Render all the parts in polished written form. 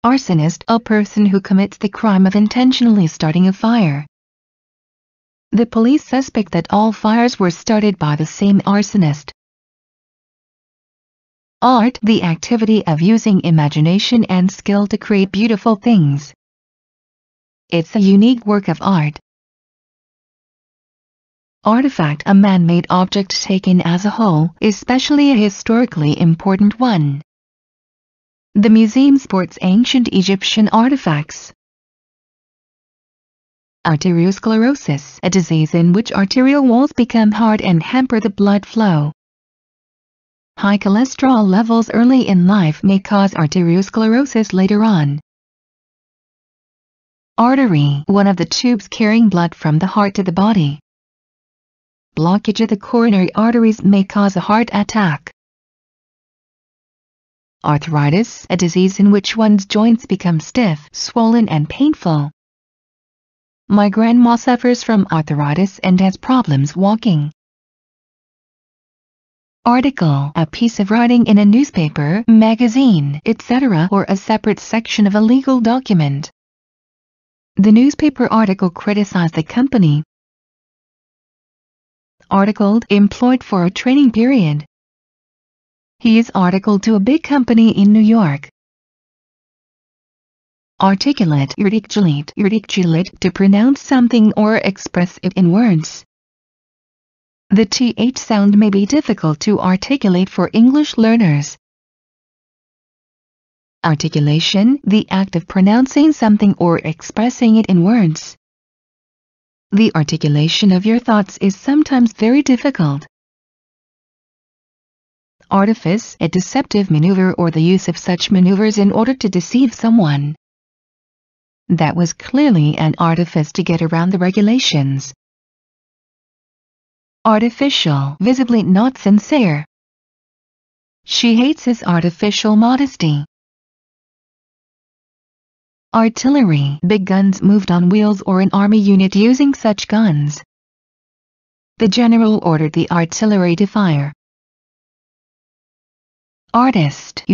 Arsonist, a person who commits the crime of intentionally starting a fire. The police suspect that all fires were started by the same arsonist. Art, the activity of using imagination and skill to create beautiful things. It's a unique work of art. Artifact, a man-made object taken as a whole, especially a historically important one. The museum sports ancient Egyptian artifacts. Arteriosclerosis, a disease in which arterial walls become hard and hamper the blood flow. High cholesterol levels early in life may cause arteriosclerosis later on. Artery, one of the tubes carrying blood from the heart to the body. Blockage of the coronary arteries may cause a heart attack. Arthritis, a disease in which one's joints become stiff, swollen and painful. My grandma suffers from arthritis and has problems walking. Article, a piece of writing in a newspaper, magazine, etc., or a separate section of a legal document. The newspaper article criticized the company. Articled, employed for a training period. He is articled to a big company in New York. Articulate, articulate, to pronounce something or express it in words. The th sound may be difficult to articulate for English learners. Articulation, the act of pronouncing something or expressing it in words. The articulation of your thoughts is sometimes very difficult. Artifice, a deceptive maneuver or the use of such maneuvers in order to deceive someone. That was clearly an artifice to get around the regulations. Artificial, visibly not sincere. She hates his artificial modesty. Artillery, big guns moved on wheels or an army unit using such guns. The general ordered the artillery to fire. Artist,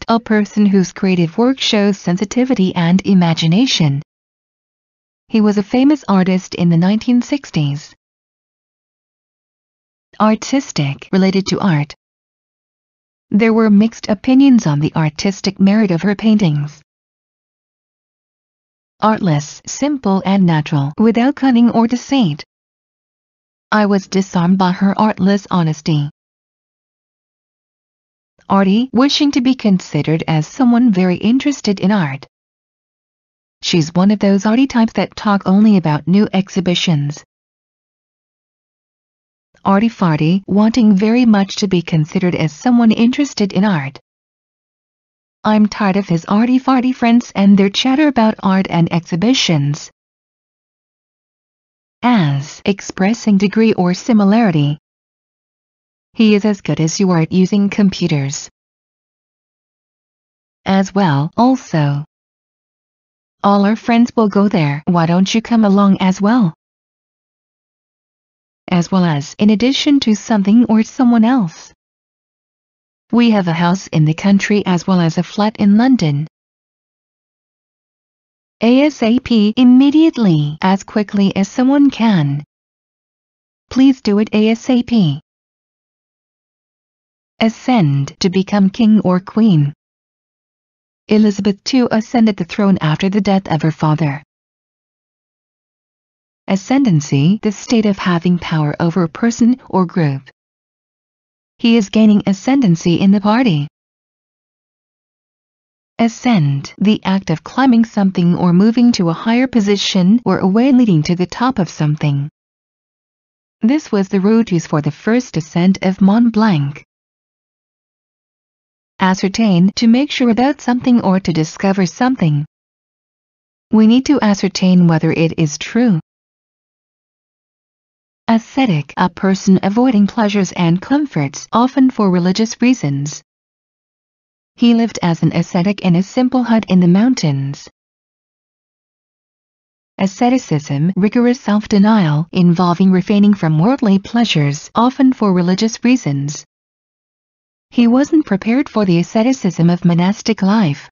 a person whose creative work shows sensitivity and imagination. He was a famous artist in the 1960s. Artistic, related to art. There were mixed opinions on the artistic merit of her paintings. Artless, simple and natural, without cunning or deceit. I was disarmed by her artless honesty. Arty, wishing to be considered as someone very interested in art. She's one of those arty types that talk only about new exhibitions. Arty-farty, wanting very much to be considered as someone interested in art. I'm tired of his arty-farty friends and their chatter about art and exhibitions. As, expressing degree or similarity. He is as good as you are at using computers. As well, also. All our friends will go there, why don't you come along as well? As well as, in addition to something or someone else. We have a house in the country as well as a flat in London. ASAP, immediately, as quickly as someone can. Please do it ASAP. Ascend, to become king or queen. Elizabeth II ascended the throne after the death of her father. Ascendancy, the state of having power over a person or group. He is gaining ascendancy in the party. Ascend, the act of climbing something or moving to a higher position or a way leading to the top of something. This was the route used for the first ascent of Mont Blanc. Ascertain, to make sure about something or to discover something. We need to ascertain whether it is true. Ascetic, a person avoiding pleasures and comforts, often for religious reasons. He lived as an ascetic in a simple hut in the mountains. Asceticism, rigorous self-denial, involving refraining from worldly pleasures, often for religious reasons. He wasn't prepared for the asceticism of monastic life.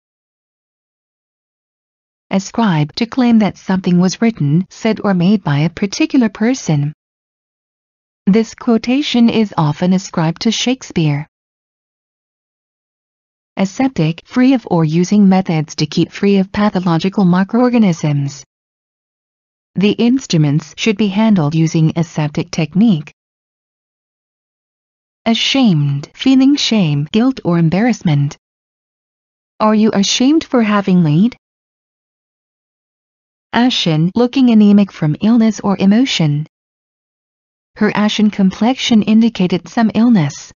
Ascribe to claim that something was written, said or made by a particular person. This quotation is often ascribed to Shakespeare. Aseptic, free of or using methods to keep free of pathological microorganisms. The instruments should be handled using aseptic technique. Ashamed, feeling shame, guilt or embarrassment. Are you ashamed for having laid? Ashen, looking anemic from illness or emotion. Her ashen complexion indicated some illness.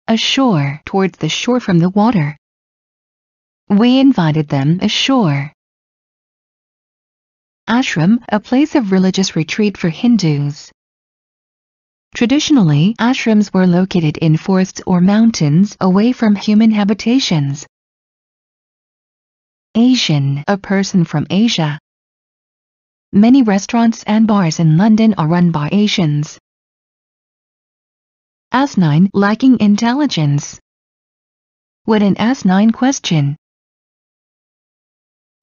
Ashore, towards the shore from the water. We invited them ashore. Ashram, a place of religious retreat for Hindus. Traditionally, ashrams were located in forests or mountains away from human habitations. Asian, a person from Asia. Many restaurants and bars in London are run by Asians. Asinine, lacking intelligence. What an asinine question.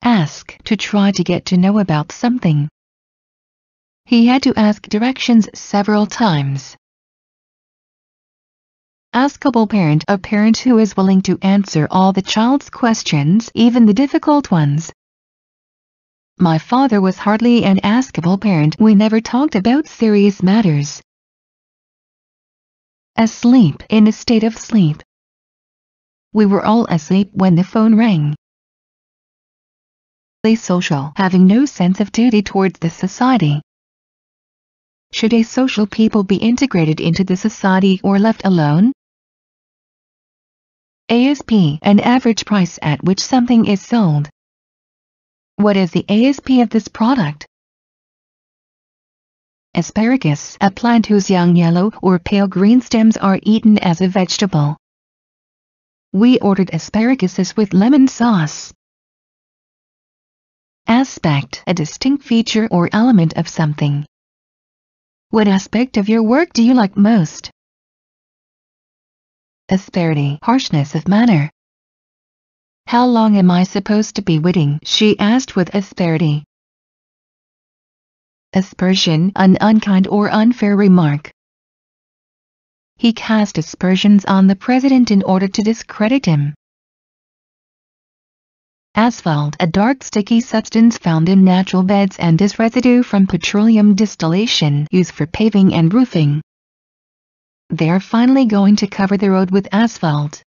Ask, to try to get to know about something. He had to ask directions several times. Askable parent, a parent who is willing to answer all the child's questions, even the difficult ones. My father was hardly an askable parent. We never talked about serious matters. Asleep, in a state of sleep. We were all asleep when the phone rang. Asocial, having no sense of duty towards the society. Should asocial people be integrated into the society or left alone? ASP, an average price at which something is sold. What is the ASP of this product? Asparagus, a plant whose young yellow or pale green stems are eaten as a vegetable. We ordered asparaguses with lemon sauce. Aspect, a distinct feature or element of something. What aspect of your work do you like most? Asperity, harshness of manner. How long am I supposed to be waiting? She asked with asperity. Aspersion, an unkind or unfair remark. He cast aspersions on the president in order to discredit him. Asphalt, a dark sticky substance found in natural beds and is residue from petroleum distillation used for paving and roofing. They are finally going to cover the road with asphalt.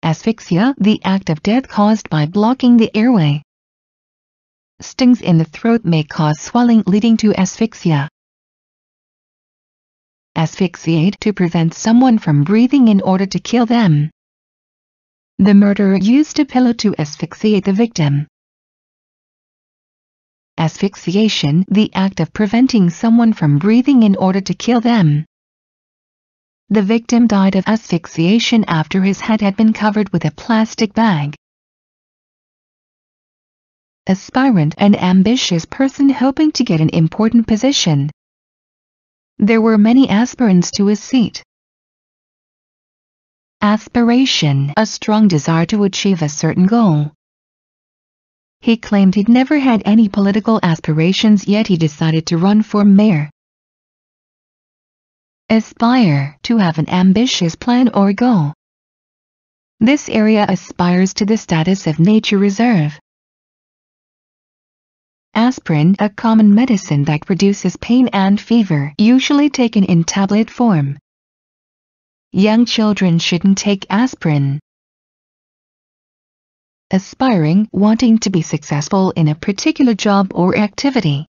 Asphyxia, the act of death caused by blocking the airway. Stings in the throat may cause swelling leading to asphyxia. Asphyxiate, to prevent someone from breathing in order to kill them. The murderer used a pillow to asphyxiate the victim. Asphyxiation, the act of preventing someone from breathing in order to kill them. The victim died of asphyxiation after his head had been covered with a plastic bag. Aspirant, an ambitious person hoping to get an important position. There were many aspirants to his seat. Aspiration, a strong desire to achieve a certain goal. He claimed he'd never had any political aspirations, yet he decided to run for mayor. Aspire, to have an ambitious plan or goal. This area aspires to the status of nature reserve. Aspirin, a common medicine that reduces pain and fever, usually taken in tablet form. Young children shouldn't take aspirin. Aspiring, wanting to be successful in a particular job or activity.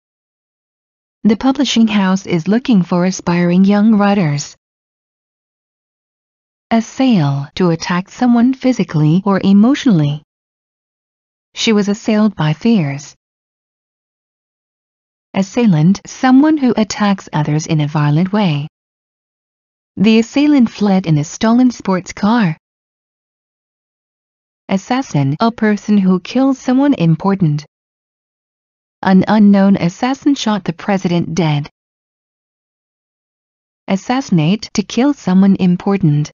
The publishing house is looking for aspiring young writers. Assail, to attack someone physically or emotionally. She was assailed by fears. Assailant, someone who attacks others in a violent way. The assailant fled in a stolen sports car. Assassin, a person who kills someone important. An unknown assassin shot the president dead. Assassinate, to kill someone important.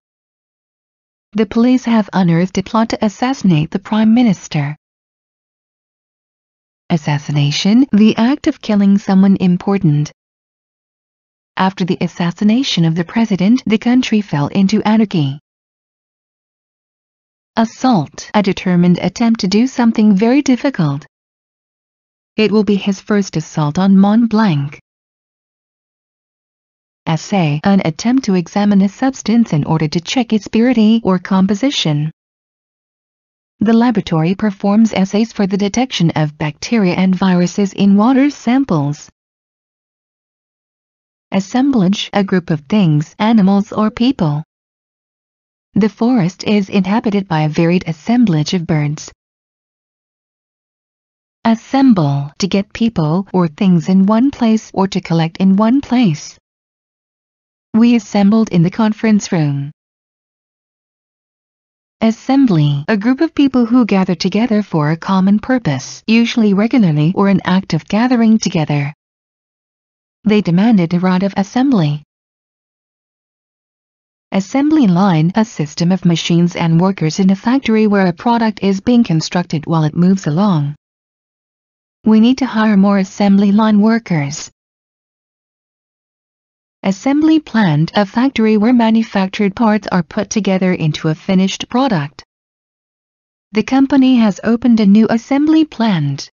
The police have unearthed a plot to assassinate the Prime Minister. Assassination, the act of killing someone important. After the assassination of the president, the country fell into anarchy. Assault, a determined attempt to do something very difficult. It will be his first assault on Mont Blanc. Assay, an attempt to examine a substance in order to check its purity or composition. The laboratory performs assays for the detection of bacteria and viruses in water samples. Assemblage, a group of things, animals or people. The forest is inhabited by a varied assemblage of birds. Assemble, to get people or things in one place or to collect in one place. We assembled in the conference room. Assembly, a group of people who gather together for a common purpose, usually regularly or an act of gathering together. They demanded a right of assembly. Assembly line, a system of machines and workers in a factory where a product is being constructed while it moves along. We need to hire more assembly line workers. Assembly plant, a factory where manufactured parts are put together into a finished product. The company has opened a new assembly plant.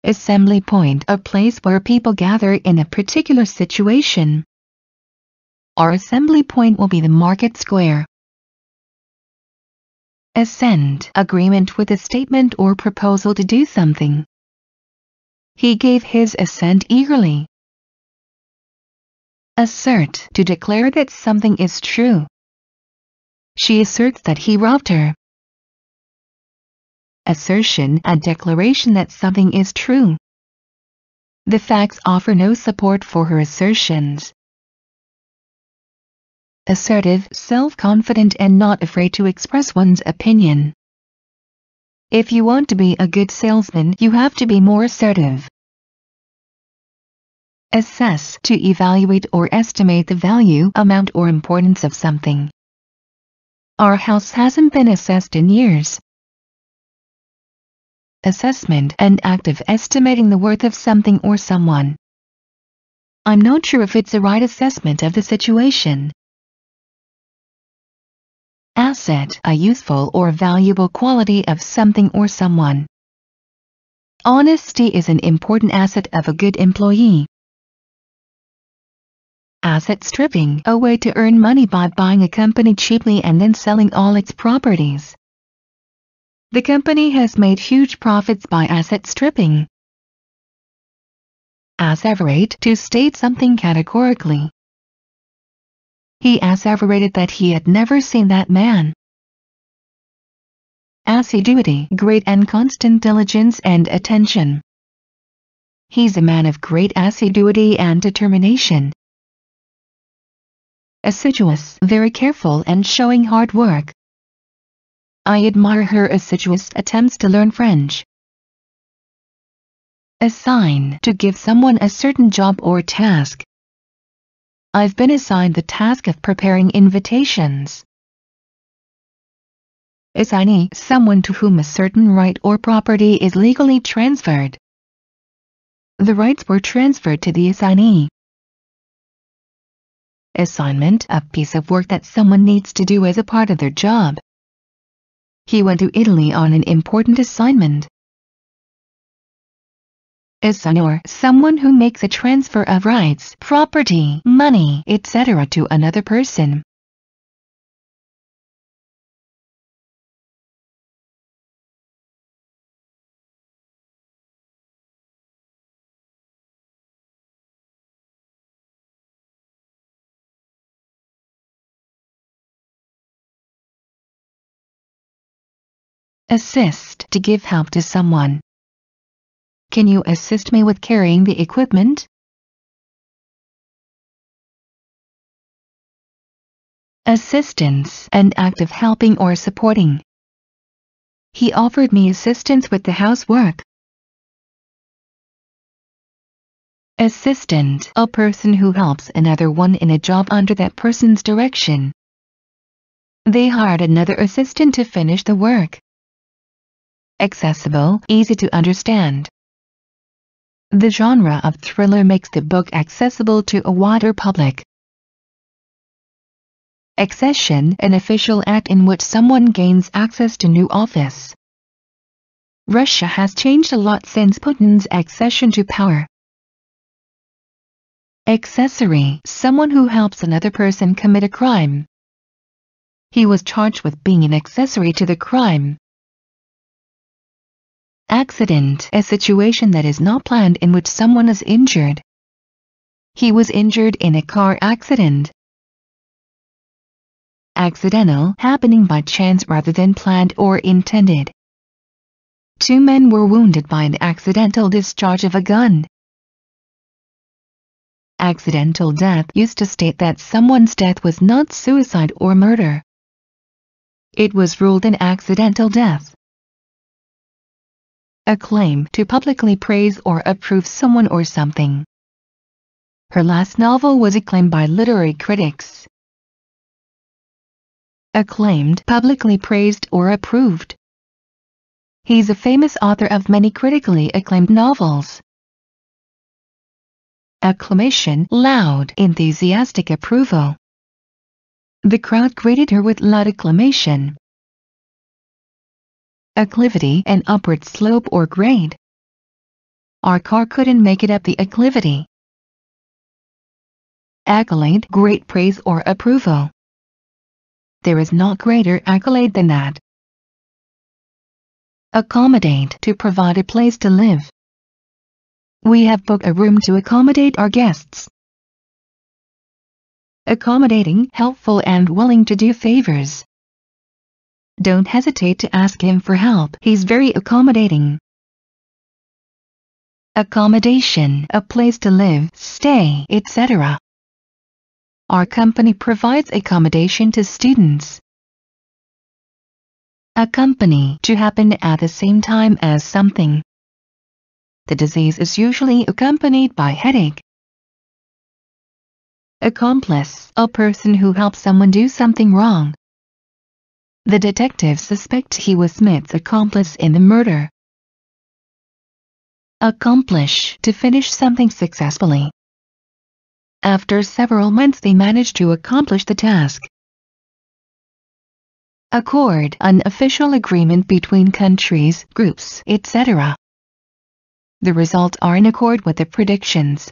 Assembly point, a place where people gather in a particular situation. Our assembly point will be the market square. Assent, agreement with a statement or proposal to do something. He gave his assent eagerly. Assert, to declare that something is true. She asserts that he robbed her. Assertion, a declaration that something is true. The facts offer no support for her assertions. Assertive, self-confident and not afraid to express one's opinion. If you want to be a good salesman, you have to be more assertive. Assess, to evaluate or estimate the value, amount or importance of something. Our house hasn't been assessed in years. Assessment, an act of estimating the worth of something or someone. I'm not sure if it's a right assessment of the situation. Asset, a useful or valuable quality of something or someone. Honesty is an important asset of a good employee. Asset stripping, a way to earn money by buying a company cheaply and then selling all its properties. The company has made huge profits by asset stripping. Asseverate, to state something categorically. He asseverated that he had never seen that man. Assiduity, great and constant diligence and attention. He's a man of great assiduity and determination. Assiduous, very careful and showing hard work. I admire her assiduous attempts to learn French. Assign, to give someone a certain job or task. I've been assigned the task of preparing invitations. Assignee, someone to whom a certain right or property is legally transferred. The rights were transferred to the assignee. Assignment, a piece of work that someone needs to do as a part of their job. He went to Italy on an important assignment. Assignor, someone who makes a transfer of rights, property, money, etc. to another person. Assist, to give help to someone. Can you assist me with carrying the equipment? Assistance, an act of helping or supporting. He offered me assistance with the housework. Assistant, a person who helps another one in a job under that person's direction. They hired another assistant to finish the work. Accessible, easy to understand. The genre of thriller makes the book accessible to a wider public. Accession, an official act in which someone gains access to new office. Russia has changed a lot since Putin's accession to power. Accessory, someone who helps another person commit a crime. He was charged with being an accessory to the crime. Accident, a situation that is not planned in which someone is injured. He was injured in a car accident. Accidental, happening by chance rather than planned or intended. 2 men were wounded by an accidental discharge of a gun. Accidental death used to state that someone's death was not suicide or murder. It was ruled an accidental death. Acclaim, to publicly praise or approve someone or something. Her last novel was acclaimed by literary critics. Acclaimed, publicly praised or approved. He's a famous author of many critically acclaimed novels. Acclamation, loud, enthusiastic approval. The crowd greeted her with loud acclamation. Acclivity, an upward slope or grade. Our car couldn't make it up the acclivity. Accolade, great praise or approval. There is not greater accolade than that. Accommodate, to provide a place to live. We have booked a room to accommodate our guests. Accommodating, helpful and willing to do favors. Don't hesitate to ask him for help, he's very accommodating. Accommodation, a place to live, stay, etc. Our company provides accommodation to students. Accompany, to happen at the same time as something. The disease is usually accompanied by headache. Accomplice, a person who helps someone do something wrong. The detectives suspect he was Smith's accomplice in the murder. Accomplish, to finish something successfully. After several months they managed to accomplish the task. Accord, an official agreement between countries, groups, etc. The results are in accord with the predictions.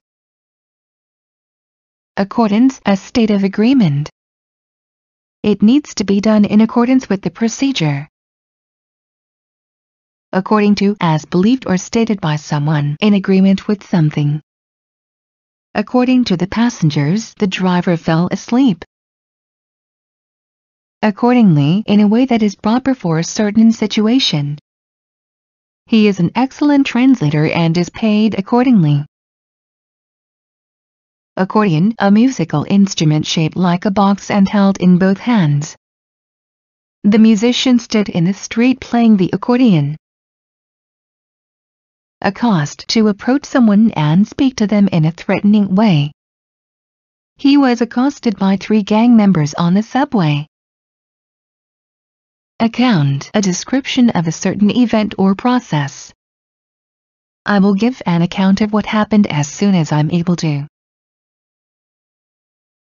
Accordance, a state of agreement. It needs to be done in accordance with the procedure. According to, as believed or stated by someone, in agreement with something. According to the passengers, the driver fell asleep. Accordingly, in a way that is proper for a certain situation. He is an excellent translator and is paid accordingly. Accordion, a musical instrument shaped like a box and held in both hands. The musician stood in the street playing the accordion. Accost, to approach someone and speak to them in a threatening way. He was accosted by 3 gang members on the subway. Account, a description of a certain event or process. I will give an account of what happened as soon as I'm able to.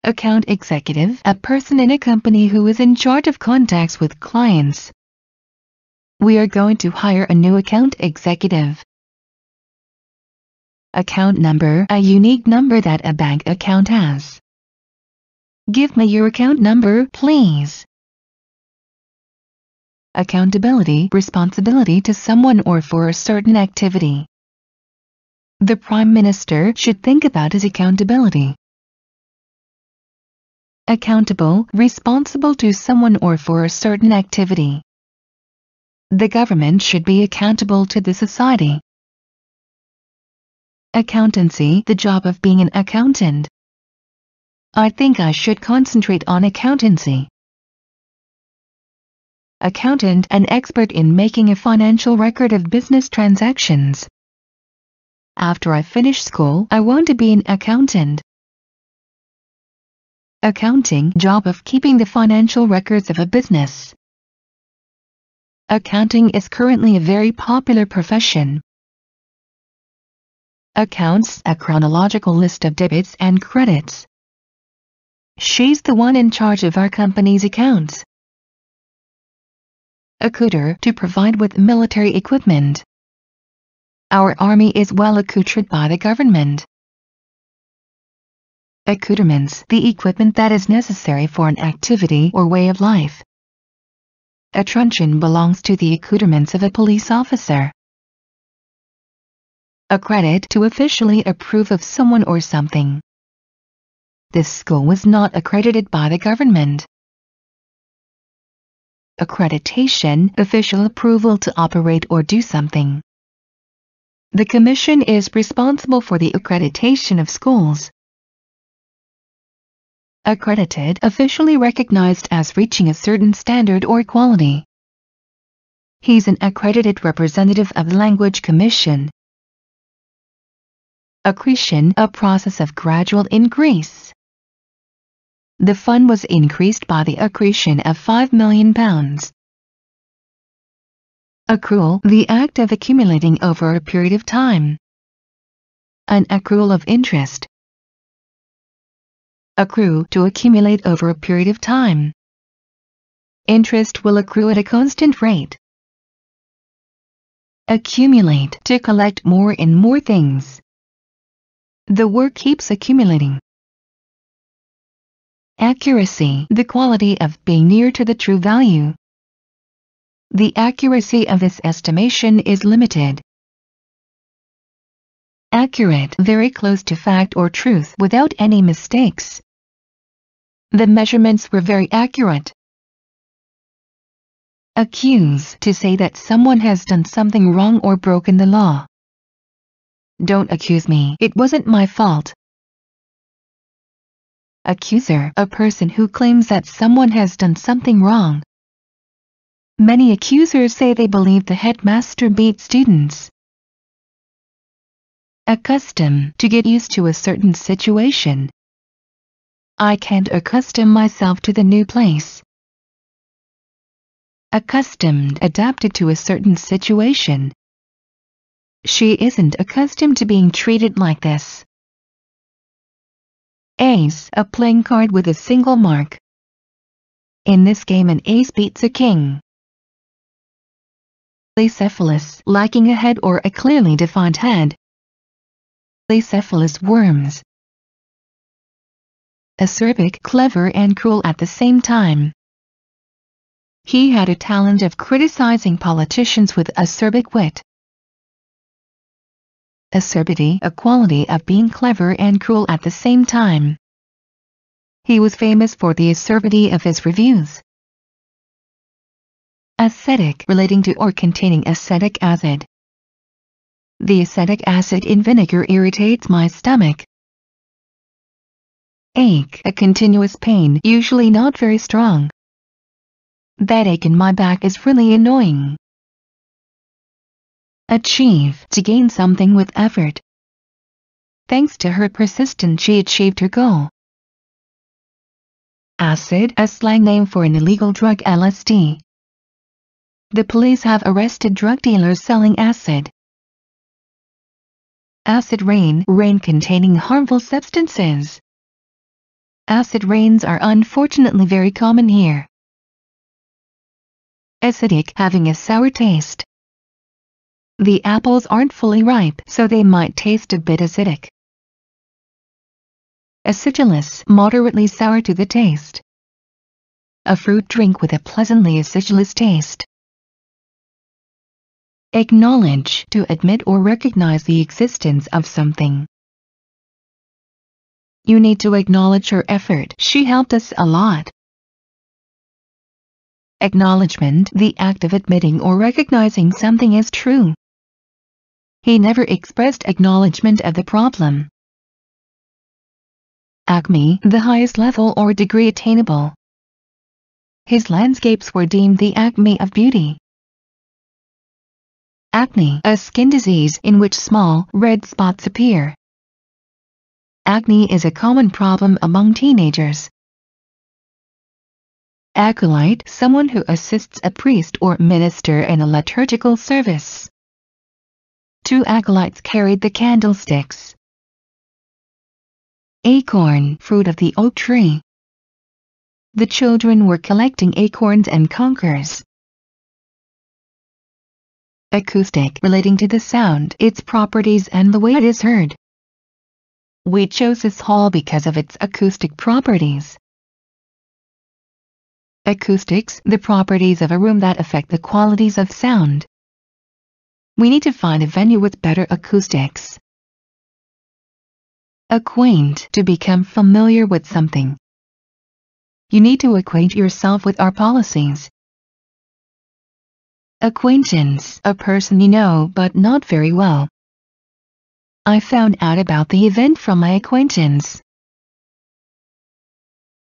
Account executive, a person in a company who is in charge of contacts with clients. We are going to hire a new account executive. Account number, a unique number that a bank account has. Give me your account number, please. Accountability, responsibility to someone or for a certain activity. The Prime Minister should think about his accountability. Accountable, responsible to someone or for a certain activity. The government should be accountable to the society. Accountancy, the job of being an accountant. I think I should concentrate on accountancy. Accountant, an expert in making a financial record of business transactions. After I finish school, I want to be an accountant. accounting job of keeping the financial records of a business. Accounting is currently a very popular profession. Accounts a chronological list of debits and credits. She's the one in charge of our company's accounts. Accoutreur to provide with military equipment. Our army is well accoutred by the government. Accoutrements the equipment that is necessary for an activity or way of life. A truncheon belongs to the accoutrements of a police officer. Accredit to officially approve of someone or something. This school was not accredited by the government. Accreditation official approval to operate or do something. The Commission is responsible for the accreditation of schools. Accredited officially recognized as reaching a certain standard or quality. He's an accredited representative of the Language Commission. Accretion a process of gradual increase. The fund was increased by the accretion of £5 million. Accrual the act of accumulating over a period of time. An accrual of interest. Accrue to accumulate over a period of time. Interest will accrue at a constant rate. Accumulate to collect more and more things. The work keeps accumulating. Accuracy the quality of being near to the true value. The accuracy of this estimation is limited. Accurate very close to fact or truth without any mistakes. The measurements were very accurate. Accuse to say that someone has done something wrong or broken the law. Don't accuse me, it wasn't my fault. Accuser a person who claims that someone has done something wrong. Many accusers say they believe the headmaster beat students. Accustom to get used to a certain situation. I can't accustom myself to the new place. Accustomed adapted to a certain situation. She isn't accustomed to being treated like this. Ace a playing card with a single mark. In this game an ace beats a king. Acephalus lacking a head or a clearly defined head. Acephalus worms. Acerbic clever and cruel at the same time. He had a talent of criticizing politicians with acerbic wit. Acerbity a quality of being clever and cruel at the same time. He was famous for the acerbity of his reviews. Acetic relating to or containing acetic acid. The acetic acid in vinegar irritates my stomach. Ache a continuous pain, usually not very strong. That ache in my back is really annoying. Achieve to gain something with effort. Thanks to her persistence she achieved her goal. Acid a slang name for an illegal drug LSD. The police have arrested drug dealers selling acid. Acid rain containing harmful substances. Acid rains are unfortunately very common here. Acidic having a sour taste. The apples aren't fully ripe, so they might taste a bit acidic. Acidulous moderately sour to the taste. A fruit drink with a pleasantly acidulous taste. Acknowledge to admit or recognize the existence of something. You need to acknowledge her effort. She helped us a lot. Acknowledgement the act of admitting or recognizing something as true. He never expressed acknowledgement of the problem. Acme the highest level or degree attainable. His landscapes were deemed the acme of beauty. Acne a skin disease in which small, red spots appear. Acne is a common problem among teenagers. Acolyte, someone who assists a priest or minister in a liturgical service. 2 acolytes carried the candlesticks. Acorn, fruit of the oak tree. The children were collecting acorns and conkers. Acoustic, relating to the sound, its properties and the way it is heard. We chose this hall because of its acoustic properties. Acoustics, the properties of a room that affect the qualities of sound. We need to find a venue with better acoustics. Acquaint, to become familiar with something. You need to acquaint yourself with our policies. Acquaintance, a person you know but not very well. I found out about the event from my acquaintance.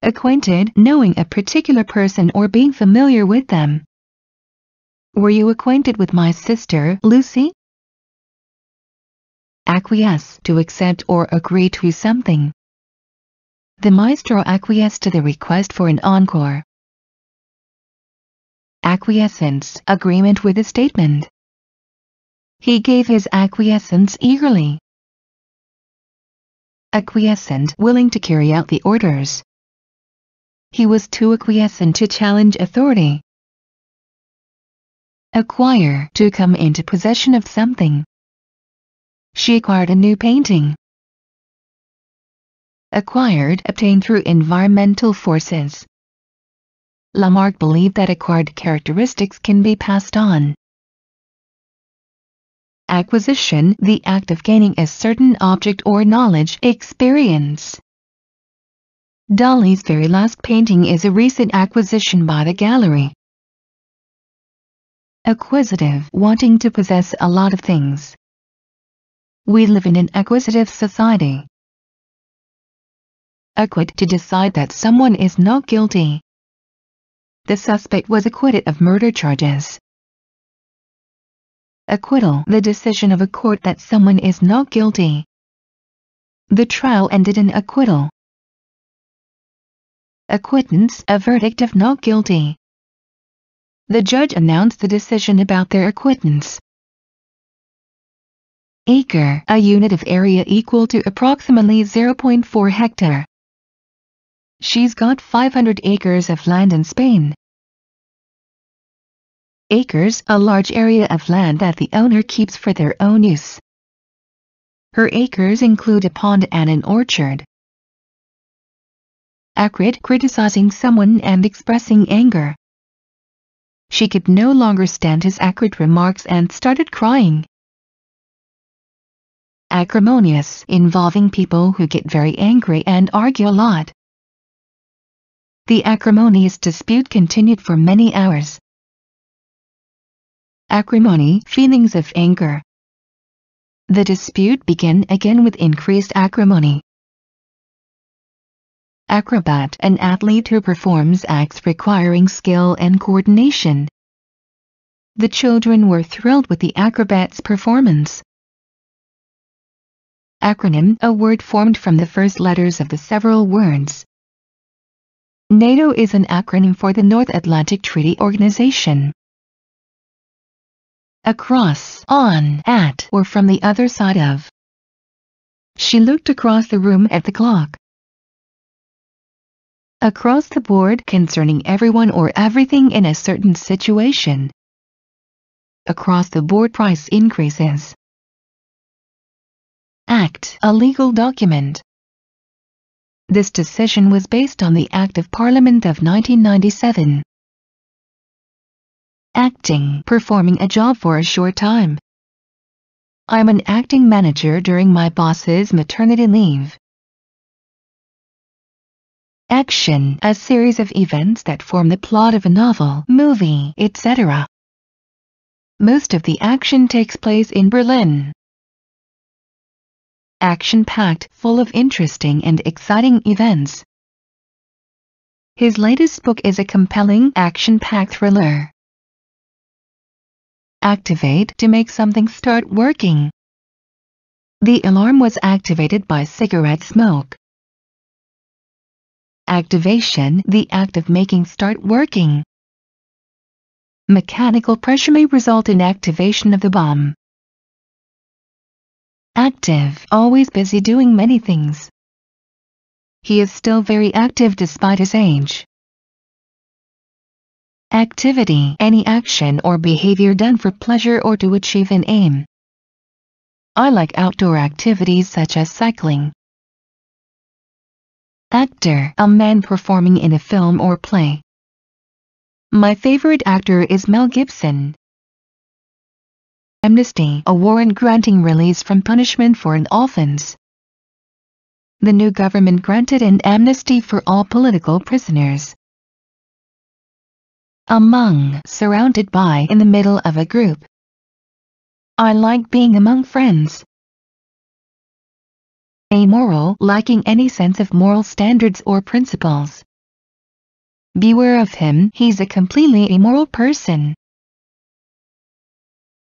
Acquainted, knowing a particular person or being familiar with them. Were you acquainted with my sister, Lucy? Acquiesce, to accept or agree to something. The maestro acquiesced to the request for an encore. Acquiescence, agreement with a statement. He gave his acquiescence eagerly. Acquiescent, willing to carry out the orders. He was too acquiescent to challenge authority. Acquire, to come into possession of something. She acquired a new painting. Acquired, obtained through environmental forces. Lamarck believed that acquired characteristics can be passed on. Acquisition, the act of gaining a certain object or knowledge, experience. Dali's very last painting is a recent acquisition by the gallery. Acquisitive, wanting to possess a lot of things. We live in an acquisitive society. Acquit, to decide that someone is not guilty. The suspect was acquitted of murder charges. Acquittal, the decision of a court that someone is not guilty. The trial ended in acquittal. Acquittance, a verdict of not guilty. The judge announced the decision about their acquittance. Acre, a unit of area equal to approximately 0.4 hectare. She's got 500 acres of land in Spain. Acres, a large area of land that the owner keeps for their own use. Her acres include a pond and an orchard. Acrid, criticizing someone and expressing anger. She could no longer stand his acrid remarks and started crying. Acrimonious, involving people who get very angry and argue a lot. The acrimonious dispute continued for many hours. Acrimony, feelings of anger. The dispute began again with increased acrimony. Acrobat, an athlete who performs acts requiring skill and coordination. The children were thrilled with the acrobat's performance. Acronym, a word formed from the first letters of the several words. NATO is an acronym for the North Atlantic Treaty Organization. Across, on, at, or from the other side of. She looked across the room at the clock. Across the board, concerning everyone or everything in a certain situation. Across the board, price increases. Act, a legal document. This decision was based on the Act of Parliament of 1997. Acting, performing a job for a short time. I'm an acting manager during my boss's maternity leave. Action, a series of events that form the plot of a novel, movie, etc. Most of the action takes place in Berlin. Action-packed, full of interesting and exciting events. His latest book is a compelling, action-packed thriller. Activate, to make something start working. The alarm was activated by cigarette smoke. Activation, the act of making start working. Mechanical pressure may result in activation of the bomb. Active, always busy doing many things. He is still very active despite his age. Activity, any action or behavior done for pleasure or to achieve an aim. I like outdoor activities such as cycling. Actor, a man performing in a film or play. My favorite actor is Mel Gibson. Amnesty, a warrant granting release from punishment for an offense. The new government granted an amnesty for all political prisoners. Among, surrounded by, in the middle of a group. I like being among friends. Amoral, lacking any sense of moral standards or principles. Beware of him, he's a completely immoral person.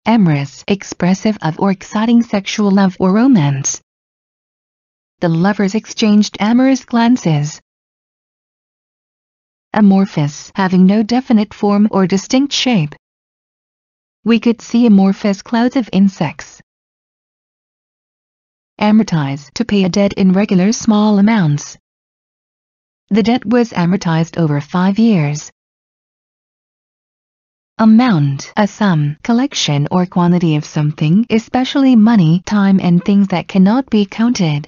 Amorous, expressive of or exciting sexual love or romance. The lovers exchanged amorous glances. Amorphous, having no definite form or distinct shape. We could see amorphous clouds of insects. Amortize, to pay a debt in regular small amounts. The debt was amortized over 5 years. Amount, a sum, collection or quantity of something, especially money, time and things that cannot be counted.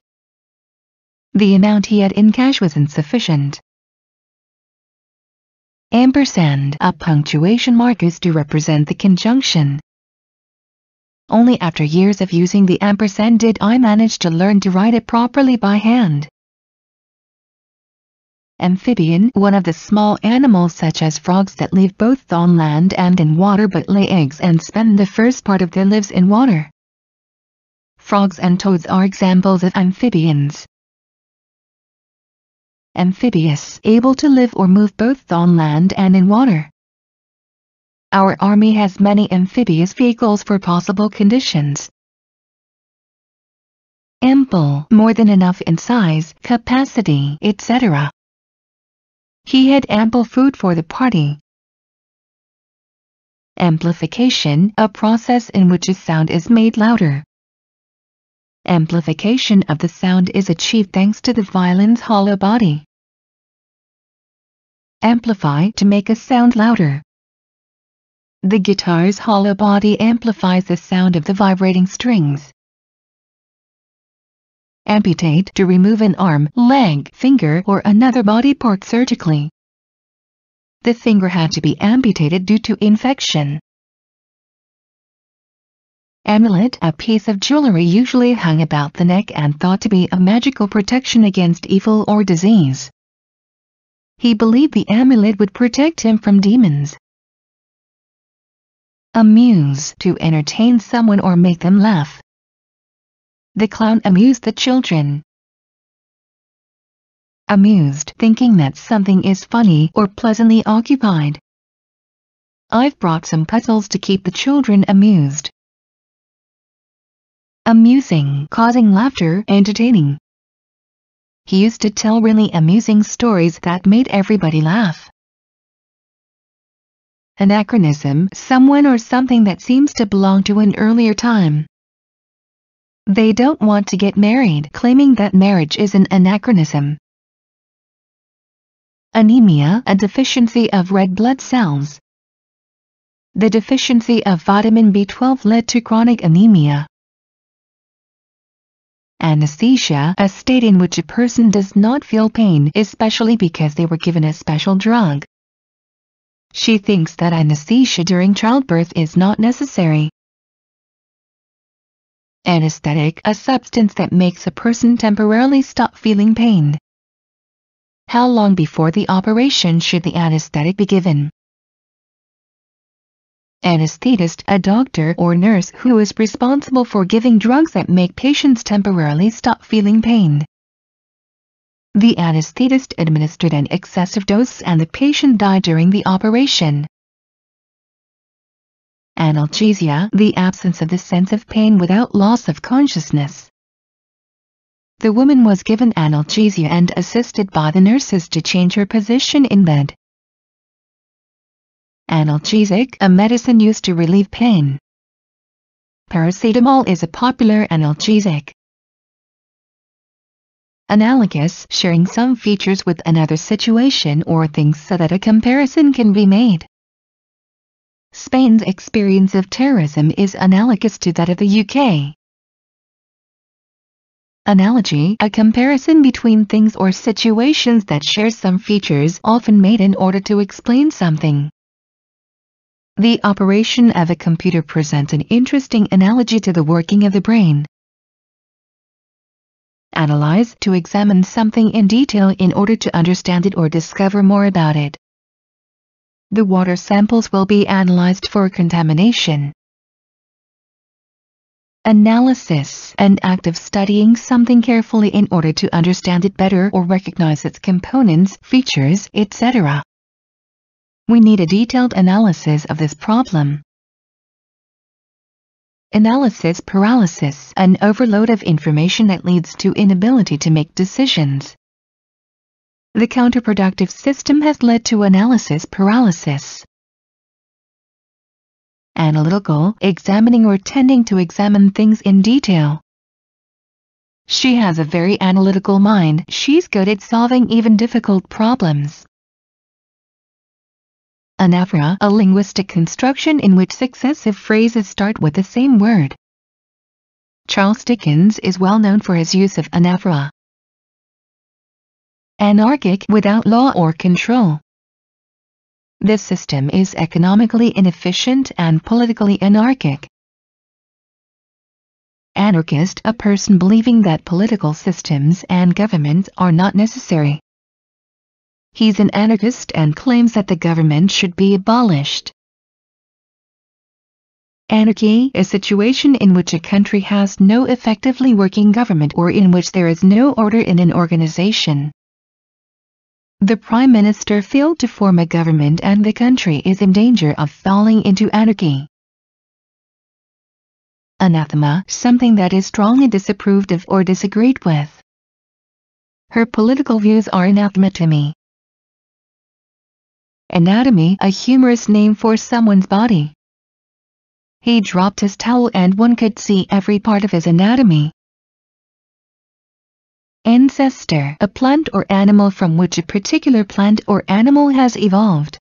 The amount he had in cash was insufficient. Ampersand, a punctuation mark is to represent the conjunction. Only after years of using the ampersand did I manage to learn to write it properly by hand. Amphibian, one of the small animals such as frogs that live both on land and in water but lay eggs and spend the first part of their lives in water. Frogs and toads are examples of amphibians. Amphibious, able to live or move both on land and in water. Our army has many amphibious vehicles for possible conditions. Ample, more than enough in size, capacity, etc. He had ample food for the party. Amplification, a process in which a sound is made louder. Amplification of the sound is achieved thanks to the violin's hollow body. Amplify, to make a sound louder. The guitar's hollow body amplifies the sound of the vibrating strings. Amputate, to remove an arm, leg, finger or another body part surgically. The finger had to be amputated due to infection. Amulet, a piece of jewelry usually hung about the neck and thought to be a magical protection against evil or disease. He believed the amulet would protect him from demons. Amuse, to entertain someone or make them laugh. The clown amused the children. Amused, thinking that something is funny or pleasantly occupied. I've brought some puzzles to keep the children amused. Amusing, causing laughter, entertaining. He used to tell really amusing stories that made everybody laugh. Anachronism, someone or something that seems to belong to an earlier time. They don't want to get married, claiming that marriage is an anachronism. Anemia, a deficiency of red blood cells. The deficiency of vitamin B12 led to chronic anemia. Anesthesia, a state in which a person does not feel pain, especially because they were given a special drug. She thinks that anesthesia during childbirth is not necessary. Anesthetic, a substance that makes a person temporarily stop feeling pain. How long before the operation should the anesthetic be given? Anesthetist, a doctor or nurse who is responsible for giving drugs that make patients temporarily stop feeling pain. The anesthetist administered an excessive dose and the patient died during the operation. Analgesia, the absence of the sense of pain without loss of consciousness. The woman was given analgesia and assisted by the nurses to change her position in bed. Analgesic, a medicine used to relieve pain. Paracetamol is a popular analgesic. Analogous, sharing some features with another situation or things so that a comparison can be made. Spain's experience of terrorism is analogous to that of the UK. Analogy, a comparison between things or situations that share some features often made in order to explain something. The operation of a computer presents an interesting analogy to the working of the brain. Analyze, to examine something in detail in order to understand it or discover more about it. The water samples will be analyzed for contamination. Analysis, an act of studying something carefully in order to understand it better or recognize its components, features, etc. We need a detailed analysis of this problem. Analysis paralysis, an overload of information that leads to inability to make decisions. The counterproductive system has led to analysis paralysis. Analytical, examining or tending to examine things in detail. She has a very analytical mind. She's good at solving even difficult problems. Anaphora, a linguistic construction in which successive phrases start with the same word. Charles Dickens is well known for his use of anaphora. Anarchic, without law or control. This system is economically inefficient and politically anarchic. Anarchist, a person believing that political systems and governments are not necessary. He's an anarchist and claims that the government should be abolished. Anarchy, a situation in which a country has no effectively working government or in which there is no order in an organization. The Prime Minister failed to form a government and the country is in danger of falling into anarchy. Anathema, something that is strongly disapproved of or disagreed with. Her political views are anathema to me. Anatomy, a humorous name for someone's body. He dropped his towel and one could see every part of his anatomy. Ancestor, a plant or animal from which a particular plant or animal has evolved.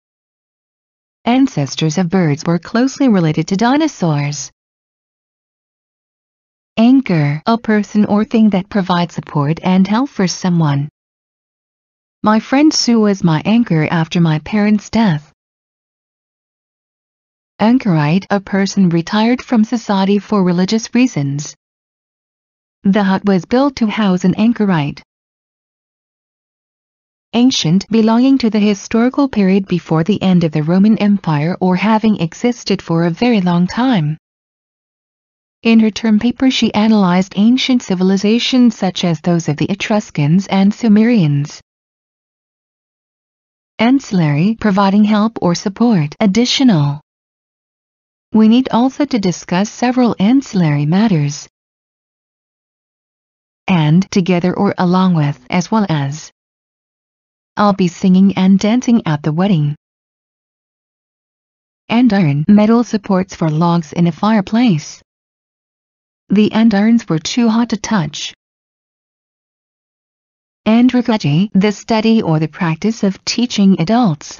Ancestors of birds were closely related to dinosaurs. Anchor, a person or thing that provides support and help for someone. My friend Sue was my anchor after my parents' death. Anchorite, a person retired from society for religious reasons. The hut was built to house an anchorite. Ancient, belonging to the historical period before the end of the Roman Empire or having existed for a very long time. In her term paper she analyzed ancient civilizations such as those of the Etruscans and Sumerians. Ancillary, providing help or support, additional. We need also to discuss several ancillary matters. And, together or along with, as well as. I'll be singing and dancing at the wedding. Andiron, metal supports for logs in a fireplace. The andirons were too hot to touch. Andragogy, the study or the practice of teaching adults.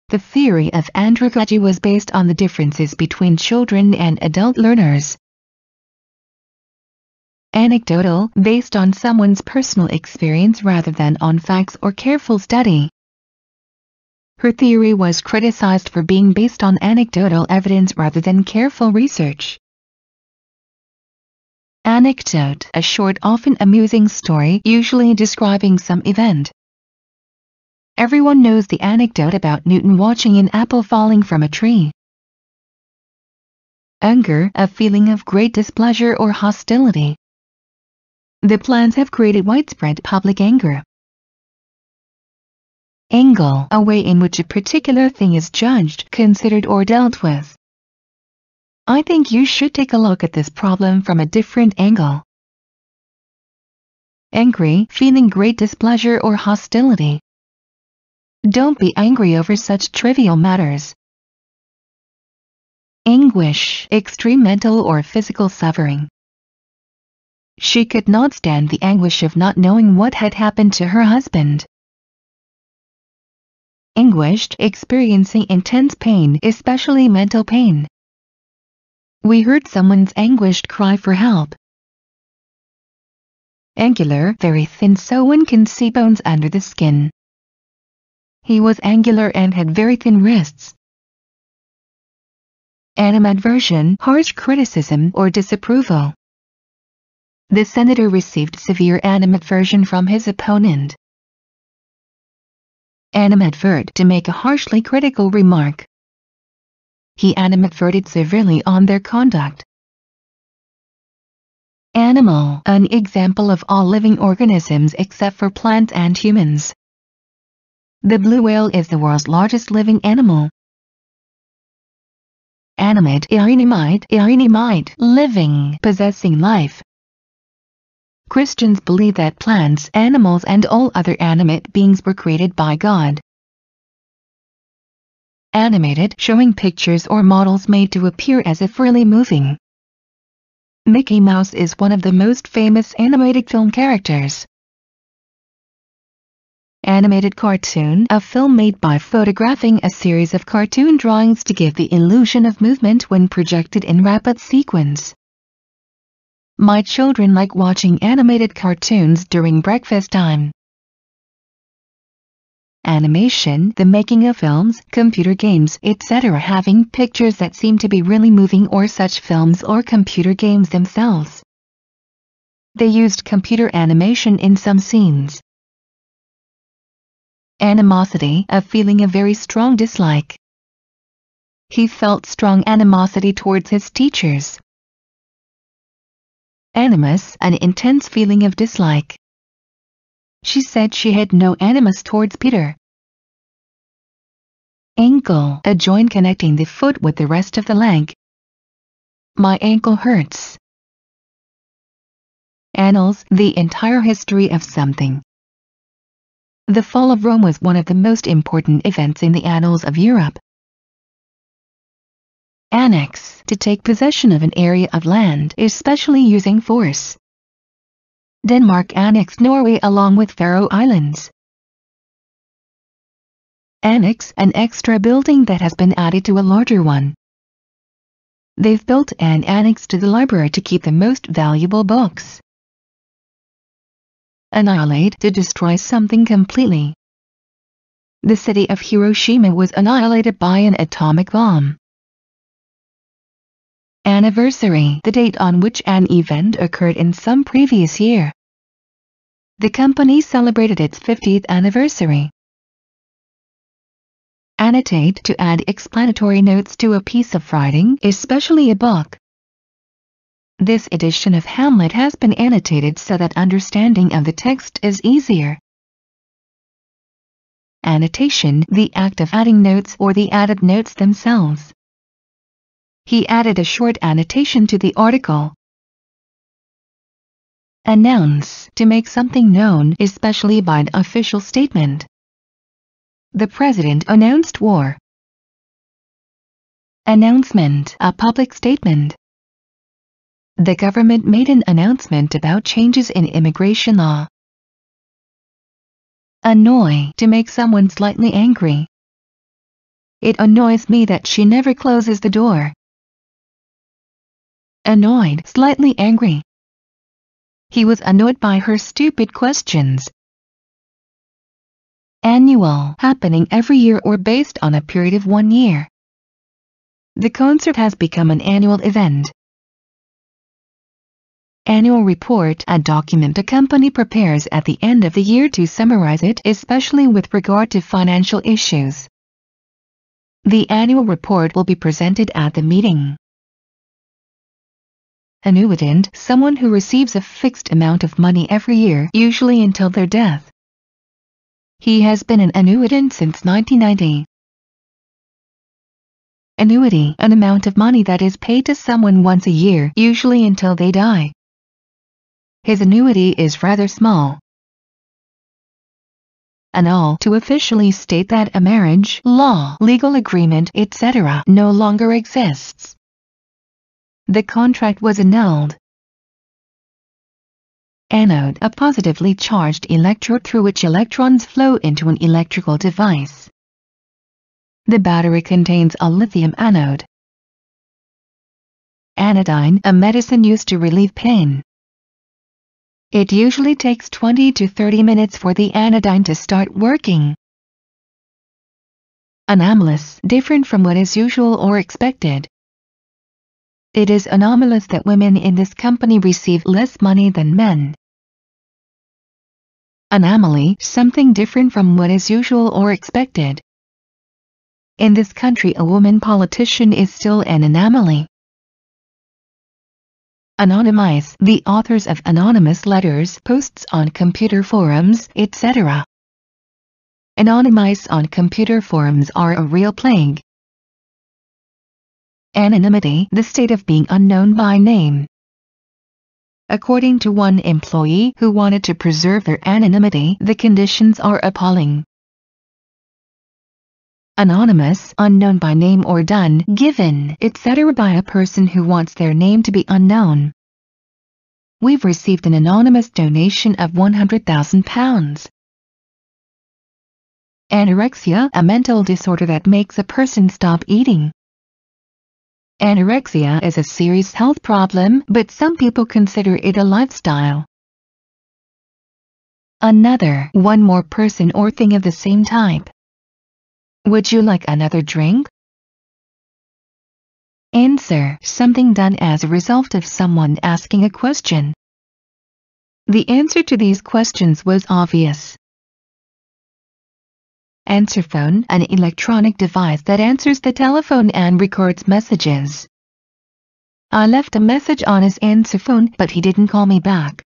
The theory of andragogy was based on the differences between children and adult learners. Anecdotal, based on someone's personal experience rather than on facts or careful study. Her theory was criticized for being based on anecdotal evidence rather than careful research. Anecdote, a short, often amusing story, usually describing some event. Everyone knows the anecdote about Newton watching an apple falling from a tree. Anger, a feeling of great displeasure or hostility. The plans have created widespread public anger. Angle, a way in which a particular thing is judged, considered or dealt with. I think you should take a look at this problem from a different angle. angry, feeling great displeasure or hostility. Don't be angry over such trivial matters. Anguish, extreme mental or physical suffering. She could not stand the anguish of not knowing what had happened to her husband. Anguished, experiencing intense pain, especially mental pain. We heard someone's anguished cry for help. Angular, very thin so one can see bones under the skin. He was angular and had very thin wrists. Animadversion, harsh criticism or disapproval. The senator received severe animadversion from his opponent. Animadvert, to make a harshly critical remark. He animadverted severely on their conduct. Animal, an example of all living organisms except for plants and humans. The blue whale is the world's largest living animal. Animate, inanimate, living, possessing life. Christians believe that plants, animals and all other animate beings were created by God. Animated, showing pictures or models made to appear as if really moving. Mickey Mouse is one of the most famous animated film characters. Animated cartoon, a film made by photographing a series of cartoon drawings to give the illusion of movement when projected in rapid sequence. My children like watching animated cartoons during breakfast time. Animation, the making of films, computer games, etc. having pictures that seem to be really moving or such films or computer games themselves. They used computer animation in some scenes. Animosity, a feeling of very strong dislike. He felt strong animosity towards his teachers. Animus, an intense feeling of dislike. She said she had no animus towards Peter. Ankle, a joint connecting the foot with the rest of the leg. My ankle hurts. Annals, the entire history of something. The fall of Rome was one of the most important events in the annals of Europe. Annex, to take possession of an area of land, especially using force. Denmark annexed Norway along with Faroe Islands. Annex, an extra building that has been added to a larger one. They've built an annex to the library to keep the most valuable books. Annihilate, to destroy something completely. The city of Hiroshima was annihilated by an atomic bomb. Anniversary, the date on which an event occurred in some previous year. The company celebrated its 50th anniversary. Annotate, to add explanatory notes to a piece of writing, especially a book. This edition of Hamlet has been annotated so that understanding of the text is easier. Annotation, the act of adding notes or the added notes themselves. He added a short annotation to the article. Announce, to make something known, especially by an official statement. The president announced war. Announcement, a public statement. The government made an announcement about changes in immigration law. Annoy, to make someone slightly angry. It annoys me that she never closes the door. Annoyed, slightly angry. He was annoyed by her stupid questions. Annual, happening every year or based on a period of 1 year. The concert has become an annual event. Annual report, a document a company prepares at the end of the year to summarize it, especially with regard to financial issues. The annual report will be presented at the meeting. Annuitant, someone who receives a fixed amount of money every year, usually until their death. He has been an annuitant since 1990. Annuity, an amount of money that is paid to someone once a year, usually until they die. his annuity is rather small. Annul to officially state that a marriage, law, legal agreement, etc. no longer exists. The contract was annulled. Anode, a positively charged electrode through which electrons flow into an electrical device. The battery contains a lithium anode. Anodyne, a medicine used to relieve pain. It usually takes 20 to 30 minutes for the anodyne to start working. Anomalous, different from what is usual or expected. It is anomalous that women in this company receive less money than men. Anomaly, something different from what is usual or expected. In this country, a woman politician is still an anomaly. Anonymize, the authors of anonymous letters, posts on computer forums, etc. Anonymize on computer forums are a real plague. Anonymity, the state of being unknown by name. According to one employee who wanted to preserve their anonymity, the conditions are appalling. Anonymous, unknown by name or done, given, etc. by a person who wants their name to be unknown. We've received an anonymous donation of £100,000. Anorexia, a mental disorder that makes a person stop eating. Anorexia is a serious health problem, but some people consider it a lifestyle. Another, one more person or thing of the same type. Would you like another drink? Answer, something done as a result of someone asking a question. The answer to these questions was obvious. Answer phone, an electronic device that answers the telephone and records messages. I left a message on his answer phone, but he didn't call me back.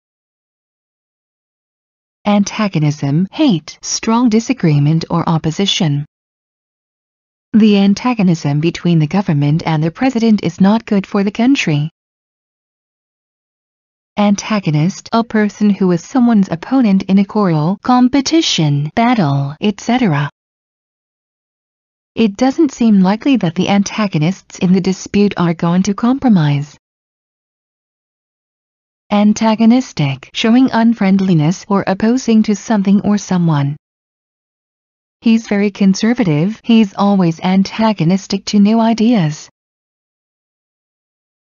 Antagonism, hate, strong disagreement or opposition. The antagonism between the government and the president is not good for the country. Antagonist, a person who is someone's opponent in a quarrel, competition, battle, etc. It doesn't seem likely that the antagonists in the dispute are going to compromise. Antagonistic, showing unfriendliness or opposing to something or someone. He's very conservative, he's always antagonistic to new ideas.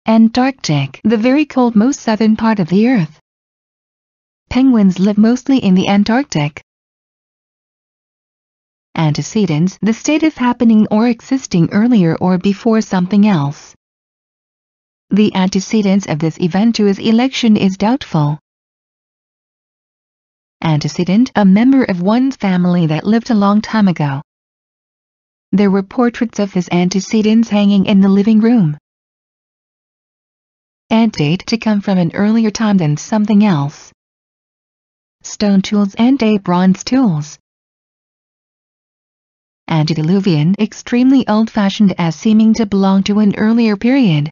Antarctic, the very cold most southern part of the Earth. Penguins live mostly in the Antarctic. Antecedents, the state of happening or existing earlier or before something else. The antecedents of this event to his election is doubtful. Antecedent, a member of one's family that lived a long time ago. There were portraits of his antecedents hanging in the living room. Antedate, to come from an earlier time than something else. Stone tools antedate bronze tools. Antediluvian, extremely old-fashioned as seeming to belong to an earlier period.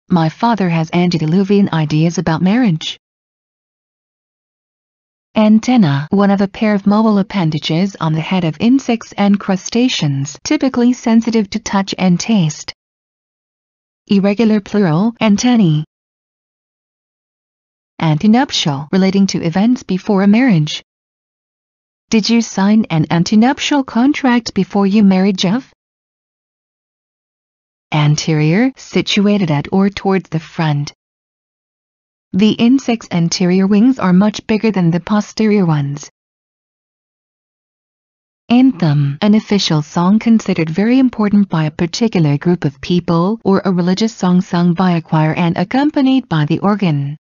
My father has antediluvian ideas about marriage. Antenna, one of a pair of mobile appendages on the head of insects and crustaceans, typically sensitive to touch and taste. Irregular plural, antennae. Antenuptial, relating to events before a marriage. Did you sign an antenuptial contract before you married Jeff? Anterior, situated at or towards the front. The insect's anterior wings are much bigger than the posterior ones. Anthem, an official song considered very important by a particular group of people, or a religious song sung by a choir and accompanied by the organ.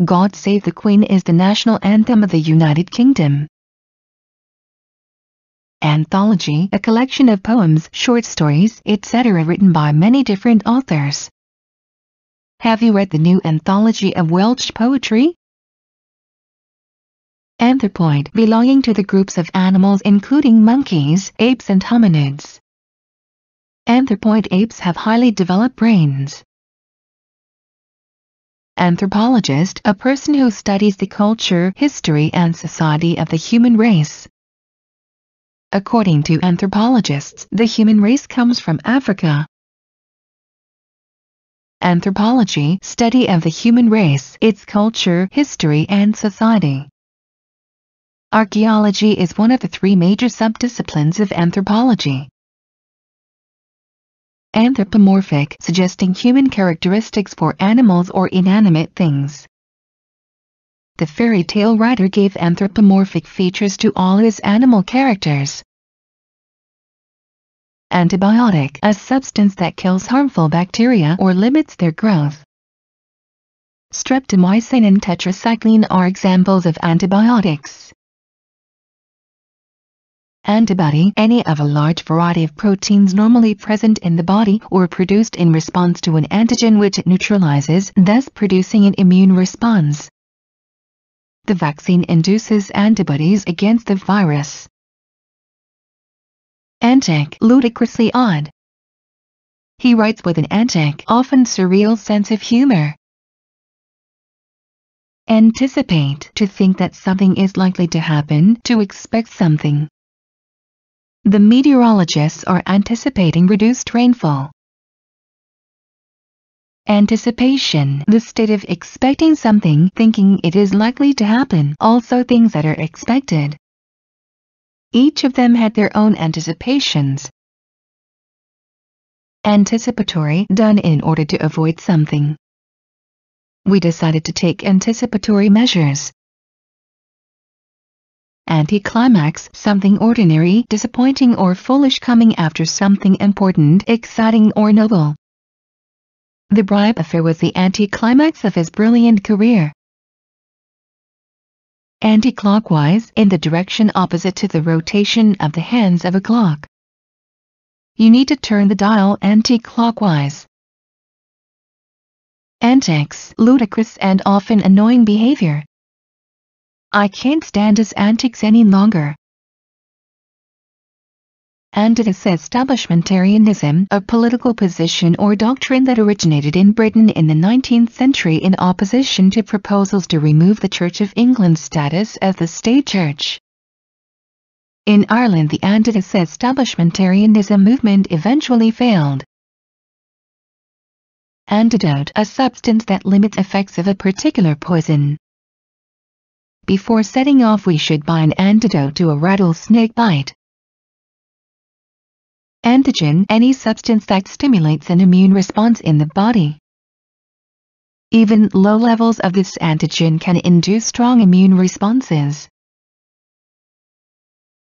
God Save the Queen is the national anthem of the United Kingdom. Anthology, a collection of poems, short stories, etc. written by many different authors. Have you read the new anthology of Welsh poetry? Anthropoid, belonging to the groups of animals including monkeys, apes and hominids. Anthropoid apes have highly developed brains. Anthropologist, a person who studies the culture, history and society of the human race. According to anthropologists, the human race comes from Africa. Anthropology, study of the human race, its culture, history and society. Archaeology is one of the three major subdisciplines of anthropology. Anthropomorphic, suggesting human characteristics for animals or inanimate things. The fairy tale writer gave anthropomorphic features to all his animal characters. Antibiotic, a substance that kills harmful bacteria or limits their growth. Streptomycin and tetracycline are examples of antibiotics. Antibody, any of a large variety of proteins normally present in the body or produced in response to an antigen which it neutralizes, thus producing an immune response. The vaccine induces antibodies against the virus. Antic, ludicrously odd. He writes with an antic, often surreal sense of humor. Anticipate, to think that something is likely to happen, to expect something. The meteorologists are anticipating reduced rainfall. Anticipation, the state of expecting something, thinking it is likely to happen, also things that are expected. Each of them had their own anticipations. Anticipatory, done in order to avoid something. We decided to take anticipatory measures. Anticlimax, something ordinary, disappointing or foolish coming after something important, exciting or noble. The bribe affair was the anticlimax of his brilliant career. Anticlockwise, in the direction opposite to the rotation of the hands of a clock. You need to turn the dial anticlockwise. Antics, ludicrous and often annoying behavior. I can't stand his antics any longer. Anti-establishmentarianism, a political position or doctrine that originated in Britain in the 19th century in opposition to proposals to remove the Church of England's status as the state church. In Ireland, the anti-establishmentarianism movement eventually failed. Antidote, a substance that limits effects of a particular poison. Before setting off, we should buy an antidote to a rattlesnake bite. Antigen, any substance that stimulates an immune response in the body. Even low levels of this antigen can induce strong immune responses.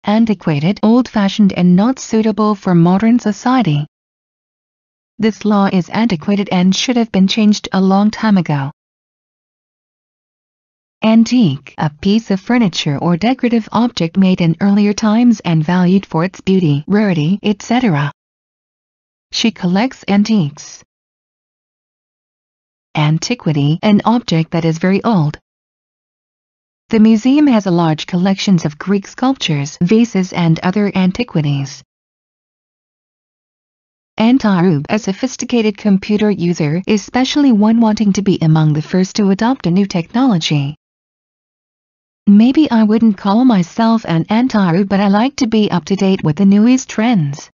Antiquated, old-fashioned and not suitable for modern society. This law is antiquated and should have been changed a long time ago. Antique, a piece of furniture or decorative object made in earlier times and valued for its beauty, rarity, etc. She collects antiques. Antiquity, an object that is very old. The museum has a large collections of Greek sculptures, vases and other antiquities. Anti-rube, a sophisticated computer user, especially one wanting to be among the first to adopt a new technology. Maybe I wouldn't call myself an anti-rube, but I like to be up to date with the newest trends.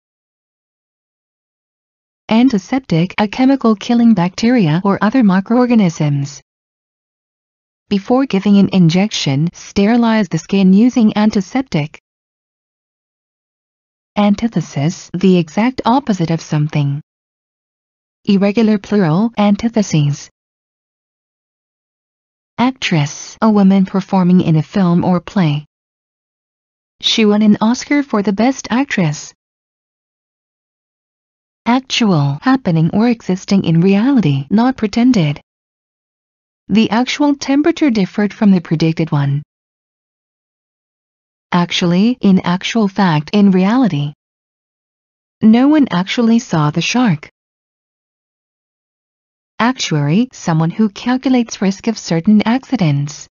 Antiseptic, a chemical killing bacteria or other microorganisms. Before giving an injection, sterilize the skin using antiseptic. Antithesis, the exact opposite of something. Irregular plural, antitheses. Actress, a woman performing in a film or play. She won an Oscar for the Best Actress. Actual, happening or existing in reality, not pretended. The actual temperature differed from the predicted one. Actually, in actual fact, in reality. No one actually saw the shark. Actuary, someone who calculates risk of certain accidents.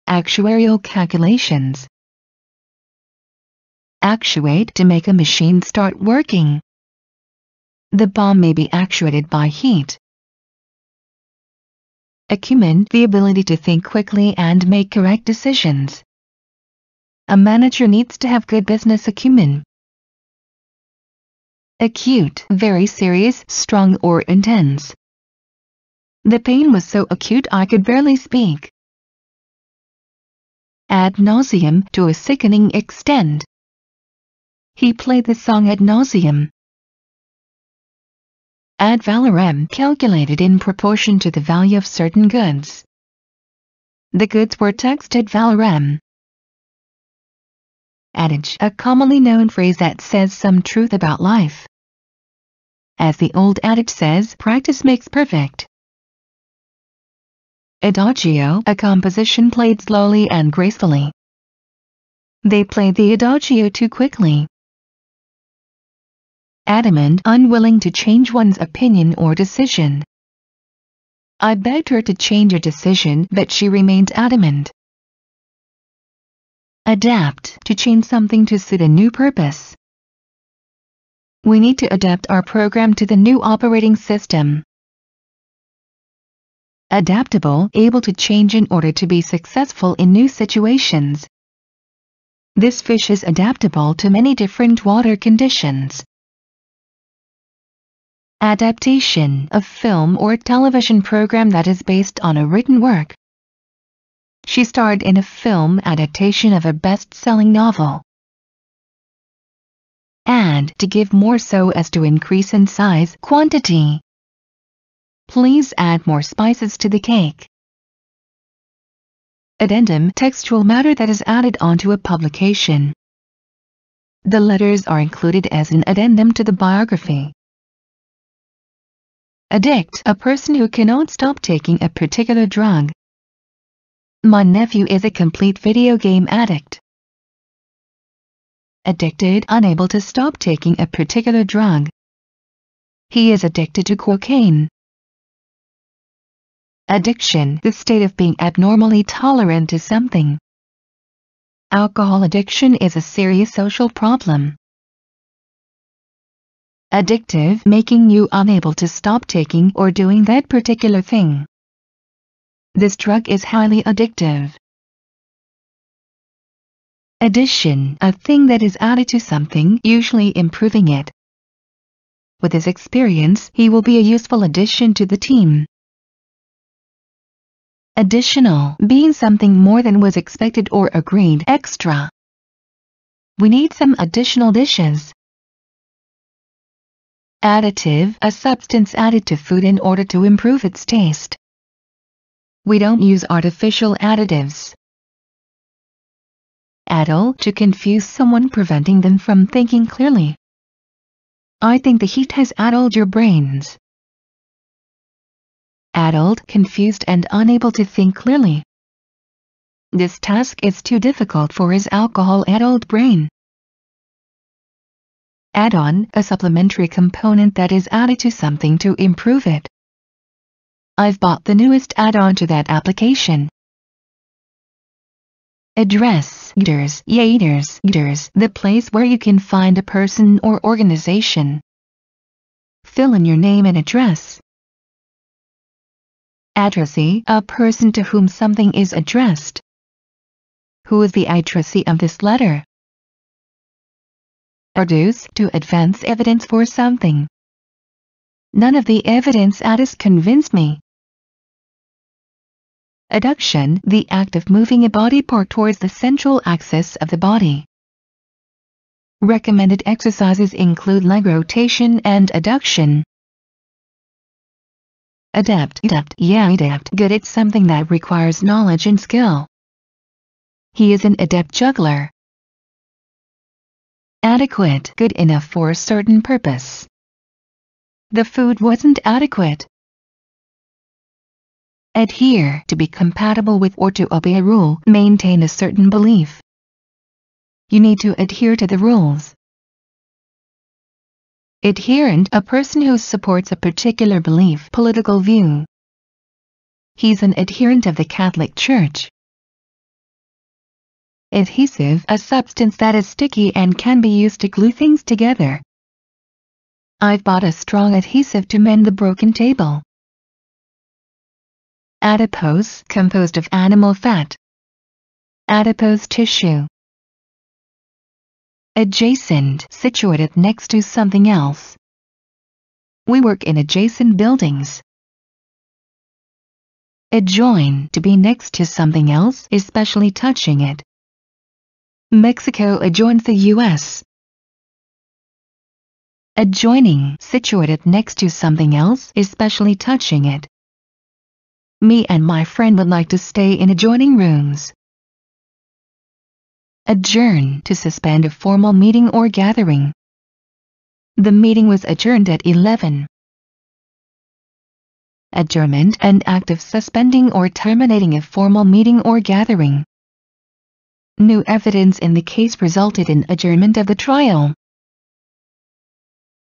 Actuarial calculations. Actuate, to make a machine start working. The bomb may be actuated by heat. Acumen, the ability to think quickly and make correct decisions. A manager needs to have good business acumen. Acute, very serious, strong or intense. The pain was so acute I could barely speak. Ad nauseum, to a sickening extent. He played the song ad nauseum. Ad valorem, calculated in proportion to the value of certain goods. The goods were taxed ad valorem. Adage, a commonly known phrase that says some truth about life. As the old adage says, practice makes perfect. Adagio, a composition played slowly and gracefully. They played the adagio too quickly. Adamant, unwilling to change one's opinion or decision. I begged her to change her decision, but she remained adamant. Adapt, to change something to suit a new purpose. We need to adapt our program to the new operating system. Adaptable, able to change in order to be successful in new situations. This fish is adaptable to many different water conditions. Adaptation, a film or television program that is based on a written work. She starred in a film adaptation of a best-selling novel. Add, to give more so as to increase in size, quantity. Please add more spices to the cake. Addendum, textual matter that is added onto a publication. The letters are included as an addendum to the biography. Addict, a person who cannot stop taking a particular drug. My nephew is a complete video game addict. Addicted, unable to stop taking a particular drug. He is addicted to cocaine. Addiction, the state of being abnormally tolerant to something. Alcohol addiction is a serious social problem. Addictive, making you unable to stop taking or doing that particular thing. This drug is highly addictive. Addition, a thing that is added to something, usually improving it. With his experience, he will be a useful addition to the team. Additional, being something more than was expected or agreed, extra. We need some additional dishes. Additive, a substance added to food in order to improve its taste. We don't use artificial additives. Addle, to confuse someone, preventing them from thinking clearly. I think the heat has addled your brains. Addled, confused and unable to think clearly. This task is too difficult for his alcohol-addled brain. Add-on, a supplementary component that is added to something to improve it. I've bought the newest add-on to that application. Address, the place where you can find a person or organization. Fill in your name and address. Addressee, a person to whom something is addressed. Who is the addressee of this letter? Adduce, to advance evidence for something. None of the evidence adduced convinced me. Adduction, the act of moving a body part towards the central axis of the body. Recommended exercises include leg rotation and adduction. Adept, good at something that requires knowledge and skill. He is an adept juggler. Adequate, good enough for a certain purpose. The food wasn't adequate. Adhere, to be compatible with or to obey a rule, maintain a certain belief. You need to adhere to the rules. Adherent, a person who supports a particular belief, political view. He's an adherent of the Catholic Church. Adhesive, a substance that is sticky and can be used to glue things together. I've bought a strong adhesive to mend the broken table. Adipose, composed of animal fat. Adipose tissue. Adjacent, situated next to something else. We work in adjacent buildings. Adjoin, to be next to something else, especially touching it. Mexico adjoins the U.S. Adjoining, situated next to something else, especially touching it. Me and my friend would like to stay in adjoining rooms. Adjourn, to suspend a formal meeting or gathering. The meeting was adjourned at 11. Adjournment, an act of suspending or terminating a formal meeting or gathering. New evidence in the case resulted in adjournment of the trial.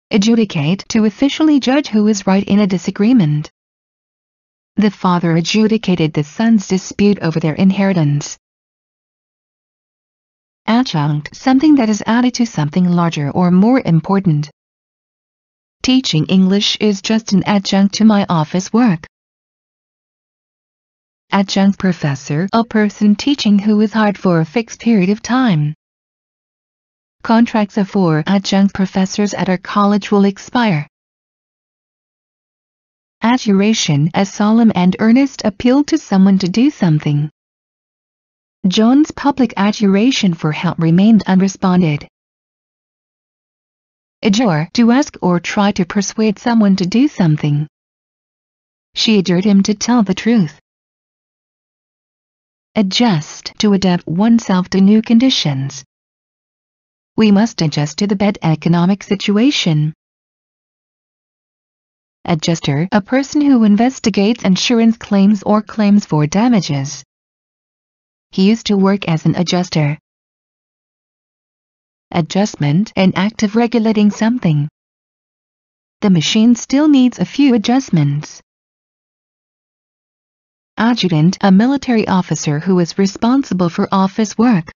Adjudicate, to officially judge who is right in a disagreement. The father adjudicated the son's dispute over their inheritance. Adjunct, something that is added to something larger or more important. Teaching English is just an adjunct to my office work. Adjunct professor, a person teaching who is hired for a fixed period of time. Contracts of 4 adjunct professors at our college will expire. Adjuration, a solemn and earnest appeal to someone to do something. John's public adjuration for help remained unresponded. Adjure, to ask or try to persuade someone to do something. She adjured him to tell the truth. Adjust, to adapt oneself to new conditions. We must adjust to the bad economic situation. Adjuster, a person who investigates insurance claims or claims for damages. He used to work as an adjuster. Adjustment, an act of regulating something. The machine still needs a few adjustments. Adjutant, a military officer who is responsible for office work.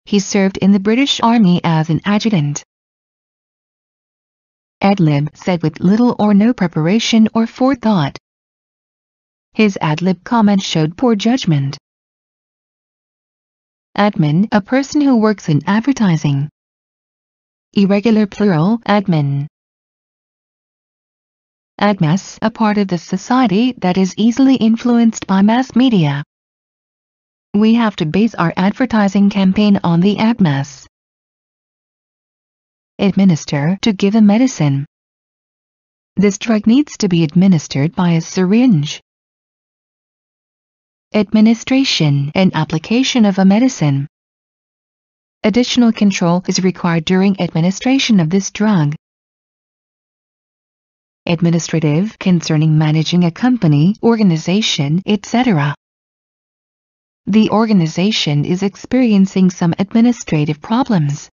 He served in the British Army as an adjutant. Ad-lib, said with little or no preparation or forethought. His ad-lib comment showed poor judgment. Admin, a person who works in advertising. Irregular plural, admin. Admass, a part of the society that is easily influenced by mass media. We have to base our advertising campaign on the admass. Administer, to give a medicine. This drug needs to be administered by a syringe. Administration, an application of a medicine. Additional control is required during administration of this drug. Administrative, concerning managing a company, organization, etc. The organization is experiencing some administrative problems.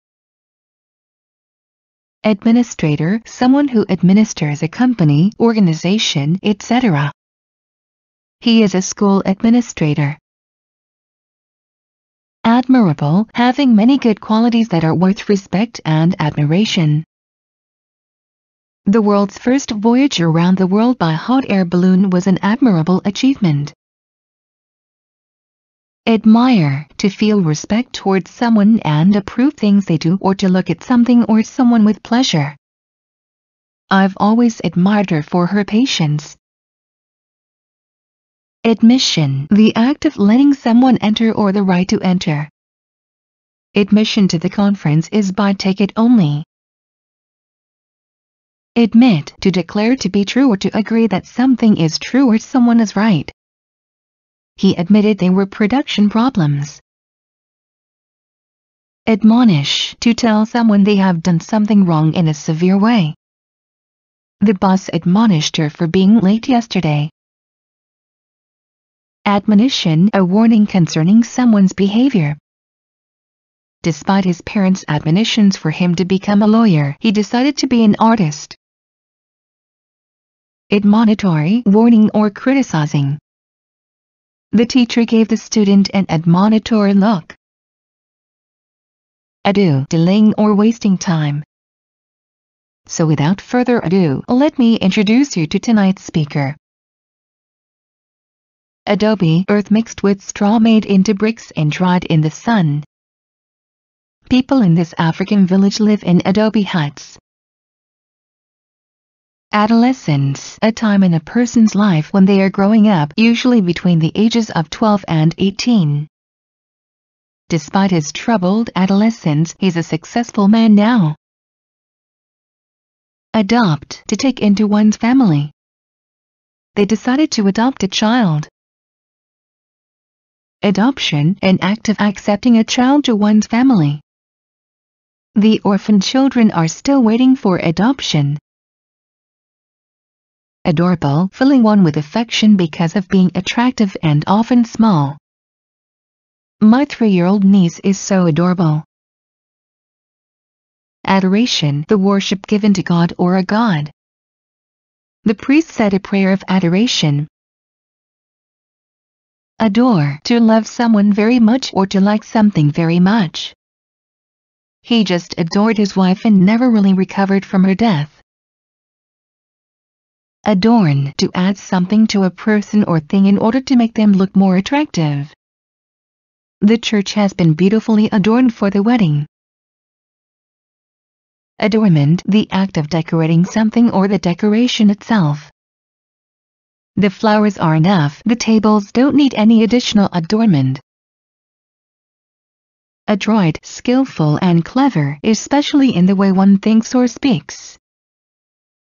Administrator, someone who administers a company, organization, etc. He is a school administrator. Admirable, having many good qualities that are worth respect and admiration. The world's first voyage around the world by hot air balloon was an admirable achievement. Admire, to feel respect towards someone and approve things they do or to look at something or someone with pleasure. I've always admired her for her patience. Admission, the act of letting someone enter or the right to enter. Admission to the conference is by ticket only. Admit, to declare to be true or to agree that something is true or someone is right. He admitted there were production problems. Admonish, to tell someone they have done something wrong in a severe way. The boss admonished her for being late yesterday. Admonition, a warning concerning someone's behavior. Despite his parents' admonitions for him to become a lawyer, he decided to be an artist. Admonitory, warning or criticizing. The teacher gave the student an admonitory look. Ado, delaying or wasting time. So without further ado, let me introduce you to tonight's speaker. adobe earth mixed with straw made into bricks and dried in the sun. People in this African village live in adobe huts. Adolescence, a time in a person's life when they are growing up, usually between the ages of 12 and 18. Despite his troubled adolescence, he's a successful man now. Adopt, to take into one's family. They decided to adopt a child. Adoption, an act of accepting a child to one's family. The orphan children are still waiting for adoption. Adorable, filling one with affection because of being attractive and often small. My 3-year-old niece is so adorable. Adoration, the worship given to God or a god. The priest said a prayer of adoration. Adore, to love someone very much or to like something very much. He just adored his wife and never really recovered from her death. Adorn, to add something to a person or thing in order to make them look more attractive. The church has been beautifully adorned for the wedding. Adornment, the act of decorating something or the decoration itself. The flowers are enough, the tables don't need any additional adornment. Adroit, skillful and clever, especially in the way one thinks or speaks.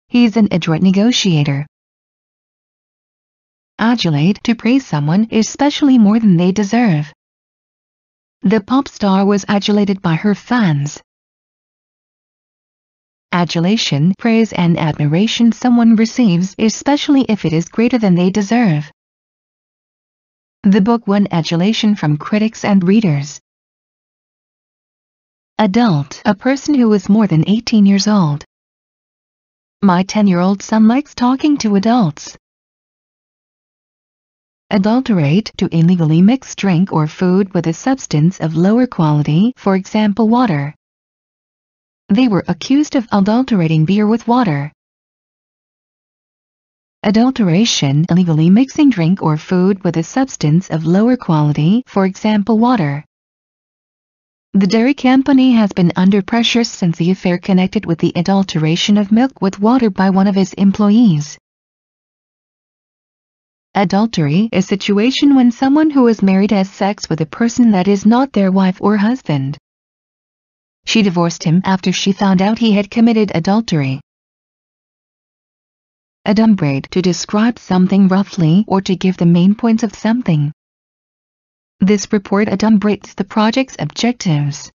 He's an adroit negotiator. Adulate, to praise someone, especially more than they deserve. The pop star was adulated by her fans. Adulation, praise and admiration someone receives, especially if it is greater than they deserve. The book won adulation from critics and readers. Adult, a person who is more than 18 years old. My 10-year-old son likes talking to adults. Adulterate, to illegally mix drink or food with a substance of lower quality, for example water. They were accused of adulterating beer with water. Adulteration, illegally mixing drink or food with a substance of lower quality, for example water. The dairy company has been under pressure since the affair connected with the adulteration of milk with water by one of his employees. Adultery, a situation when someone who is married has sex with a person that is not their wife or husband. She divorced him after she found out he had committed adultery. Adumbrate, to describe something roughly or to give the main points of something. This report adumbrates the project's objectives.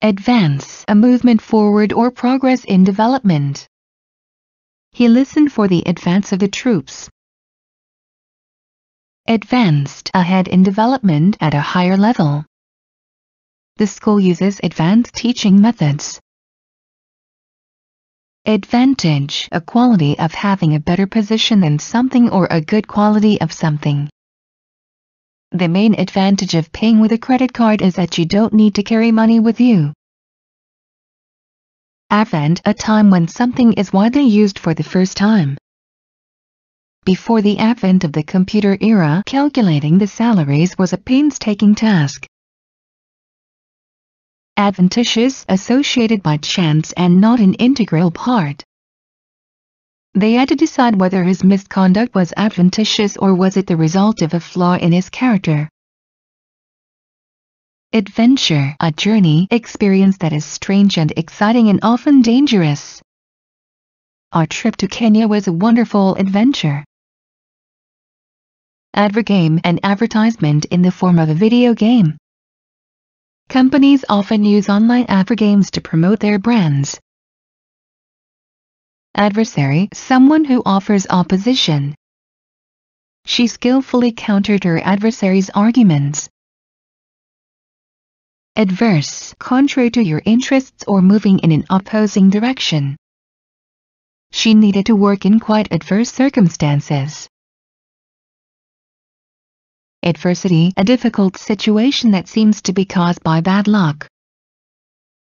Advance, a movement forward or progress in development. He listened for the advance of the troops. Advanced, ahead in development at a higher level. The school uses advanced teaching methods. Advantage, a quality of having a better position than something or a good quality of something. The main advantage of paying with a credit card is that you don't need to carry money with you. Advent, a time when something is widely used for the first time. Before the advent of the computer era, calculating the salaries was a painstaking task. Adventitious, associated by chance and not an integral part. They had to decide whether his misconduct was adventitious or was it the result of a flaw in his character. Adventure, a journey, experience that is strange and exciting and often dangerous. Our trip to Kenya was a wonderful adventure. Advergame, an advertisement in the form of a video game. Companies often use online advergames to promote their brands. Adversary, someone who offers opposition. She skillfully countered her adversary's arguments. Adverse, contrary to your interests or moving in an opposing direction. She needed to work in quite adverse circumstances. Adversity, a difficult situation that seems to be caused by bad luck.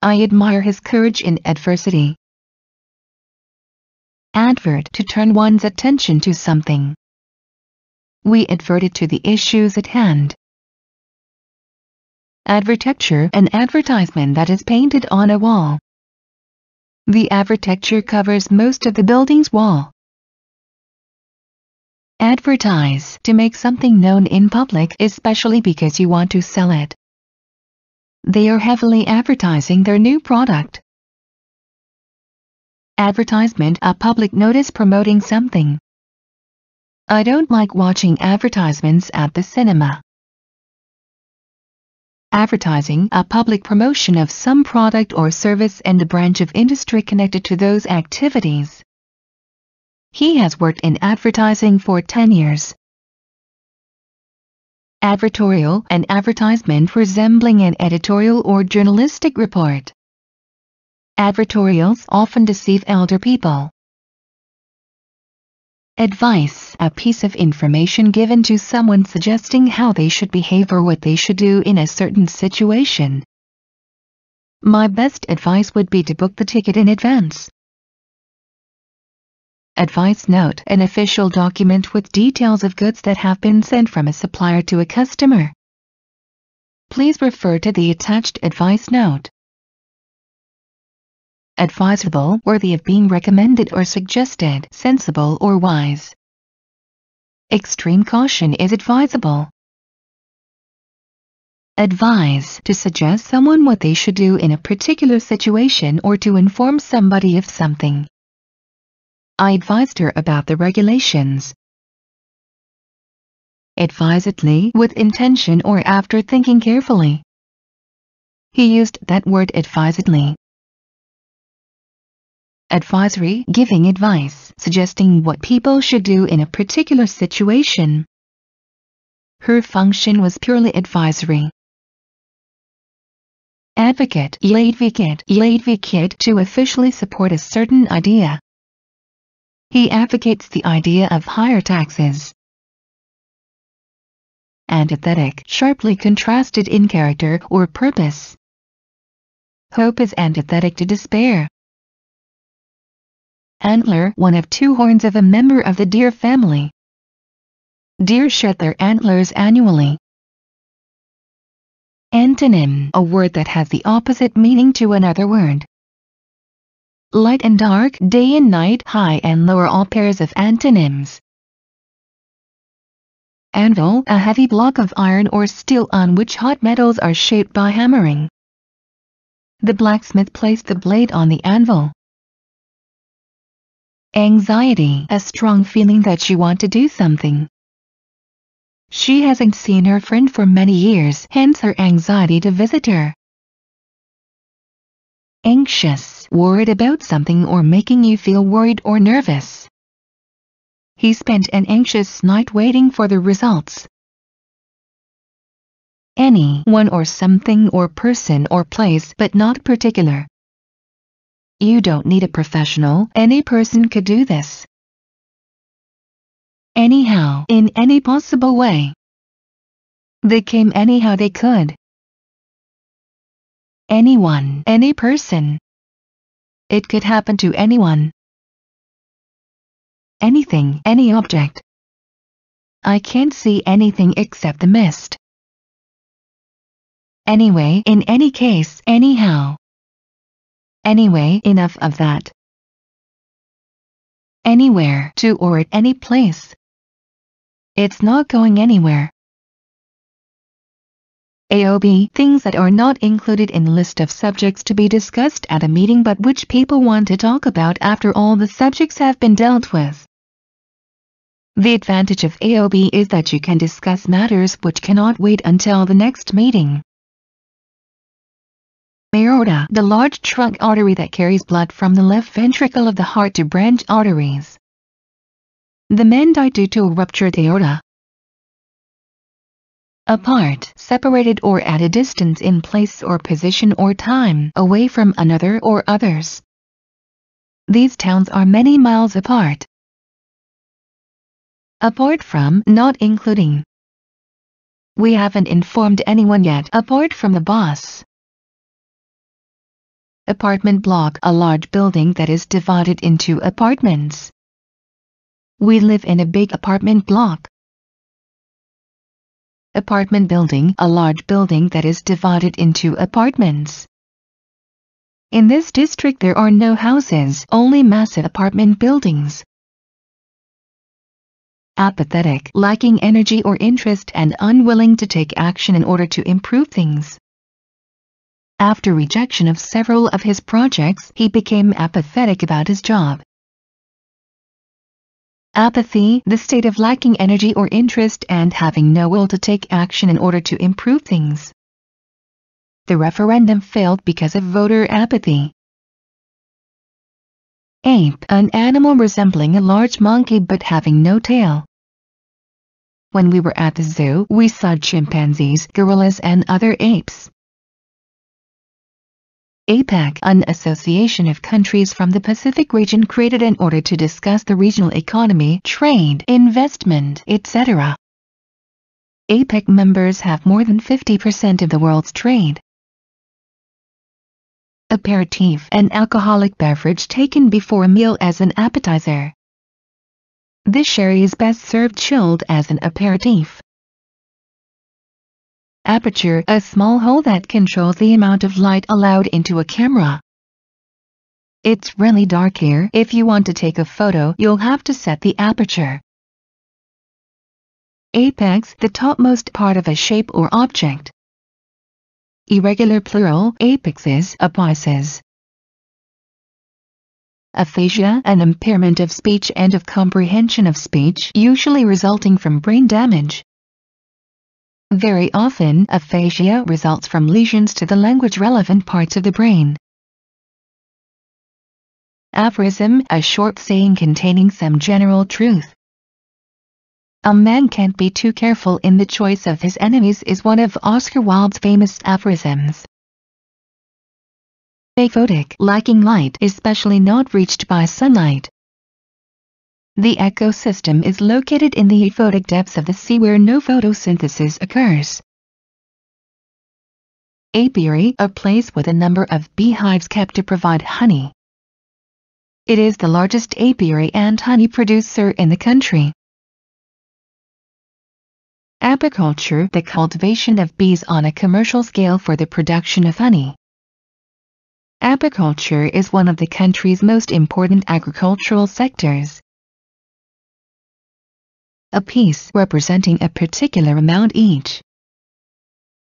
I admire his courage in adversity. Advert, to turn one's attention to something. we adverted to the issues at hand. Advertecture, an advertisement that is painted on a wall. The advertecture covers most of the building's wall. Advertise, to make something known in public, especially because you want to sell it. They are heavily advertising their new product. Advertisement, a public notice promoting something. I don't like watching advertisements at the cinema. Advertising, a public promotion of some product or service and a branch of industry connected to those activities. He has worked in advertising for 10 years. Advertorial, an advertisement resembling an editorial or journalistic report. Advertorials often deceive elder people. Advice, a piece of information given to someone suggesting how they should behave or what they should do in a certain situation. My best advice would be to book the ticket in advance. Advice note, an official document with details of goods that have been sent from a supplier to a customer. Please refer to the attached advice note. Advisable, worthy of being recommended or suggested, sensible or wise. Extreme caution is advisable. Advise, to suggest someone what they should do in a particular situation or to inform somebody of something. I advised her about the regulations. Advisedly, with intention or after thinking carefully. He used that word advisedly. Advisory, giving advice, suggesting what people should do in a particular situation. Her function was purely advisory. Advocate, to officially support a certain idea. He advocates the idea of higher taxes. Antithetic, sharply contrasted in character or purpose. Hope is antithetic to despair. Antler, one of two horns of a member of the deer family. Deer shed their antlers annually. Antonym, a word that has the opposite meaning to another word. Light and dark, day and night, high and low are all pairs of antonyms. Anvil, a heavy block of iron or steel on which hot metals are shaped by hammering. The blacksmith placed the blade on the anvil. Anxiety, a strong feeling that you want to do something. She hasn't seen her friend for many years, hence her anxiety to visit her. Anxious, worried about something or making you feel worried or nervous. He spent an anxious night waiting for the results. Any, one or something or person or place but not particular. You don't need a professional, any person could do this. Anyhow, in any possible way. They came anyhow they could. Anyone, any person. It could happen to anyone. Anything, any object. I can't see anything except the mist. Anyway, in any case, anyhow. Anyway, enough of that. Anywhere, to or at any place. It's not going anywhere. AOB, things that are not included in list of subjects to be discussed at a meeting but which people want to talk about after all the subjects have been dealt with. The advantage of AOB is that you can discuss matters which cannot wait until the next meeting. Aorta, the large trunk artery that carries blood from the left ventricle of the heart to branch arteries. The man died due to a ruptured aorta. Apart, separated or at a distance in place or position or time, away from another or others. These towns are many miles apart. Apart from, not including. We haven't informed anyone yet apart from the boss. Apartment block, a large building that is divided into apartments. We live in a big apartment block. Apartment building, a large building that is divided into apartments. In this district there are no houses, only massive apartment buildings. Apathetic, lacking energy or interest and unwilling to take action in order to improve things. After rejection of several of his projects, he became apathetic about his job. Apathy, the state of lacking energy or interest and having no will to take action in order to improve things. The referendum failed because of voter apathy. Ape, an animal resembling a large monkey but having no tail. When we were at the zoo, we saw chimpanzees, gorillas and other apes. APEC, an association of countries from the Pacific region created in order to discuss the regional economy, trade, investment, etc. APEC members have more than 50% of the world's trade. Aperitif, an alcoholic beverage taken before a meal as an appetizer. This sherry is best served chilled as an aperitif. Aperture, a small hole that controls the amount of light allowed into a camera. It's really dark here. If you want to take a photo, you'll have to set the aperture. Apex, the topmost part of a shape or object. Irregular plural, apexes, apices. Aphasia, an impairment of speech and of comprehension of speech, usually resulting from brain damage. Very often, aphasia results from lesions to the language-relevant parts of the brain. Aphorism, a short saying containing some general truth. A man can't be too careful in the choice of his enemies is one of Oscar Wilde's famous aphorisms. Aphotic, lacking light, especially not reached by sunlight. The ecosystem is located in the aphotic depths of the sea where no photosynthesis occurs. Apiary, a place with a number of beehives kept to provide honey. It is the largest apiary and honey producer in the country. Apiculture, the cultivation of bees on a commercial scale for the production of honey. Apiculture is one of the country's most important agricultural sectors. A piece, representing a particular amount each.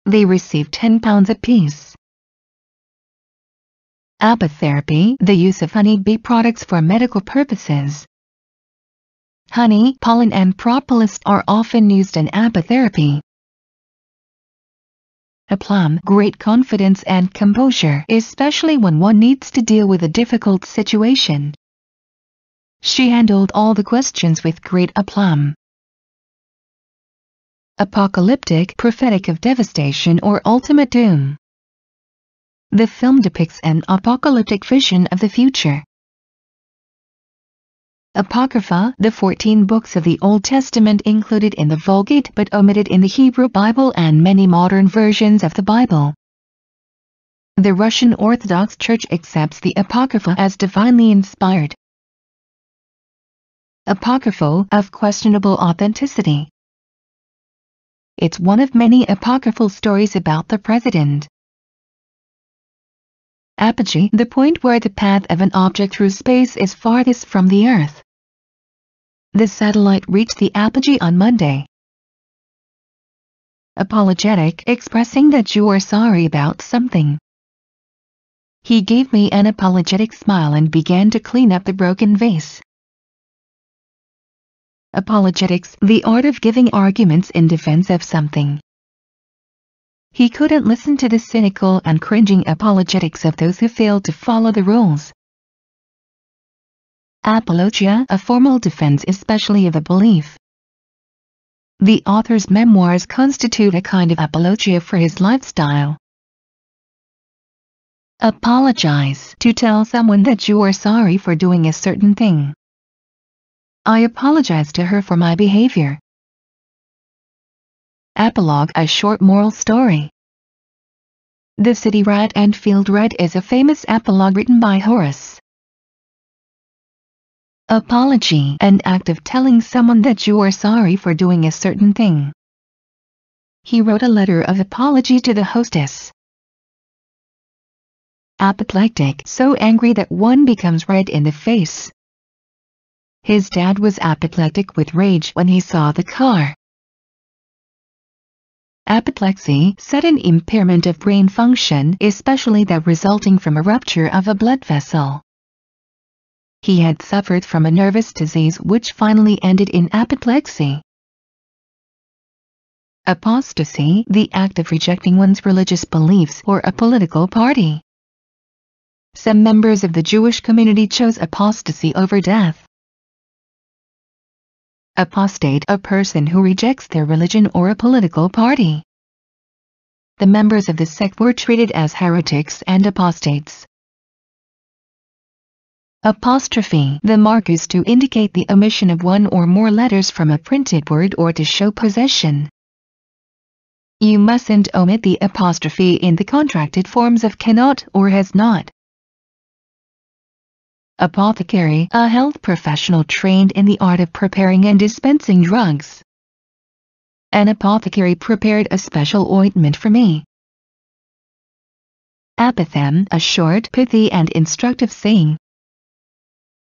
They receive 10 pounds apiece. Apitherapy, the use of honeybee products for medical purposes. Honey, pollen and propolis are often used in apitherapy. Aplomb, great confidence and composure, especially when one needs to deal with a difficult situation. She handled all the questions with great aplomb. Apocalyptic, prophetic of devastation or ultimate doom. The film depicts an apocalyptic vision of the future. Apocrypha, the 14 books of the Old Testament included in the Vulgate but omitted in the Hebrew Bible and many modern versions of the Bible. The Russian Orthodox Church accepts the Apocrypha as divinely inspired. Apocryphal, of questionable authenticity. It's one of many apocryphal stories about the president. Apogee, the point where the path of an object through space is farthest from the Earth. The satellite reached the apogee on Monday. Apologetic, expressing that you are sorry about something. He gave me an apologetic smile and began to clean up the broken vase. Apologetics, the art of giving arguments in defense of something. He couldn't listen to the cynical and cringing apologetics of those who failed to follow the rules. Apologia, a formal defense especially of a belief. The author's memoirs constitute a kind of apologia for his lifestyle. Apologize, to tell someone that you are sorry for doing a certain thing. I apologize to her for my behavior. Apologue, a short moral story. The City Rat and Field Rat is a famous apologue written by Horace. Apology, an act of telling someone that you are sorry for doing a certain thing. He wrote a letter of apology to the hostess. Apoplectic, so angry that one becomes red in the face. His dad was apoplectic with rage when he saw the car. Apoplexy, sudden impairment of brain function, especially that resulting from a rupture of a blood vessel. He had suffered from a nervous disease which finally ended in apoplexy. Apostasy, the act of rejecting one's religious beliefs or a political party. Some members of the Jewish community chose apostasy over death. Apostate, a person who rejects their religion or a political party. The members of the sect were treated as heretics and apostates. Apostrophe, the mark is to indicate the omission of one or more letters from a printed word or to show possession. You mustn't omit the apostrophe in the contracted forms of cannot or has not. Apothecary, a health professional trained in the art of preparing and dispensing drugs. An apothecary prepared a special ointment for me. Apothegm, a short, pithy and instructive saying.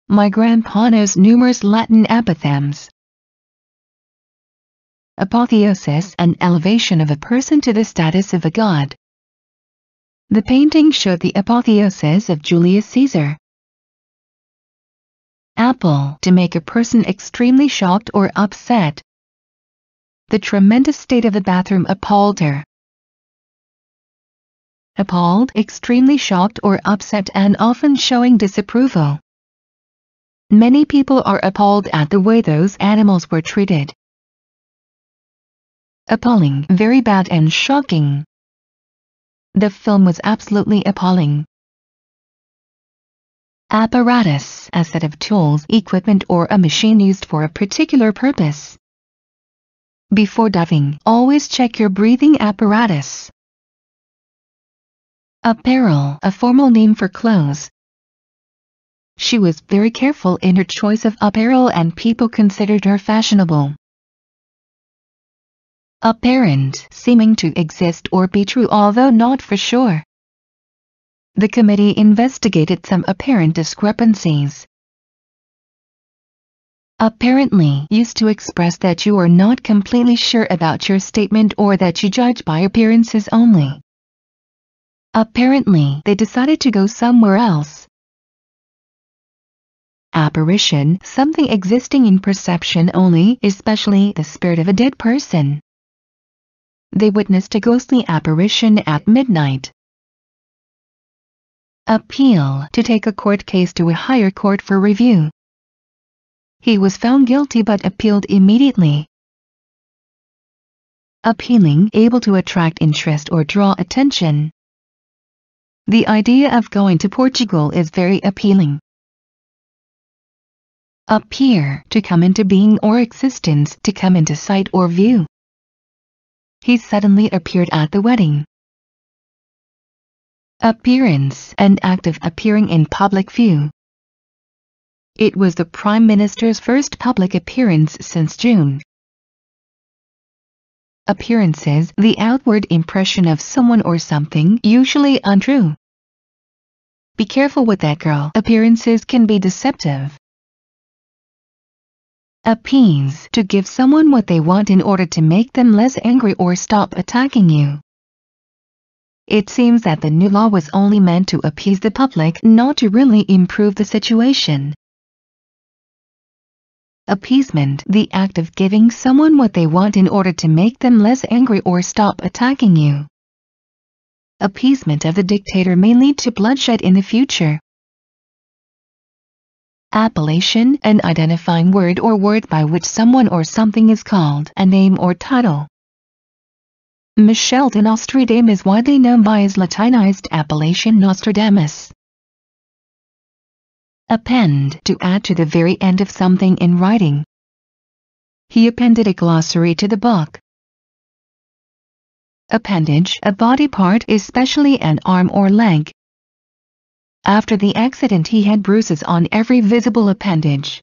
My grandpa knows numerous Latin apothegms. Apotheosis, an elevation of a person to the status of a god. The painting showed the apotheosis of Julius Caesar. Apple, to make a person extremely shocked or upset. The tremendous state of the bathroom appalled her. Appalled, extremely shocked or upset and often showing disapproval. Many people are appalled at the way those animals were treated. Appalling, very bad and shocking. The film was absolutely appalling. Apparatus, a set of tools, equipment or a machine used for a particular purpose. Before diving, always check your breathing apparatus. Apparel, a formal name for clothes. She was very careful in her choice of apparel and people considered her fashionable. Apparent, seeming to exist or be true although not for sure. The committee investigated some apparent discrepancies. Apparently, used to express that you are not completely sure about your statement or that you judge by appearances only. Apparently, they decided to go somewhere else. Apparition, something existing in perception only, especially the spirit of a dead person. They witnessed a ghostly apparition at midnight. Appeal, to take a court case to a higher court for review. He was found guilty but appealed immediately. Appealing, able to attract interest or draw attention. The idea of going to Portugal is very appealing. Appear, to come into being or existence, to come into sight or view. He suddenly appeared at the wedding. Appearance, an act of appearing in public view. It was the Prime Minister's first public appearance since June. Appearances, the outward impression of someone or something, usually untrue. Be careful with that girl. Appearances can be deceptive. Appease, to give someone what they want in order to make them less angry or stop attacking you. It seems that the new law was only meant to appease the public, not to really improve the situation. Appeasement, the act of giving someone what they want in order to make them less angry or stop attacking you. Appeasement of the dictator may lead to bloodshed in the future. Appellation, an identifying word or word by which someone or something is called, a name or title. Michel de Nostredame is widely known by his Latinized appellation Nostradamus. Append, to add to the very end of something in writing. He appended a glossary to the book. Appendage, a body part, especially an arm or leg. After the accident he had bruises on every visible appendage.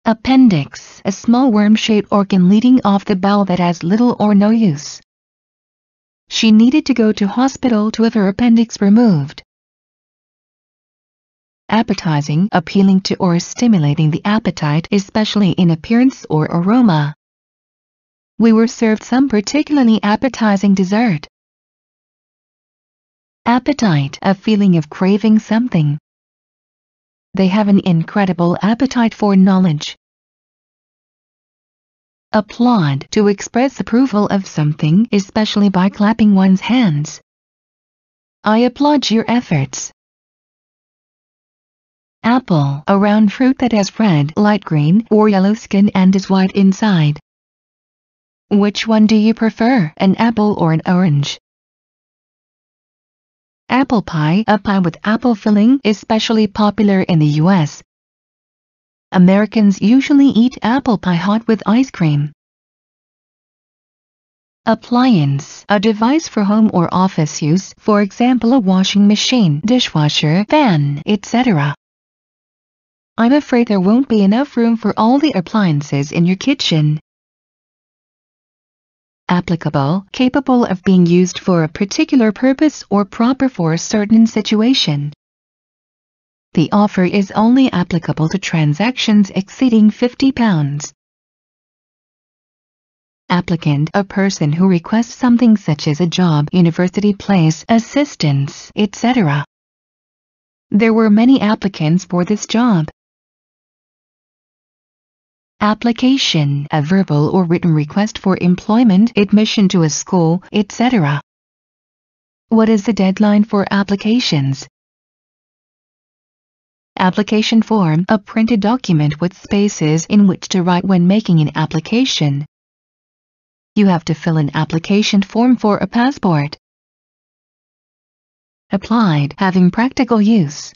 Appendix, a small worm-shaped organ leading off the bowel that has little or no use. She needed to go to hospital to have her appendix removed. Appetizing, appealing to or stimulating the appetite, especially in appearance or aroma. We were served some particularly appetizing dessert. Appetite, a feeling of craving something. They have an incredible appetite for knowledge. Applaud, to express approval of something, especially by clapping one's hands. I applaud your efforts. Apple, a round fruit that has red, light green, or yellow skin and is white inside. Which one do you prefer, an apple or an orange? Apple pie, a pie with apple filling, especially popular in the US. Americans usually eat apple pie hot with ice cream. Appliance, a device for home or office use, for example a washing machine, dishwasher, fan, etc. I'm afraid there won't be enough room for all the appliances in your kitchen. Applicable, capable of being used for a particular purpose or proper for a certain situation. The offer is only applicable to transactions exceeding £50. Applicant, a person who requests something such as a job, university place, assistance, etc. There were many applicants for this job. Application, a verbal or written request for employment, admission to a school, etc. What is the deadline for applications? Application form, a printed document with spaces in which to write when making an application. You have to fill an application form for a passport. Applied, having practical use.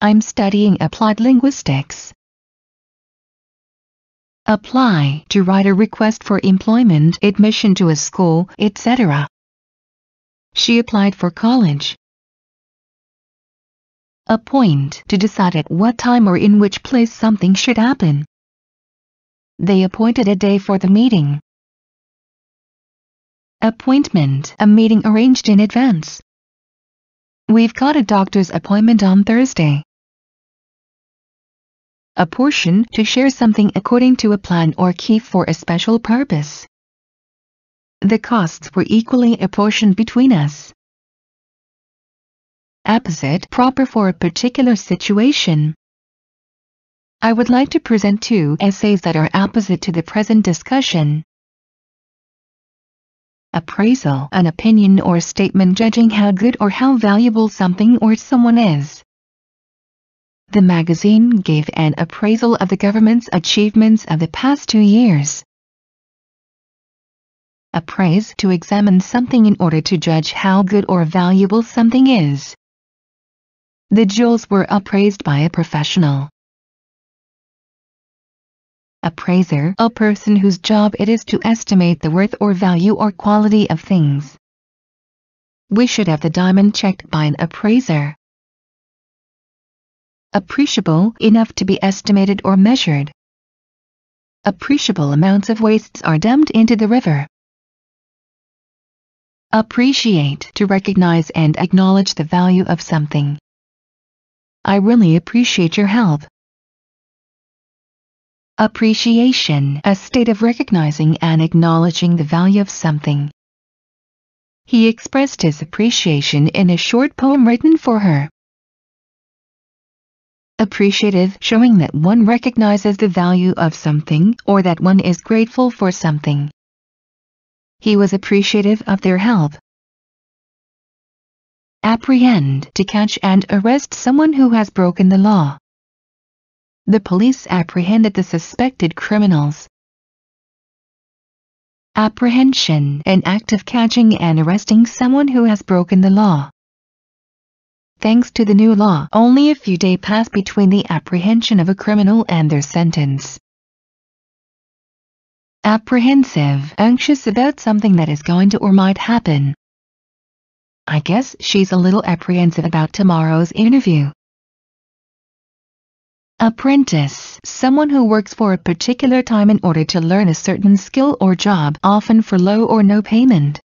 I'm studying applied linguistics. Apply, to write a request for employment, admission to a school, etc. She applied for college. Appoint, to decide at what time or in which place something should happen. They appointed a day for the meeting. Appointment, a meeting arranged in advance. We've got a doctor's appointment on Thursday. Apportion, to share something according to a plan or keep for a special purpose. The costs were equally apportioned between us. Apposite, proper for a particular situation. I would like to present 2 essays that are apposite to the present discussion. Appraisal, an opinion or statement judging how good or how valuable something or someone is. The magazine gave an appraisal of the government's achievements of the past 2 years. Appraise, to examine something in order to judge how good or valuable something is. The jewels were appraised by a professional. Appraiser, a person whose job it is to estimate the worth or value or quality of things. We should have the diamond checked by an appraiser. Appreciable, enough to be estimated or measured. Appreciable amounts of wastes are dumped into the river. Appreciate, to recognize and acknowledge the value of something. I really appreciate your help. Appreciation, a state of recognizing and acknowledging the value of something. He expressed his appreciation in a short poem written for her. Appreciative, showing that one recognizes the value of something or that one is grateful for something. He was appreciative of their help. Apprehend, to catch and arrest someone who has broken the law. The police apprehended the suspected criminals. Apprehension, an act of catching and arresting someone who has broken the law. Thanks to the new law, only a few days pass between the apprehension of a criminal and their sentence. Apprehensive, anxious about something that is going to or might happen. I guess she's a little apprehensive about tomorrow's interview. Apprentice, someone who works for a particular time in order to learn a certain skill or job, often for low or no payment.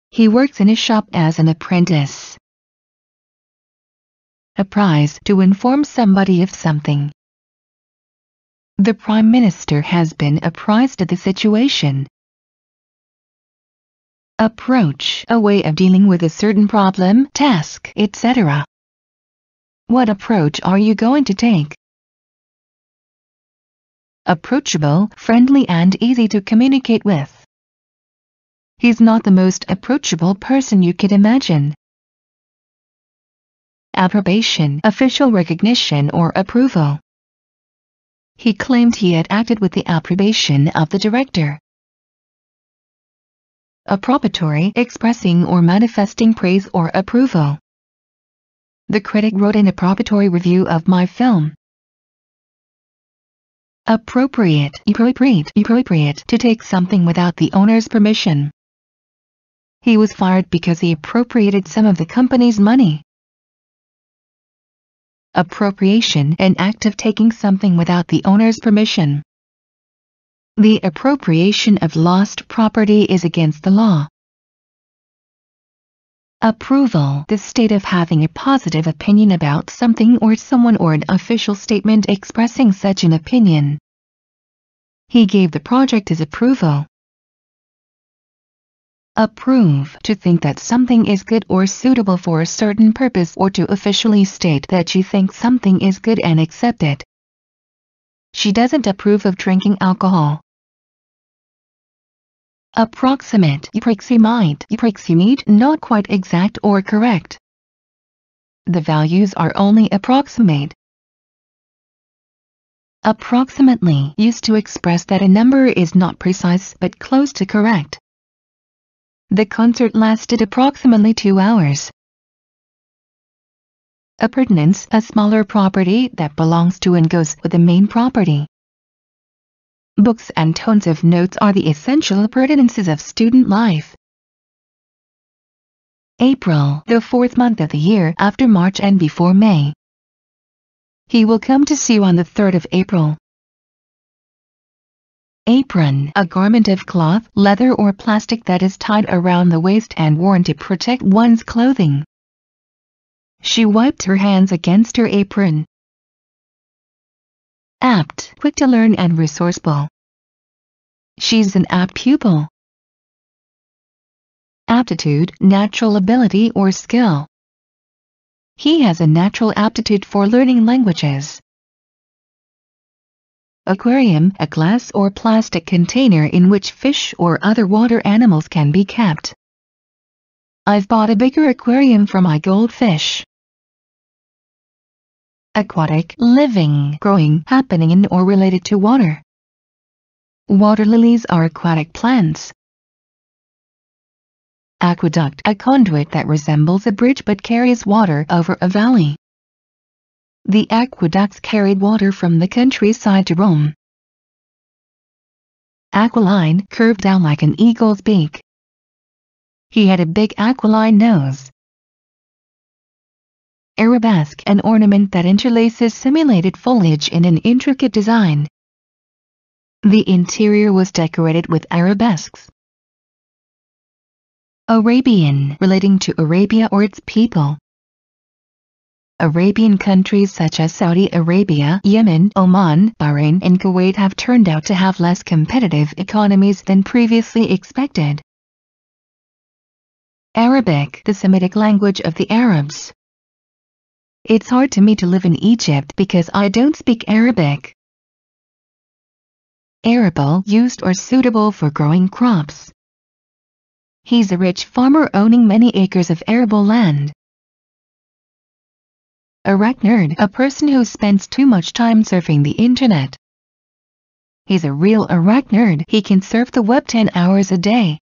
He works in a shop as an apprentice. Apprise, to inform somebody of something. The Prime Minister has been apprised of the situation. Approach, a way of dealing with a certain problem, task, etc. What approach are you going to take? Approachable, friendly and easy to communicate with. He's not the most approachable person you could imagine. Approbation, official recognition or approval. He claimed he had acted with the approbation of the director. Approbatory, expressing or manifesting praise or approval. The critic wrote an approbatory review of my film. Appropriate, to take something without the owner's permission. He was fired because he appropriated some of the company's money. Appropriation, an act of taking something without the owner's permission. The appropriation of lost property is against the law. Approval, the state of having a positive opinion about something or someone or an official statement expressing such an opinion. He gave the project his approval. Approve, to think that something is good or suitable for a certain purpose or to officially state that you think something is good and accept it. She doesn't approve of drinking alcohol. Approximate, approximate, not quite exact or correct. The values are only approximate. Approximately, used to express that a number is not precise but close to correct. The concert lasted approximately 2 hours. Appurtenance, a smaller property that belongs to and goes with the main property. Books and tones of notes are the essential appurtenances of student life. April, the 4th month of the year after March and before May. He will come to see you on the 3rd of April. Apron, a garment of cloth, leather or plastic that is tied around the waist and worn to protect one's clothing. She wiped her hands against her apron. Apt, quick to learn and resourceful. She's an apt pupil. Aptitude, natural ability or skill. He has a natural aptitude for learning languages. Aquarium, a glass or plastic container in which fish or other water animals can be kept. I've bought a bigger aquarium for my goldfish. Aquatic, living, growing, happening in or related to water. Water lilies are aquatic plants. Aqueduct, a conduit that resembles a bridge but carries water over a valley. The aqueducts carried water from the countryside to Rome. Aquiline, curved down like an eagle's beak. He had a big aquiline nose. Arabesque, an ornament that interlaces simulated foliage in an intricate design. The interior was decorated with arabesques. Arabian, relating to Arabia or its people. Arabian countries such as Saudi Arabia, Yemen, Oman, Bahrain and Kuwait have turned out to have less competitive economies than previously expected. Arabic, the Semitic language of the Arabs. It's hard to me to live in Egypt because I don't speak Arabic. Arable, used or suitable for growing crops. He's a rich farmer owning many acres of arable land. Arachnid, a person who spends too much time surfing the internet. He's a real arachnid, he can surf the web 10 hours a day.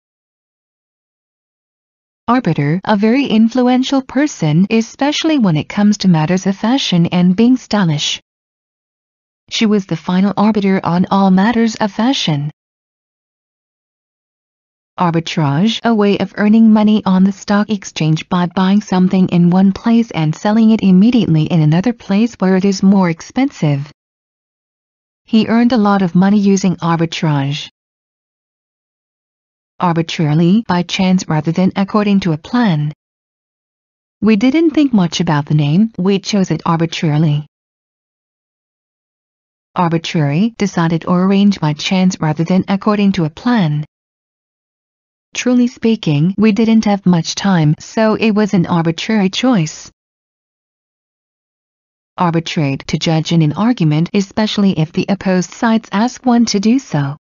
Arbiter, a very influential person, especially when it comes to matters of fashion and being stylish. She was the final arbiter on all matters of fashion. Arbitrage, a way of earning money on the stock exchange by buying something in one place and selling it immediately in another place where it is more expensive. He earned a lot of money using arbitrage. Arbitrarily, by chance rather than according to a plan. We didn't think much about the name, we chose it arbitrarily. Arbitrary, decided or arranged by chance rather than according to a plan. Truly speaking, we didn't have much time, so it was an arbitrary choice. Arbitrate, to judge in an argument, especially if the opposed sides ask one to do so.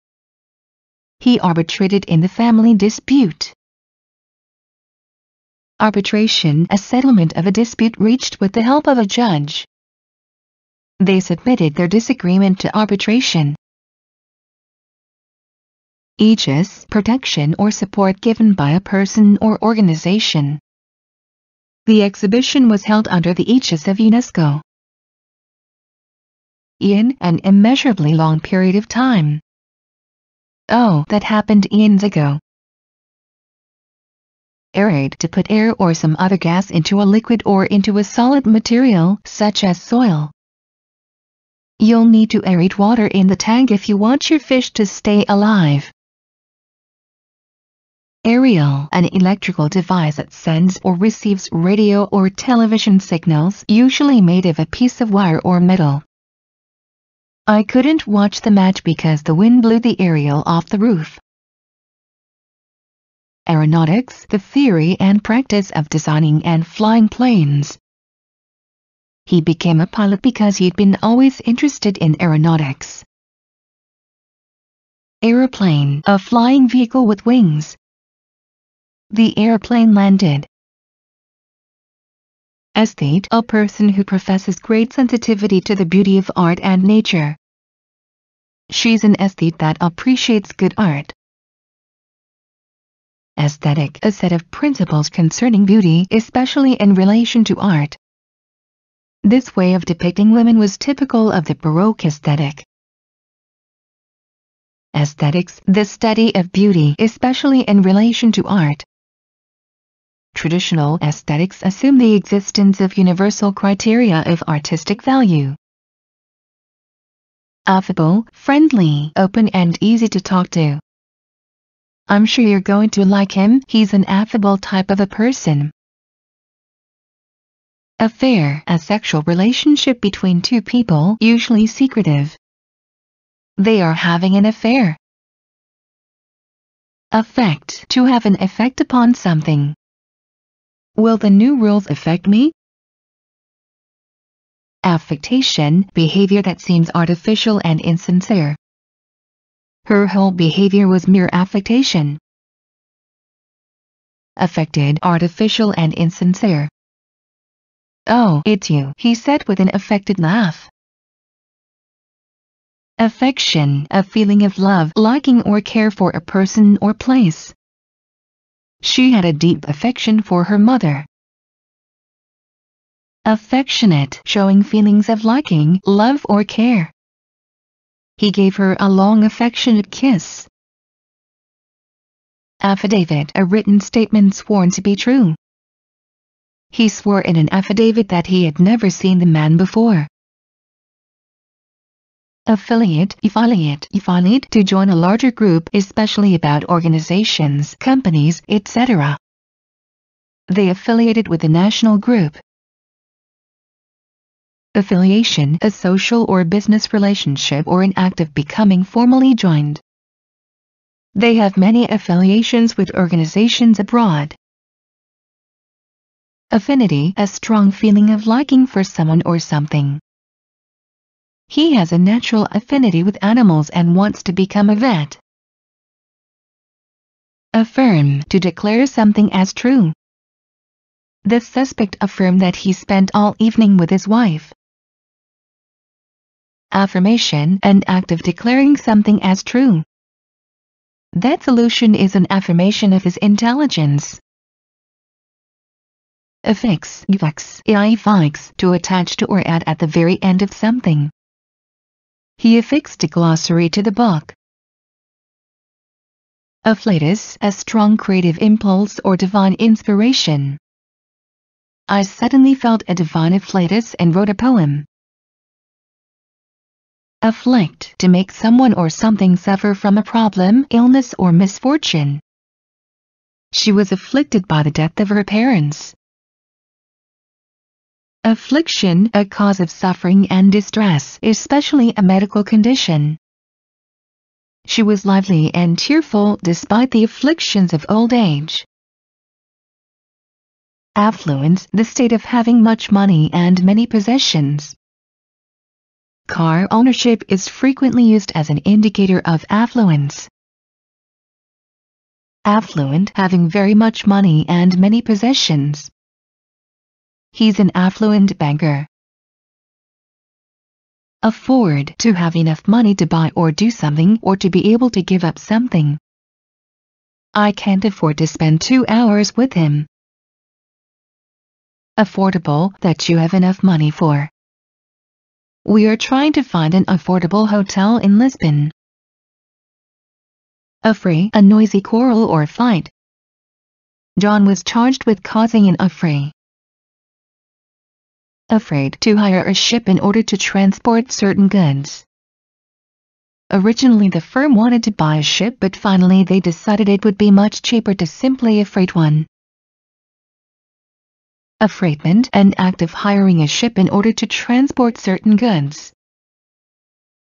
He arbitrated in the family dispute. Arbitration, a settlement of a dispute reached with the help of a judge. They submitted their disagreement to arbitration. Aegis, protection or support given by a person or organization. The exhibition was held under the aegis of UNESCO. In an immeasurably long period of time. Oh, that happened eons ago. Aerate, to put air or some other gas into a liquid or into a solid material, such as soil. You'll need to aerate water in the tank if you want your fish to stay alive. Aerial, an electrical device that sends or receives radio or television signals, usually made of a piece of wire or metal. I couldn't watch the match because the wind blew the aerial off the roof. Aeronautics, the theory and practice of designing and flying planes. He became a pilot because he'd been always interested in aeronautics. Aeroplane, a flying vehicle with wings. The airplane landed. Aesthete, a person who professes great sensitivity to the beauty of art and nature. She's an aesthete that appreciates good art. Aesthetic, a set of principles concerning beauty, especially in relation to art. This way of depicting women was typical of the Baroque aesthetic. Aesthetics, the study of beauty, especially in relation to art. Traditional aesthetics assume the existence of universal criteria of artistic value. Affable, friendly, open and easy to talk to. I'm sure you're going to like him, he's an affable type of a person. Affair, a sexual relationship between two people, usually secretive. They are having an affair. Affect, to have an effect upon something. Will the new rules affect me? Affectation, behavior that seems artificial and insincere. Her whole behavior was mere affectation. Affected, artificial and insincere. Oh, it's you, he said with an affected laugh. Affection, a feeling of love, liking or care for a person or place. She had a deep affection for her mother. Affectionate, showing feelings of liking, love or care. He gave her a long affectionate kiss. Affidavit, a written statement sworn to be true. He swore in an affidavit that he had never seen the man before. Affiliate, to join a larger group, especially about organizations, companies, etc. They affiliated with a national group. Affiliation, a social or business relationship or an act of becoming formally joined. They have many affiliations with organizations abroad. Affinity, a strong feeling of liking for someone or something. He has a natural affinity with animals and wants to become a vet. Affirm, to declare something as true. The suspect affirmed that he spent all evening with his wife. Affirmation, an act of declaring something as true. That solution is an affirmation of his intelligence. Affix, to attach to or add at the very end of something. He affixed a glossary to the book. Afflatus, a strong creative impulse or divine inspiration. I suddenly felt a divine afflatus and wrote a poem. Afflict, to make someone or something suffer from a problem, illness or misfortune. She was afflicted by the death of her parents. Affliction, a cause of suffering and distress, especially a medical condition. She was lively and cheerful despite the afflictions of old age. Affluence, the state of having much money and many possessions. Car ownership is frequently used as an indicator of affluence. Affluent, having very much money and many possessions. He's an affluent banker. Afford, to have enough money to buy or do something or to be able to give up something. I can't afford to spend 2 hours with him. Affordable, that you have enough money for. We are trying to find an affordable hotel in Lisbon. Affray, a noisy quarrel or fight. John was charged with causing an affray. Afraid, to hire a ship in order to transport certain goods. Originally the firm wanted to buy a ship, but finally they decided it would be much cheaper to simply affreit one. Affreightment, an act of hiring a ship in order to transport certain goods.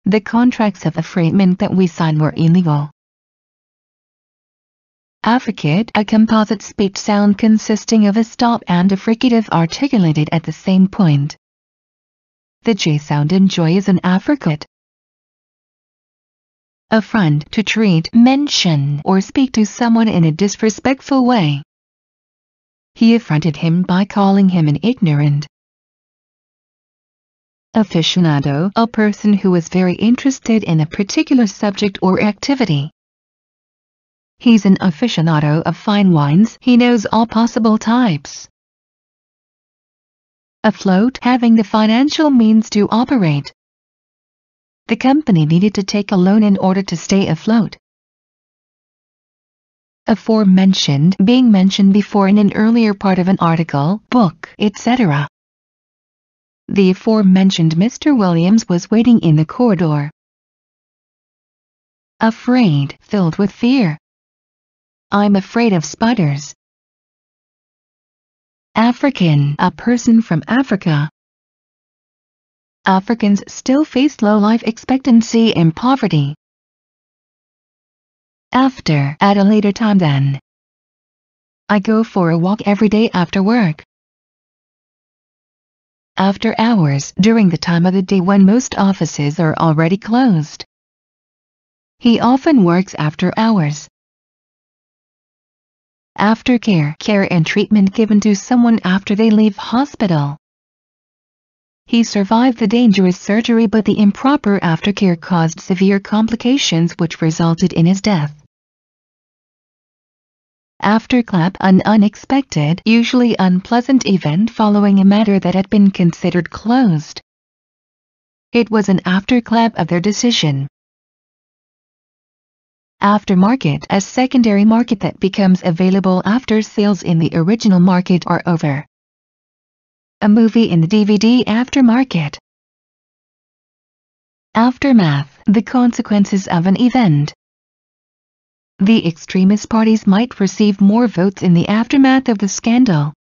The contracts of affreightment that we signed were illegal. Affricate, a composite speech sound consisting of a stop and a fricative articulated at the same point. The J sound in joy is an affricate. Affront, to treat, mention, or speak to someone in a disrespectful way. He affronted him by calling him an ignorant. Aficionado, a person who is very interested in a particular subject or activity. He's an aficionado of fine wines, he knows all possible types. Afloat, having the financial means to operate. The company needed to take a loan in order to stay afloat. Aforementioned, being mentioned before in an earlier part of an article, book, etc. The aforementioned Mr. Williams was waiting in the corridor. Afraid, filled with fear. I'm afraid of spiders. African, a person from Africa. Africans still face low life expectancy and poverty. After, at a later time than. I go for a walk every day after work. After hours, during the time of the day when most offices are already closed. He often works after hours. Aftercare, care and treatment given to someone after they leave hospital. He survived the dangerous surgery, but the improper aftercare caused severe complications which resulted in his death. Afterclap, an unexpected, usually unpleasant event following a matter that had been considered closed. It was an afterclap of their decision. Aftermarket, a secondary market that becomes available after sales in the original market are over. A movie in the DVD aftermarket. Aftermath, the consequences of an event. The extremist parties might receive more votes in the aftermath of the scandal.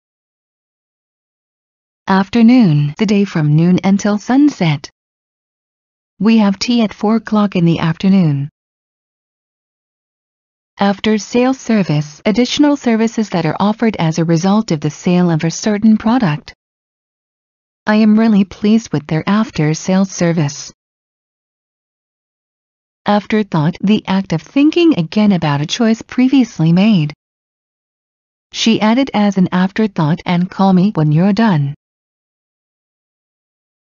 Afternoon, the day from noon until sunset. We have tea at 4 o'clock in the afternoon. After sales service, additional services that are offered as a result of the sale of a certain product. I am really pleased with their after-sales service. Afterthought, the act of thinking again about a choice previously made. She added as an afterthought, and call me when you're done.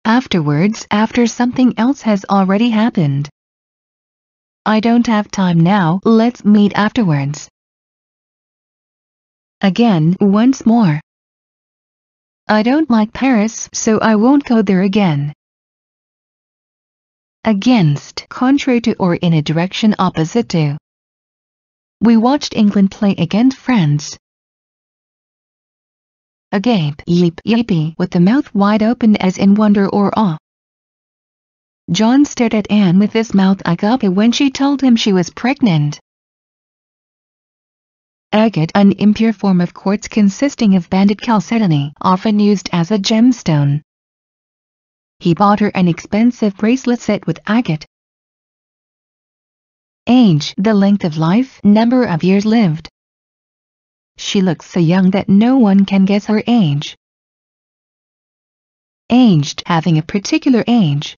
Afterwards, after something else has already happened. I don't have time now, let's meet afterwards. Again, once more. I don't like Paris, so I won't go there again. Against, contrary to or in a direction opposite to. We watched England play against France. Agape, yeep, yippee, with the mouth wide open as in wonder or awe. John stared at Anne with his mouth agape when she told him she was pregnant. Agate, an impure form of quartz consisting of banded chalcedony, often used as a gemstone. He bought her an expensive bracelet set with agate. Age, the length of life, number of years lived. She looks so young that no one can guess her age. Aged, having a particular age.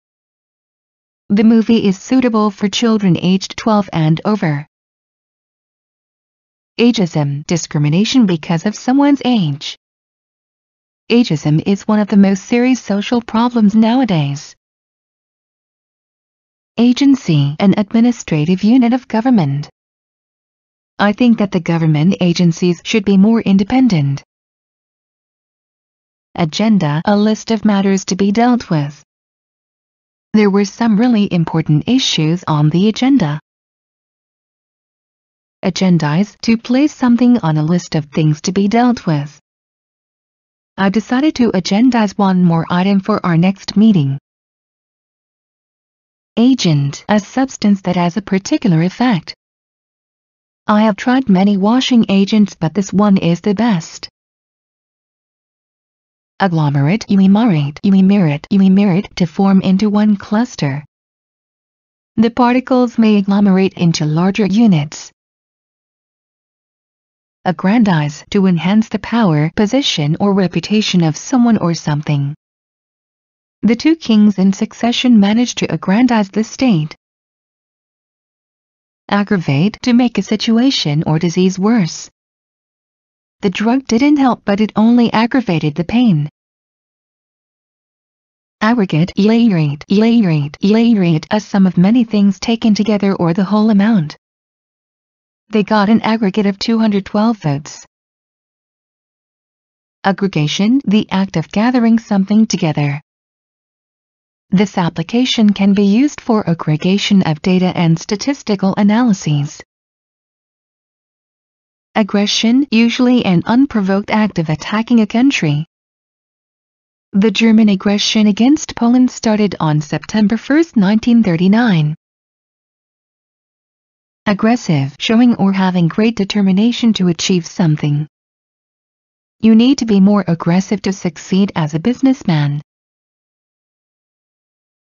The movie is suitable for children aged 12 and over. Ageism, discrimination because of someone's age. Ageism is one of the most serious social problems nowadays. Agency, an administrative unit of government. I think that the government agencies should be more independent. Agenda, a list of matters to be dealt with. There were some really important issues on the agenda. Agendize, to place something on a list of things to be dealt with. I decided to agendize one more item for our next meeting. Agent, a substance that has a particular effect. I have tried many washing agents, but this one is the best. Agglomerate, to form into one cluster. The particles may agglomerate into larger units. Aggrandize, to enhance the power, position or reputation of someone or something. The two kings in succession managed to aggrandize the state. Aggravate, to make a situation or disease worse. The drug didn't help, but it only aggravated the pain. Aggregate, a sum of many things taken together or the whole amount. They got an aggregate of 212 votes. Aggregation, the act of gathering something together. This application can be used for aggregation of data and statistical analyses. Aggression, usually an unprovoked act of attacking a country. The German aggression against Poland started on September 1, 1939. Aggressive, showing or having great determination to achieve something. You need to be more aggressive to succeed as a businessman.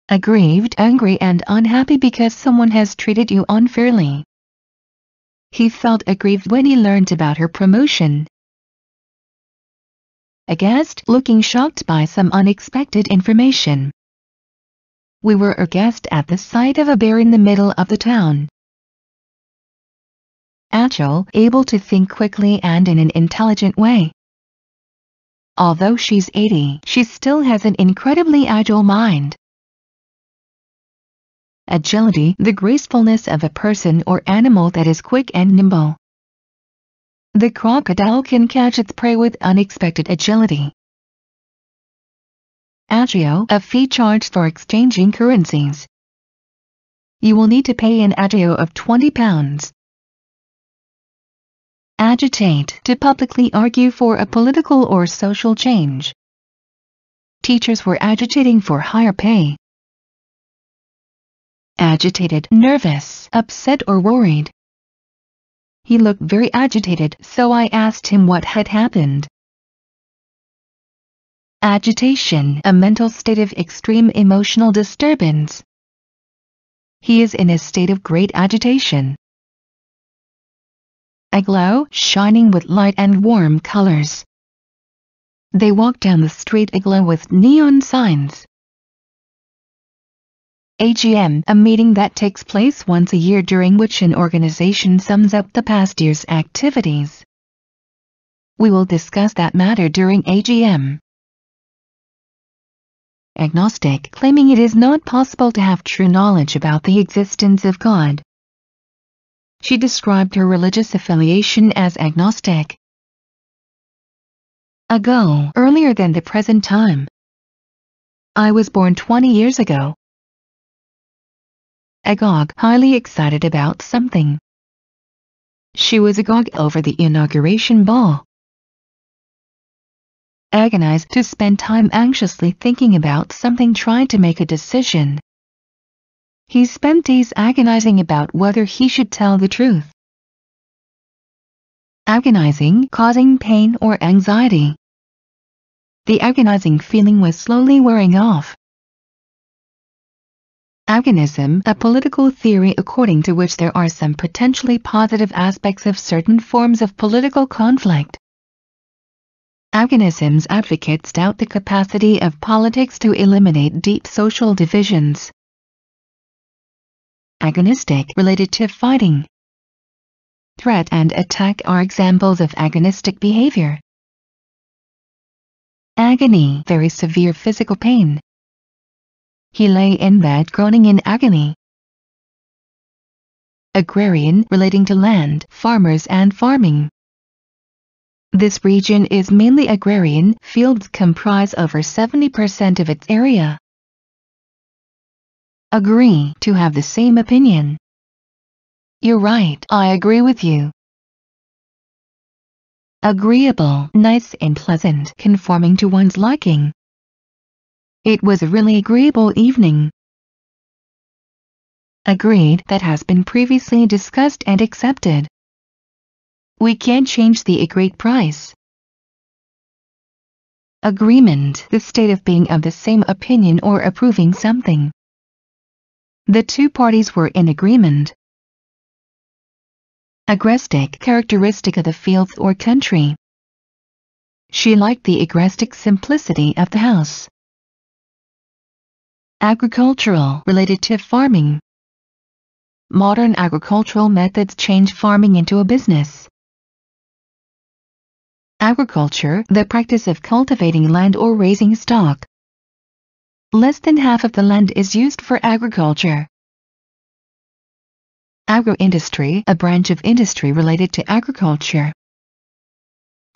Aggrieved, angry and unhappy because someone has treated you unfairly. He felt aggrieved when he learned about her promotion. Aghast, looking shocked by some unexpected information. We were aghast at the sight of a bear in the middle of the town. Agile, able to think quickly and in an intelligent way. Although she's 80, she still has an incredibly agile mind. Agility, the gracefulness of a person or animal that is quick and nimble. The crocodile can catch its prey with unexpected agility. Agio, a fee charged for exchanging currencies. You will need to pay an agio of £20. Agitate, to publicly argue for a political or social change. Teachers were agitating for higher pay. Agitated, nervous, upset or worried. He looked very agitated, so I asked him what had happened. Agitation, a mental state of extreme emotional disturbance. He is in a state of great agitation. Aglow, shining with light and warm colors. They walked down the street aglow with neon signs. AGM, a meeting that takes place once a year during which an organization sums up the past year's activities. We will discuss that matter during AGM. Agnostic, claiming it is not possible to have true knowledge about the existence of God. She described her religious affiliation as agnostic. Ago, earlier than the present time. I was born 20 years ago. Agog, highly excited about something. She was agog over the inauguration ball. Agonized to spend time anxiously thinking about something, trying to make a decision. He spent days agonizing about whether he should tell the truth. Agonizing, causing pain or anxiety. The agonizing feeling was slowly wearing off. Agonism, a political theory according to which there are some potentially positive aspects of certain forms of political conflict. Agonism's advocates doubt the capacity of politics to eliminate deep social divisions. Agonistic, related to fighting. Threat and attack are examples of agonistic behavior. Agony, very severe physical pain. He lay in bed groaning in agony. Agrarian, relating to land, farmers and farming. This region is mainly agrarian, fields comprise over 70% of its area. Agree, to have the same opinion. You're right, I agree with you. Agreeable, nice and pleasant, conforming to one's liking. It was a really agreeable evening. Agreed, that has been previously discussed and accepted. We can't change the agreed price. Agreement, the state of being of the same opinion or approving something. The two parties were in agreement. Agrestic, characteristic of the fields or country. She liked the agrestic simplicity of the house. Agricultural, related to farming. Modern agricultural methods change farming into a business. Agriculture, the practice of cultivating land or raising stock. Less than half of the land is used for agriculture. Agro-industry, a branch of industry related to agriculture.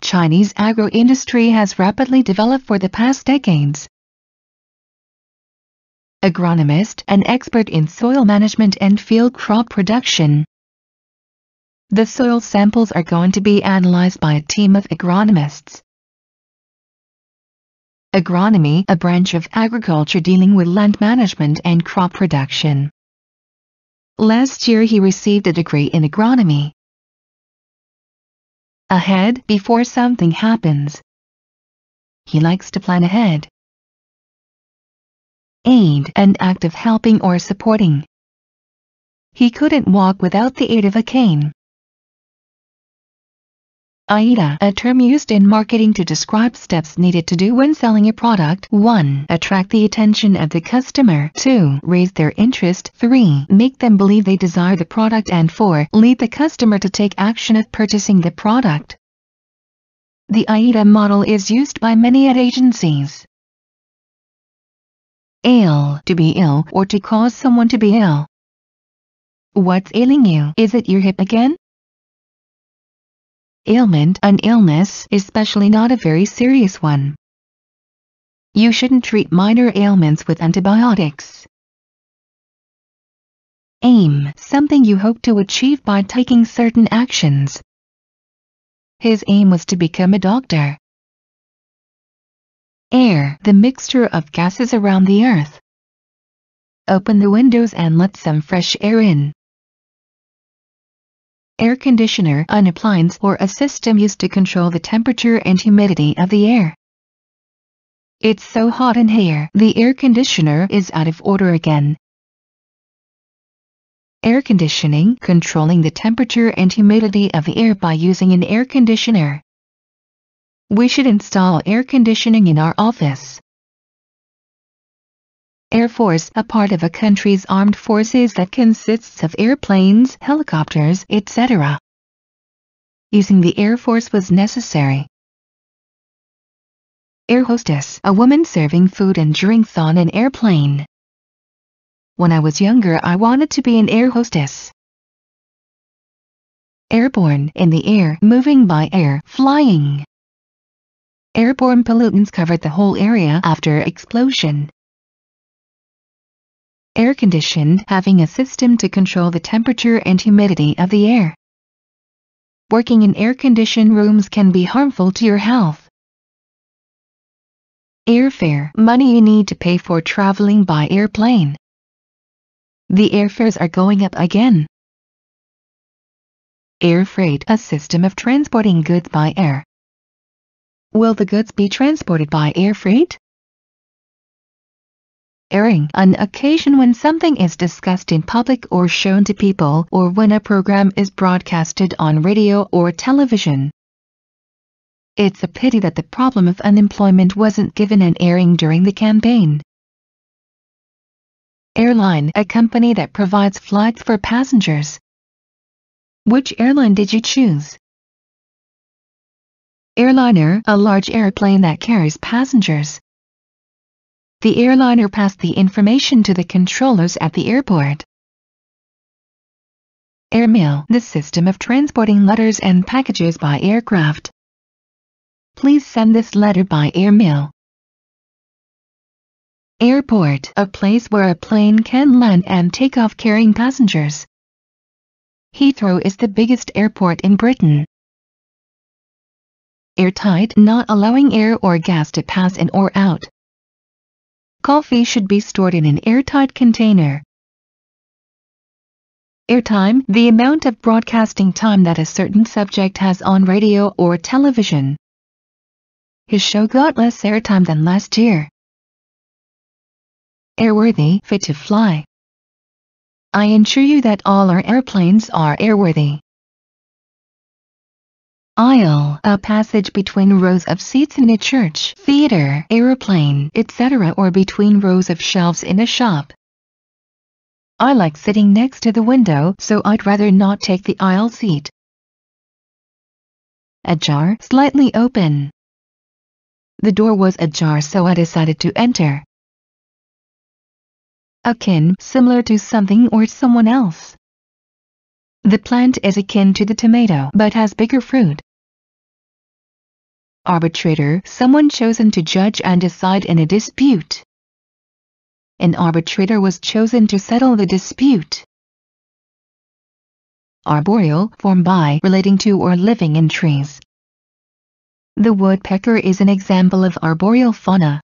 Chinese agro-industry has rapidly developed for the past decades. Agronomist, an expert in soil management and field crop production. The soil samples are going to be analyzed by a team of agronomists. Agronomy, a branch of agriculture dealing with land management and crop production. Last year he received a degree in agronomy. Ahead, before something happens. He likes to plan ahead. Aid, an act of helping or supporting. He couldn't walk without the aid of a cane. AIDA, a term used in marketing to describe steps needed to do when selling a product. 1. Attract the attention of the customer. 2. Raise their interest. 3. Make them believe they desire the product. And 4. Lead the customer to take action of purchasing the product. The AIDA model is used by many ad agencies. Ail, to be ill or to cause someone to be ill. What's ailing you? Is it your hip again? Ailment, an illness, especially not a very serious one. You shouldn't treat minor ailments with antibiotics. Aim, something you hope to achieve by taking certain actions. His aim was to become a doctor. Air, the mixture of gases around the earth. Open the windows and let some fresh air in. Air conditioner, an appliance or a system used to control the temperature and humidity of the air. It's so hot in here, the air conditioner is out of order again. Air conditioning, controlling the temperature and humidity of the air by using an air conditioner. We should install air conditioning in our office. Air Force, a part of a country's armed forces that consists of airplanes, helicopters, etc. Using the Air Force was necessary. Air hostess, a woman serving food and drinks on an airplane. When I was younger, I wanted to be an air hostess. Airborne, in the air, moving by air, flying. Airborne pollutants covered the whole area after explosion. Air-conditioned, having a system to control the temperature and humidity of the air. working in air-conditioned rooms can be harmful to your health. Airfare, money you need to pay for traveling by airplane. The airfares are going up again. Air freight, a system of transporting goods by air. Will the goods be transported by air freight? Airing, an occasion when something is discussed in public or shown to people, or when a program is broadcasted on radio or television. It's a pity that the problem of unemployment wasn't given an airing during the campaign. Airline, a company that provides flights for passengers. Which airline did you choose? Airliner, a large airplane that carries passengers. The airliner passed the information to the controllers at the airport. Airmail, the system of transporting letters and packages by aircraft. Please send this letter by airmail. Airport, a place where a plane can land and take off carrying passengers. Heathrow is the biggest airport in Britain. Airtight, not allowing air or gas to pass in or out. Coffee should be stored in an airtight container. Airtime, the amount of broadcasting time that a certain subject has on radio or television. His show got less airtime than last year. Airworthy, fit to fly. I ensure you that all our airplanes are airworthy. Aisle, a passage between rows of seats in a church, theater, aeroplane, etc., or between rows of shelves in a shop. I like sitting next to the window, so I'd rather not take the aisle seat. Ajar, slightly open. The door was ajar, so I decided to enter. Akin, similar to something or someone else. The plant is akin to the tomato but has bigger fruit. Arbitrator, someone chosen to judge and decide in a dispute. An arbitrator was chosen to settle the dispute. Arboreal, form by, relating to or living in trees. The woodpecker is an example of arboreal fauna.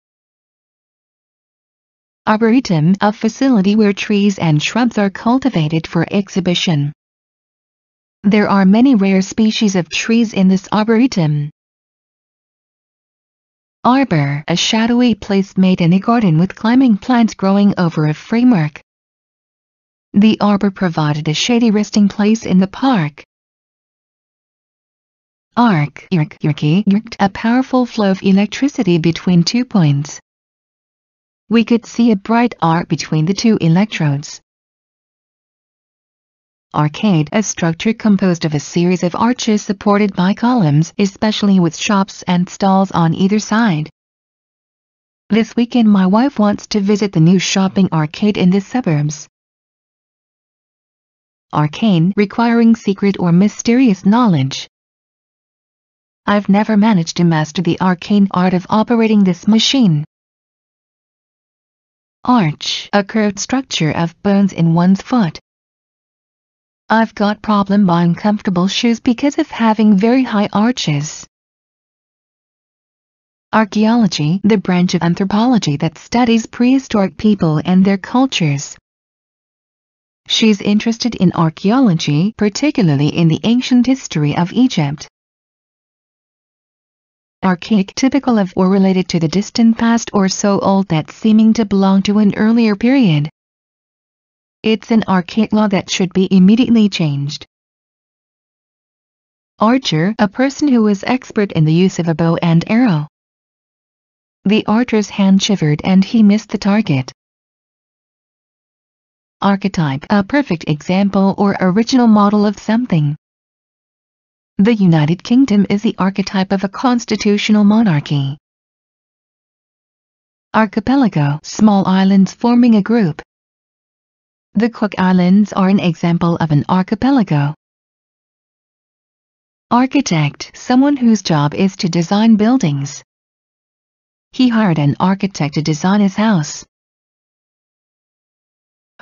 Arboretum, a facility where trees and shrubs are cultivated for exhibition. There are many rare species of trees in this arboretum. Arbor, a shadowy place made in a garden with climbing plants growing over a framework. The arbor provided a shady resting place in the park. Arc, a powerful flow of electricity between 2 points. We could see a bright arc between the 2 electrodes. Arcade, a structure composed of a series of arches supported by columns, especially with shops and stalls on either side. This weekend my wife wants to visit the new shopping arcade in the suburbs. Arcane, requiring secret or mysterious knowledge. I've never managed to master the arcane art of operating this machine. Arch, a curved structure of bones in one's foot. I've got problem buying comfortable shoes because of having very high arches. Archaeology, the branch of anthropology that studies prehistoric people and their cultures. She's interested in archaeology, particularly in the ancient history of Egypt. Archaic, typical of or related to the distant past or so old that seeming to belong to an earlier period. It's an archaic law that should be immediately changed. Archer, a person who is expert in the use of a bow and arrow. The archer's hand shivered and he missed the target. Archetype, a perfect example or original model of something. The United Kingdom is the archetype of a constitutional monarchy. Archipelago, small islands forming a group. The Cook Islands are an example of an archipelago. Architect, someone whose job is to design buildings. He hired an architect to design his house.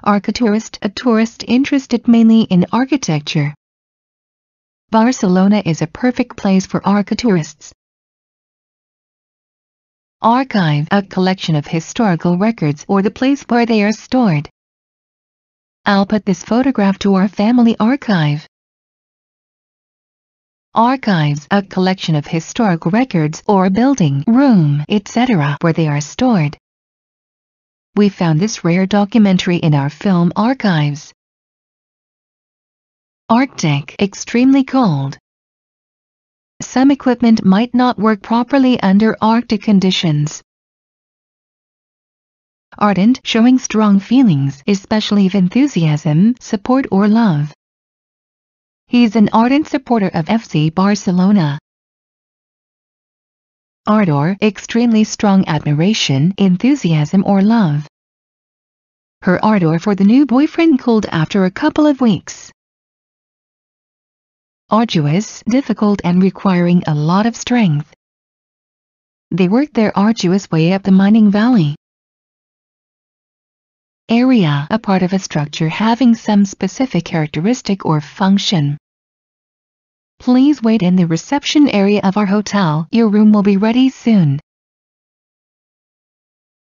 Architourist, a tourist interested mainly in architecture. Barcelona is a perfect place for architourists. Archive, a collection of historical records or the place where they are stored. I'll put this photograph to our family archive. Archives, a collection of historical records or a building, room, etc. where they are stored. We found this rare documentary in our film archives. Arctic, extremely cold. Some equipment might not work properly under Arctic conditions. Ardent, showing strong feelings, especially of enthusiasm, support or love. He's an ardent supporter of FC Barcelona. Ardor, extremely strong admiration, enthusiasm or love. Her ardor for the new boyfriend cooled after a couple of weeks. Arduous, difficult and requiring a lot of strength. They worked their arduous way up the mining valley. Area, a part of a structure having some specific characteristic or function. Please wait in the reception area of our hotel, your room will be ready soon.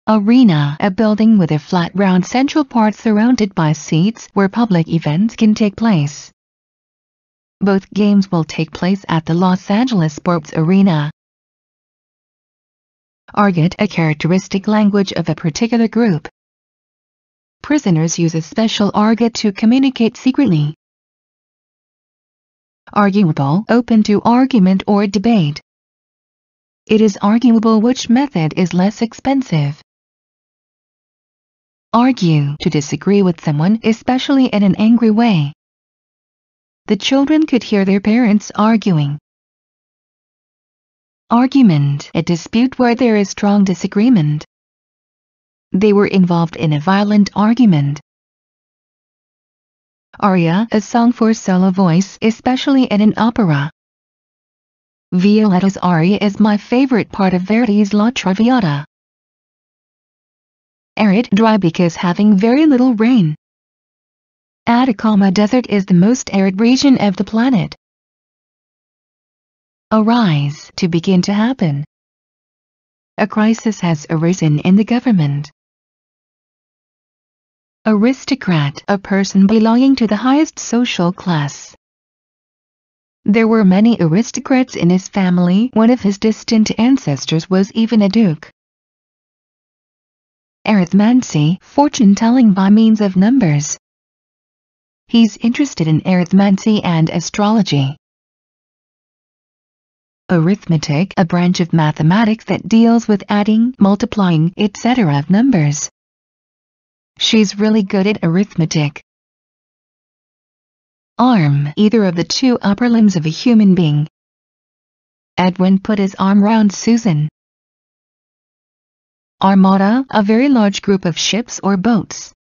Arena, a building with a flat round central part surrounded by seats where public events can take place. Both games will take place at the Los Angeles Sports Arena. Argot, a characteristic language of a particular group. Prisoners use a special argot to communicate secretly. Arguable, open to argument or debate. It is arguable which method is less expensive. Argue, to disagree with someone, especially in an angry way. The children could hear their parents arguing. Argument, a dispute where there is strong disagreement. They were involved in a violent argument. Aria, a song for solo voice, especially in an opera. Violetta's aria is my favorite part of Verdi's La Traviata. Arid, dry because having very little rain. Atacama Desert is the most arid region of the planet. Arise, to begin to happen. A crisis has arisen in the government. Aristocrat, a person belonging to the highest social class. There were many aristocrats in his family. One of his distant ancestors was even a duke. Arithmancy, fortune-telling by means of numbers. He's interested in arithmancy and astrology. Arithmetic, a branch of mathematics that deals with adding, multiplying, etc. of numbers. She's really good at arithmetic. Arm, either of the two upper limbs of a human being. Edwin put his arm round Susan. Armada, a very large group of ships or boats.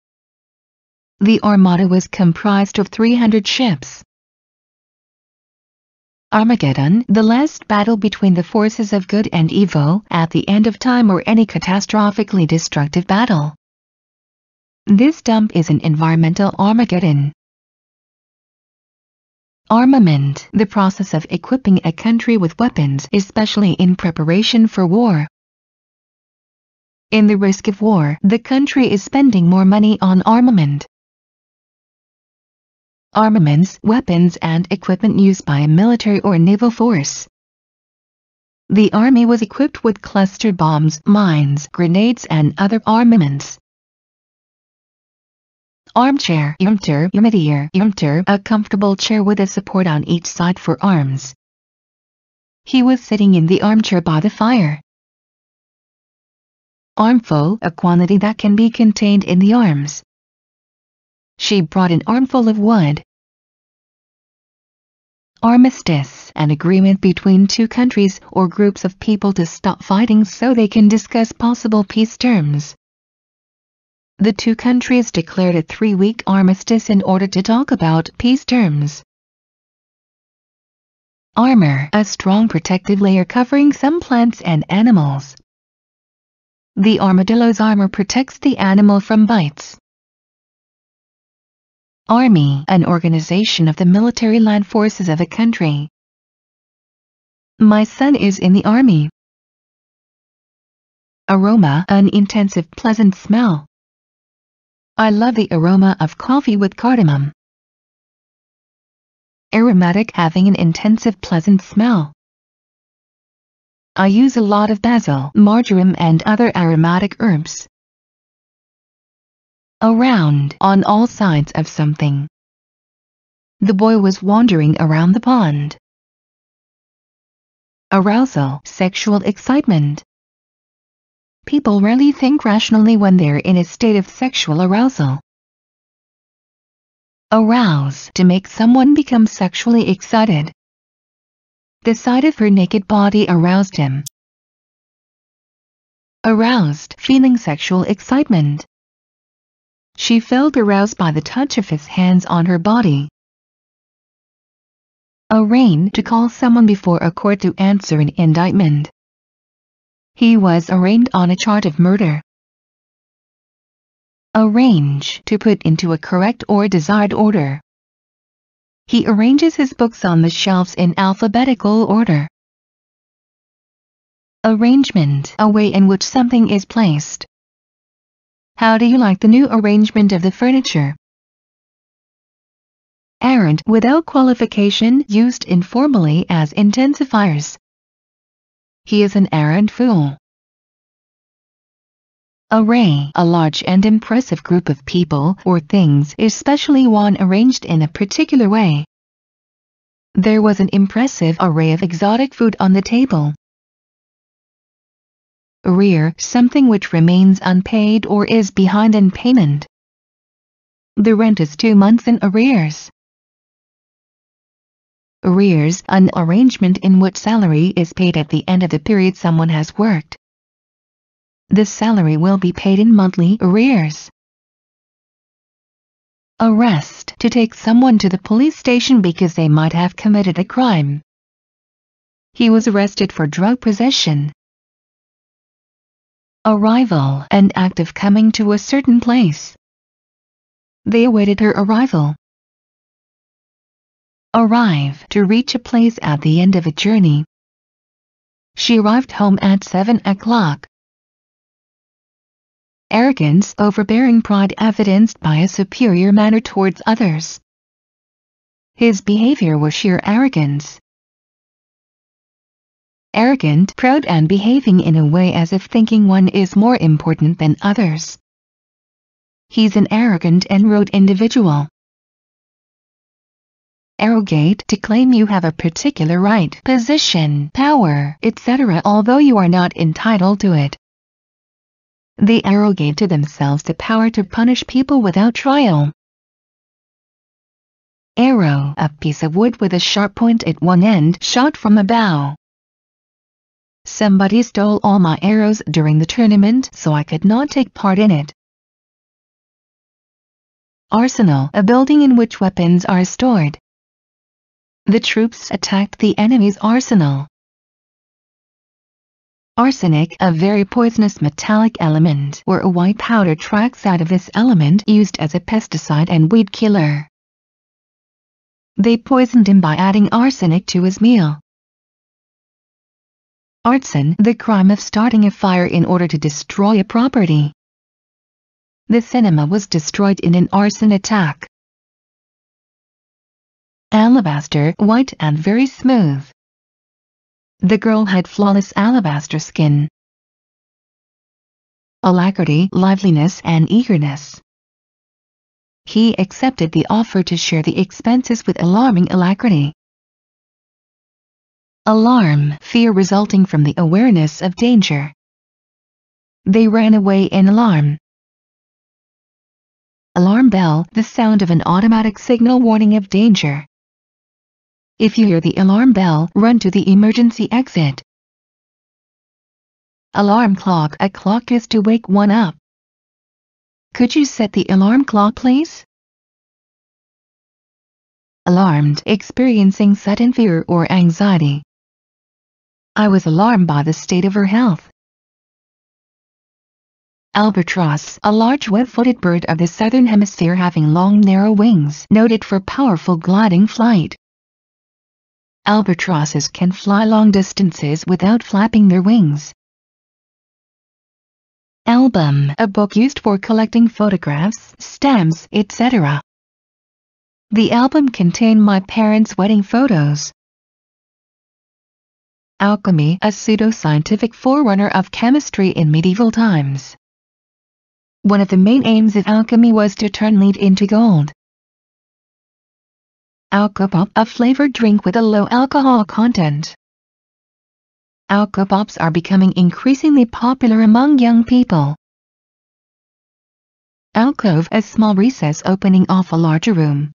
The Armada was comprised of 300 ships. Armageddon, the last battle between the forces of good and evil at the end of time or any catastrophically destructive battle. This dump is an environmental Armageddon. Armament, the process of equipping a country with weapons, especially in preparation for war. In the risk of war, the country is spending more money on armament. Armaments, weapons and equipment used by a military or naval force. The army was equipped with cluster bombs, mines, grenades and other armaments. Armchair, Yumter, a comfortable chair with a support on each side for arms. He was sitting in the armchair by the fire. Armful, a quantity that can be contained in the arms. She brought an armful of wood. Armistice, an agreement between two countries or groups of people to stop fighting so they can discuss possible peace terms. The two countries declared a 3-week armistice in order to talk about peace terms. Armor, a strong protective layer covering some plants and animals. The armadillo's armor protects the animal from bites. Army, an organization of the military land forces of a country. My son is in the army. Aroma, an intensive pleasant smell. I love the aroma of coffee with cardamom. Aromatic, having an intensive pleasant smell. I use a lot of basil, marjoram and other aromatic herbs. Around, on all sides of something. The boy was wandering around the pond. Arousal, sexual excitement. People rarely think rationally when they're in a state of sexual arousal. Arouse, to make someone become sexually excited. The sight of her naked body aroused him. Aroused, feeling sexual excitement. She felt aroused by the touch of his hands on her body. Arraign, to call someone before a court to answer an indictment. He was arraigned on a charge of murder. Arrange, to put into a correct or desired order. He arranges his books on the shelves in alphabetical order. Arrangement, a way in which something is placed. How do you like the new arrangement of the furniture? Errant, without qualification, used informally as intensifiers. He is an arrant fool. Array, a large and impressive group of people or things, especially one arranged in a particular way. There was an impressive array of exotic food on the table. Arrear, something which remains unpaid or is behind in payment. The rent is 2 months in arrears. Arrears, an arrangement in which salary is paid at the end of the period someone has worked. The salary will be paid in monthly arrears. Arrest, to take someone to the police station because they might have committed a crime. He was arrested for drug possession. Arrival, an act of coming to a certain place. They awaited her arrival. Arrive, to reach a place at the end of a journey. She arrived home at 7 o'clock. Arrogance, overbearing pride evidenced by a superior manner towards others. His behavior was sheer arrogance. Arrogant, proud and behaving in a way as if thinking one is more important than others. He's an arrogant and rude individual. Arrogate, to claim you have a particular right, position, power, etc. although you are not entitled to it. They arrogate to themselves the power to punish people without trial. Arrow, a piece of wood with a sharp point at one end, shot from a bow. Somebody stole all my arrows during the tournament, so I could not take part in it. Arsenal, a building in which weapons are stored. The troops attacked the enemy's arsenal. Arsenic, a very poisonous metallic element, where a white powder tracks out of this element, used as a pesticide and weed killer. They poisoned him by adding arsenic to his meal. Arson, the crime of starting a fire in order to destroy a property. The cinema was destroyed in an arson attack. Alabaster, white and very smooth. The girl had flawless alabaster skin. Alacrity, liveliness and eagerness. He accepted the offer to share the expenses with alarming alacrity. Alarm, fear resulting from the awareness of danger. They ran away in alarm. Alarm bell, the sound of an automatic signal warning of danger. If you hear the alarm bell, run to the emergency exit. Alarm clock, a clock is to wake one up. Could you set the alarm clock, please? Alarmed, experiencing sudden fear or anxiety. I was alarmed by the state of her health. Albatross, a large web-footed bird of the southern hemisphere having long narrow wings, noted for powerful gliding flight. Albatrosses can fly long distances without flapping their wings. Album, a book used for collecting photographs, stamps, etc. The album contained my parents' wedding photos. Alchemy, a pseudo-scientific forerunner of chemistry in medieval times. One of the main aims of alchemy was to turn lead into gold. Alcopop, a flavored drink with a low alcohol content. Alcopops are becoming increasingly popular among young people. Alcove, a small recess opening off a larger room.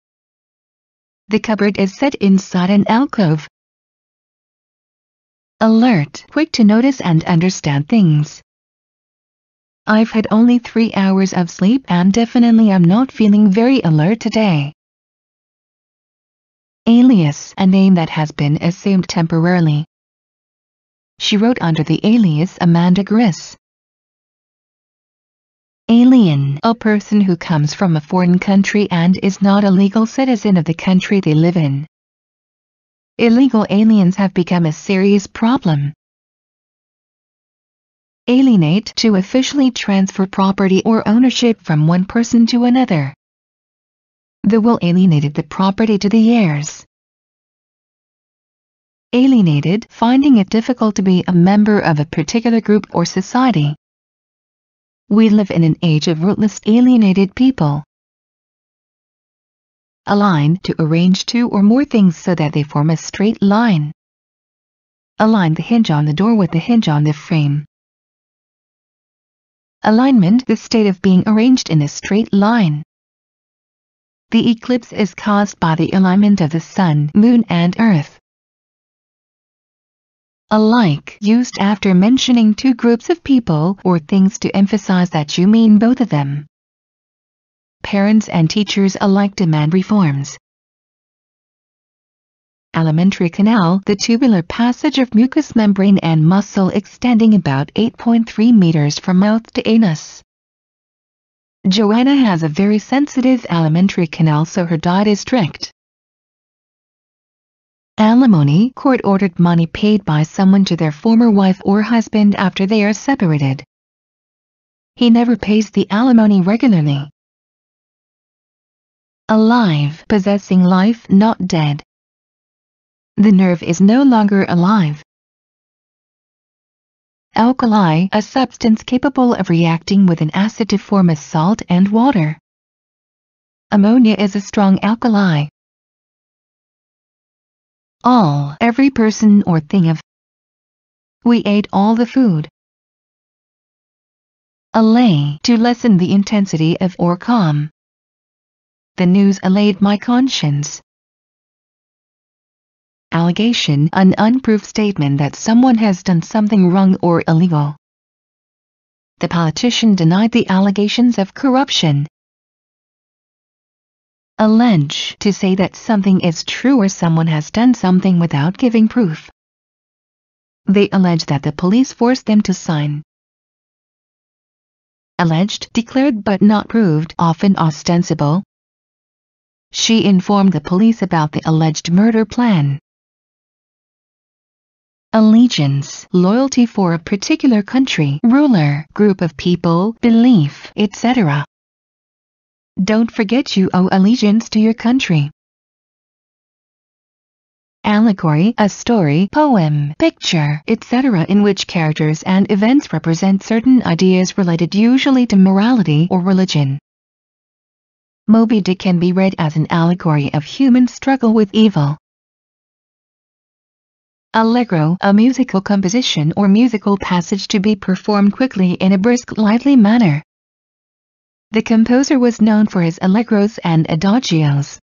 The cupboard is set inside an alcove. Alert, quick to notice and understand things. I've had only 3 hours of sleep and definitely I'm not feeling very alert today. Alias, a name that has been assumed temporarily. She wrote under the alias Amanda Griss. Alien, a person who comes from a foreign country and is not a legal citizen of the country they live in. Illegal aliens have become a serious problem. Alienate, to officially transfer property or ownership from one person to another. The will alienated the property to the heirs. Alienated, finding it difficult to be a member of a particular group or society. We live in an age of rootless alienated people. Align, to arrange two or more things so that they form a straight line. Align the hinge on the door with the hinge on the frame. Alignment, the state of being arranged in a straight line. The eclipse is caused by the alignment of the Sun, Moon and Earth. Alike, used after mentioning two groups of people or things to emphasize that you mean both of them. Parents and teachers alike demand reforms. Alimentary canal, the tubular passage of mucous membrane and muscle extending about 8.3 meters from mouth to anus. Joanna has a very sensitive alimentary canal, so her diet is strict. Alimony, court-ordered money paid by someone to their former wife or husband after they are separated. He never pays the alimony regularly. Alive, possessing life, not dead. The nerve is no longer alive. Alkali, a substance capable of reacting with an acid to form a salt and water. Ammonia is a strong alkali. All, every person or thing of. We ate all the food. Allay, to lessen the intensity of or calm. The news allayed my conscience. Allegation, an unproved statement that someone has done something wrong or illegal. The politician denied the allegations of corruption. Allege, to say that something is true or someone has done something without giving proof. They allege that the police forced them to sign. Alleged, declared but not proved, often ostensible. She informed the police about the alleged murder plan. Allegiance, loyalty for a particular country, ruler, group of people, belief, etc. Don't forget you owe allegiance to your country. Allegory, a story, poem, picture, etc. in which characters and events represent certain ideas related usually to morality or religion. Moby Dick can be read as an allegory of human struggle with evil. Allegro, a musical composition or musical passage to be performed quickly in a brisk, lively manner. The composer was known for his allegros and adagios.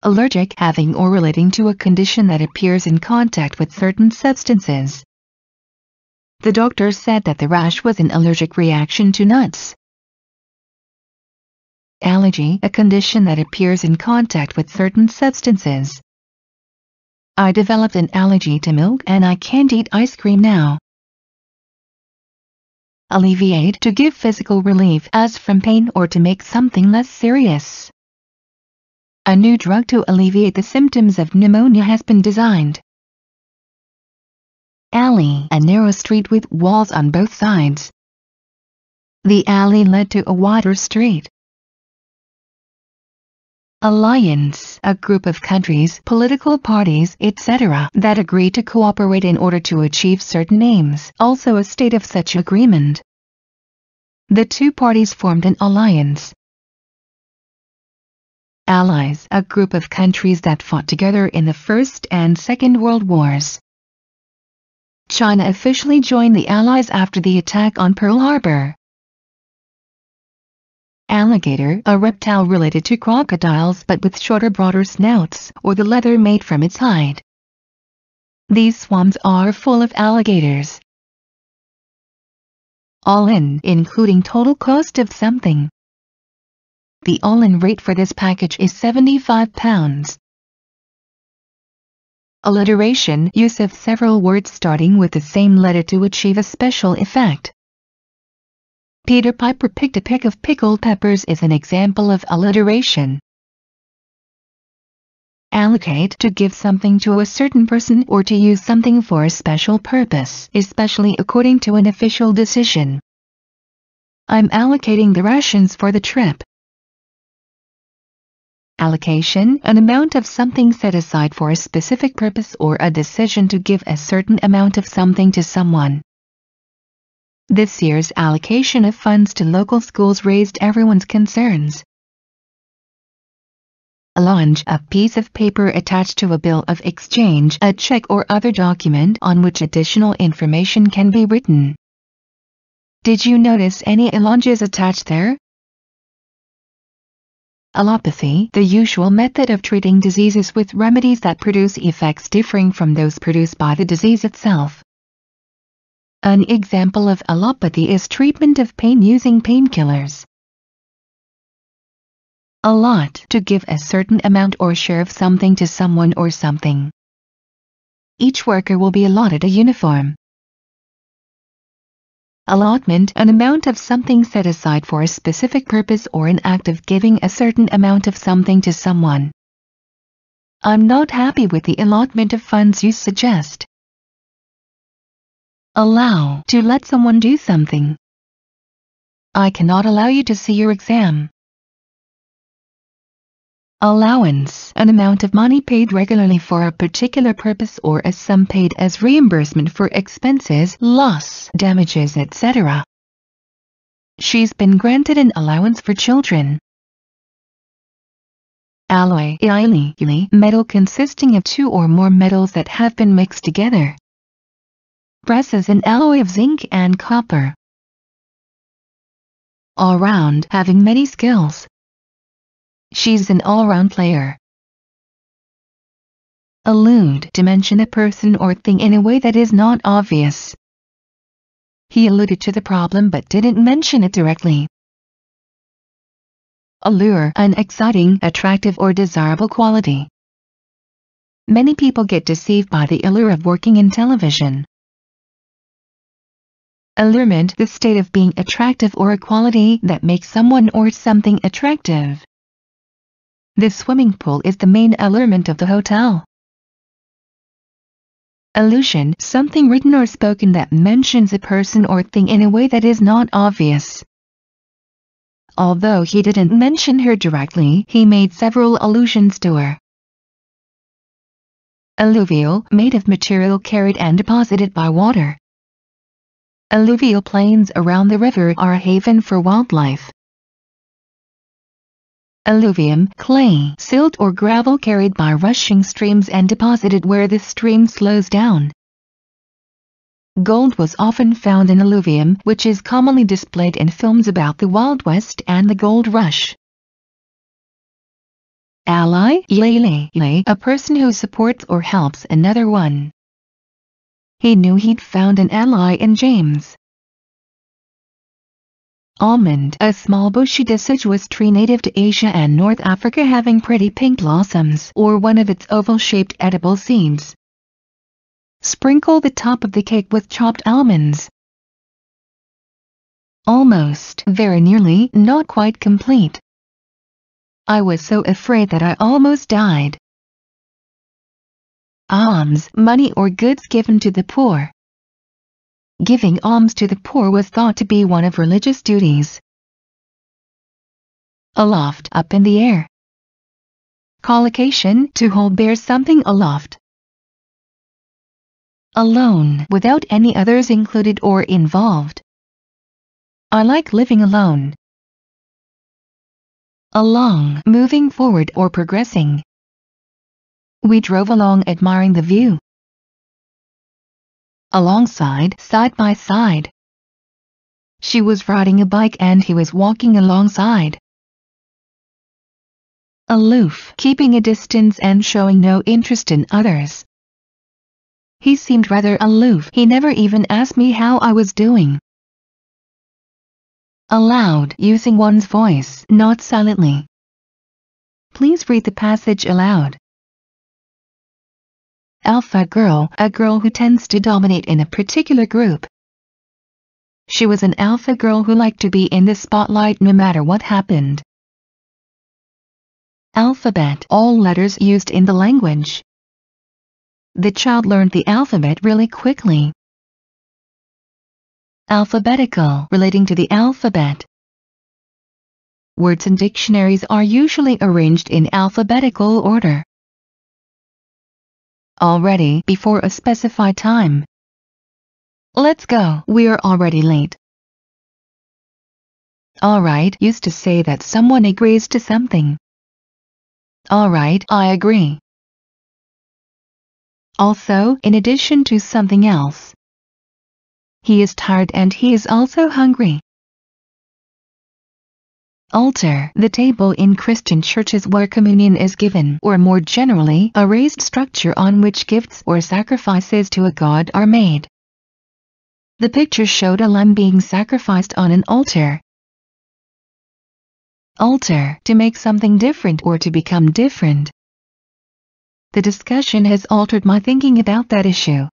Allergic, having or relating to a condition that appears in contact with certain substances. The doctor said that the rash was an allergic reaction to nuts. Allergy, a condition that appears in contact with certain substances. I developed an allergy to milk and I can't eat ice cream now. alleviate to give physical relief as from pain or to make something less serious. A new drug to alleviate the symptoms of pneumonia has been designed. Alley, a narrow street with walls on both sides. The alley led to a wider street. Alliance, a group of countries, political parties, etc. that agree to cooperate in order to achieve certain aims, also a state of such agreement. The two parties formed an alliance. Allies, a group of countries that fought together in the First and Second World Wars. China officially joined the Allies after the attack on Pearl Harbor. Alligator, a reptile related to crocodiles but with shorter, broader snouts, or the leather made from its hide. These swamps are full of alligators. All in, including total cost of something. The all-in rate for this package is £75. Alliteration, use of several words starting with the same letter to achieve a special effect. Peter Piper picked a peck of pickled peppers is an example of alliteration. Allocate, to give something to a certain person or to use something for a special purpose, especially according to an official decision. I'm allocating the rations for the trip. Allocation, an amount of something set aside for a specific purpose or a decision to give a certain amount of something to someone. This year's allocation of funds to local schools raised everyone's concerns. Allonge, a piece of paper attached to a bill of exchange, a check or other document on which additional information can be written. Did you notice any allonges attached there? Allopathy, the usual method of treating diseases with remedies that produce effects differing from those produced by the disease itself. An example of allopathy is treatment of pain using painkillers. Allot, to give a certain amount or share of something to someone or something. Each worker will be allotted a uniform. Allotment, an amount of something set aside for a specific purpose or an act of giving a certain amount of something to someone. I'm not happy with the allotment of funds you suggest. Allow, to let someone do something. I cannot allow you to see your exam. Allowance, an amount of money paid regularly for a particular purpose or a sum paid as reimbursement for expenses, loss, damages, etc. She's been granted an allowance for children. Alloy, metal consisting of two or more metals that have been mixed together. Brass is an alloy of zinc and copper. All-round, having many skills. She's an all-round player. Allude, to mention a person or thing in a way that is not obvious. He alluded to the problem but didn't mention it directly. Allure, an exciting, attractive or desirable quality. Many people get deceived by the allure of working in television. Allurement, the state of being attractive or a quality that makes someone or something attractive. The swimming pool is the main allurement of the hotel. Allusion, something written or spoken that mentions a person or thing in a way that is not obvious. Although he didn't mention her directly, he made several allusions to her. Alluvial, made of material carried and deposited by water. Alluvial plains around the river are a haven for wildlife. Alluvium, clay, silt or gravel carried by rushing streams and deposited where the stream slows down. Gold was often found in alluvium, which is commonly displayed in films about the Wild West and the Gold Rush. Ally, a person who supports or helps another one. He knew he'd found an ally in James. Almond, a small bushy deciduous tree native to Asia and North Africa having pretty pink blossoms or one of its oval-shaped edible seeds. Sprinkle the top of the cake with chopped almonds. Almost, very nearly, not quite complete. I was so afraid that I almost died. Alms, money or goods given to the poor. Giving alms to the poor was thought to be one of religious duties. Aloft, up in the air. Collocation, to hold bear something aloft. Alone, without any others included or involved. I like living alone. Along, moving forward or progressing. We drove along admiring the view. Alongside, side by side. She was riding a bike and he was walking alongside. Aloof, keeping a distance and showing no interest in others. He seemed rather aloof. He never even asked me how I was doing. Aloud, using one's voice, not silently. Please read the passage aloud. Alpha girl, a girl who tends to dominate in a particular group. She was an alpha girl who liked to be in the spotlight no matter what happened. Alphabet, all letters used in the language. The child learned the alphabet really quickly. Alphabetical, relating to the alphabet. Words in dictionaries are usually arranged in alphabetical order. Already, before a specified time. Let's go, we are already late. Alright, used to say that someone agrees to something. Alright, I agree. Also, in addition to something else. He is tired and he is also hungry. Altar, the table in Christian churches where communion is given, or more generally, a raised structure on which gifts or sacrifices to a god are made. The picture showed a lamb being sacrificed on an altar. Alter, to make something different or to become different. The discussion has altered my thinking about that issue.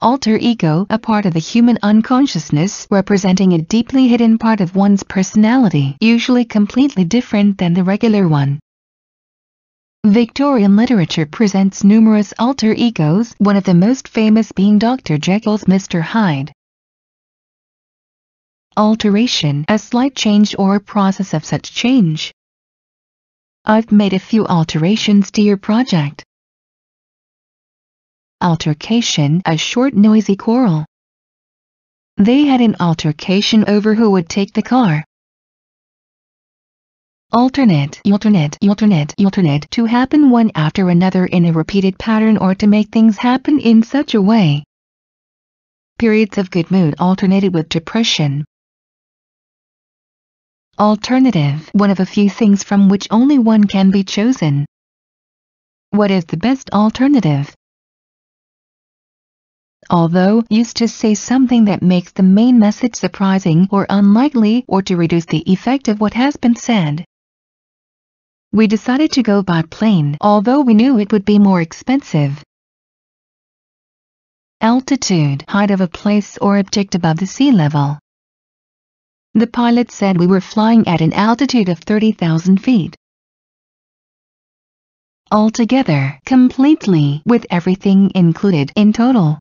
Alter ego, a part of the human unconsciousness representing a deeply hidden part of one's personality, usually completely different than the regular one. Victorian literature presents numerous alter egos, one of the most famous being Dr. Jekyll's Mr. Hyde. Alteration, a slight change or process of such change. I've made a few alterations to your project. Altercation, a short noisy quarrel. They had an altercation over who would take the car. Alternate, to happen one after another in a repeated pattern or to make things happen in such a way. Periods of good mood alternated with depression. Alternative, one of a few things from which only one can be chosen. What is the best alternative? Although, used to say something that makes the main message surprising or unlikely or to reduce the effect of what has been said. We decided to go by plane, although we knew it would be more expensive. Altitude, height of a place or object above the sea level. The pilot said we were flying at an altitude of 30,000 feet. Altogether, completely, with everything included, in total.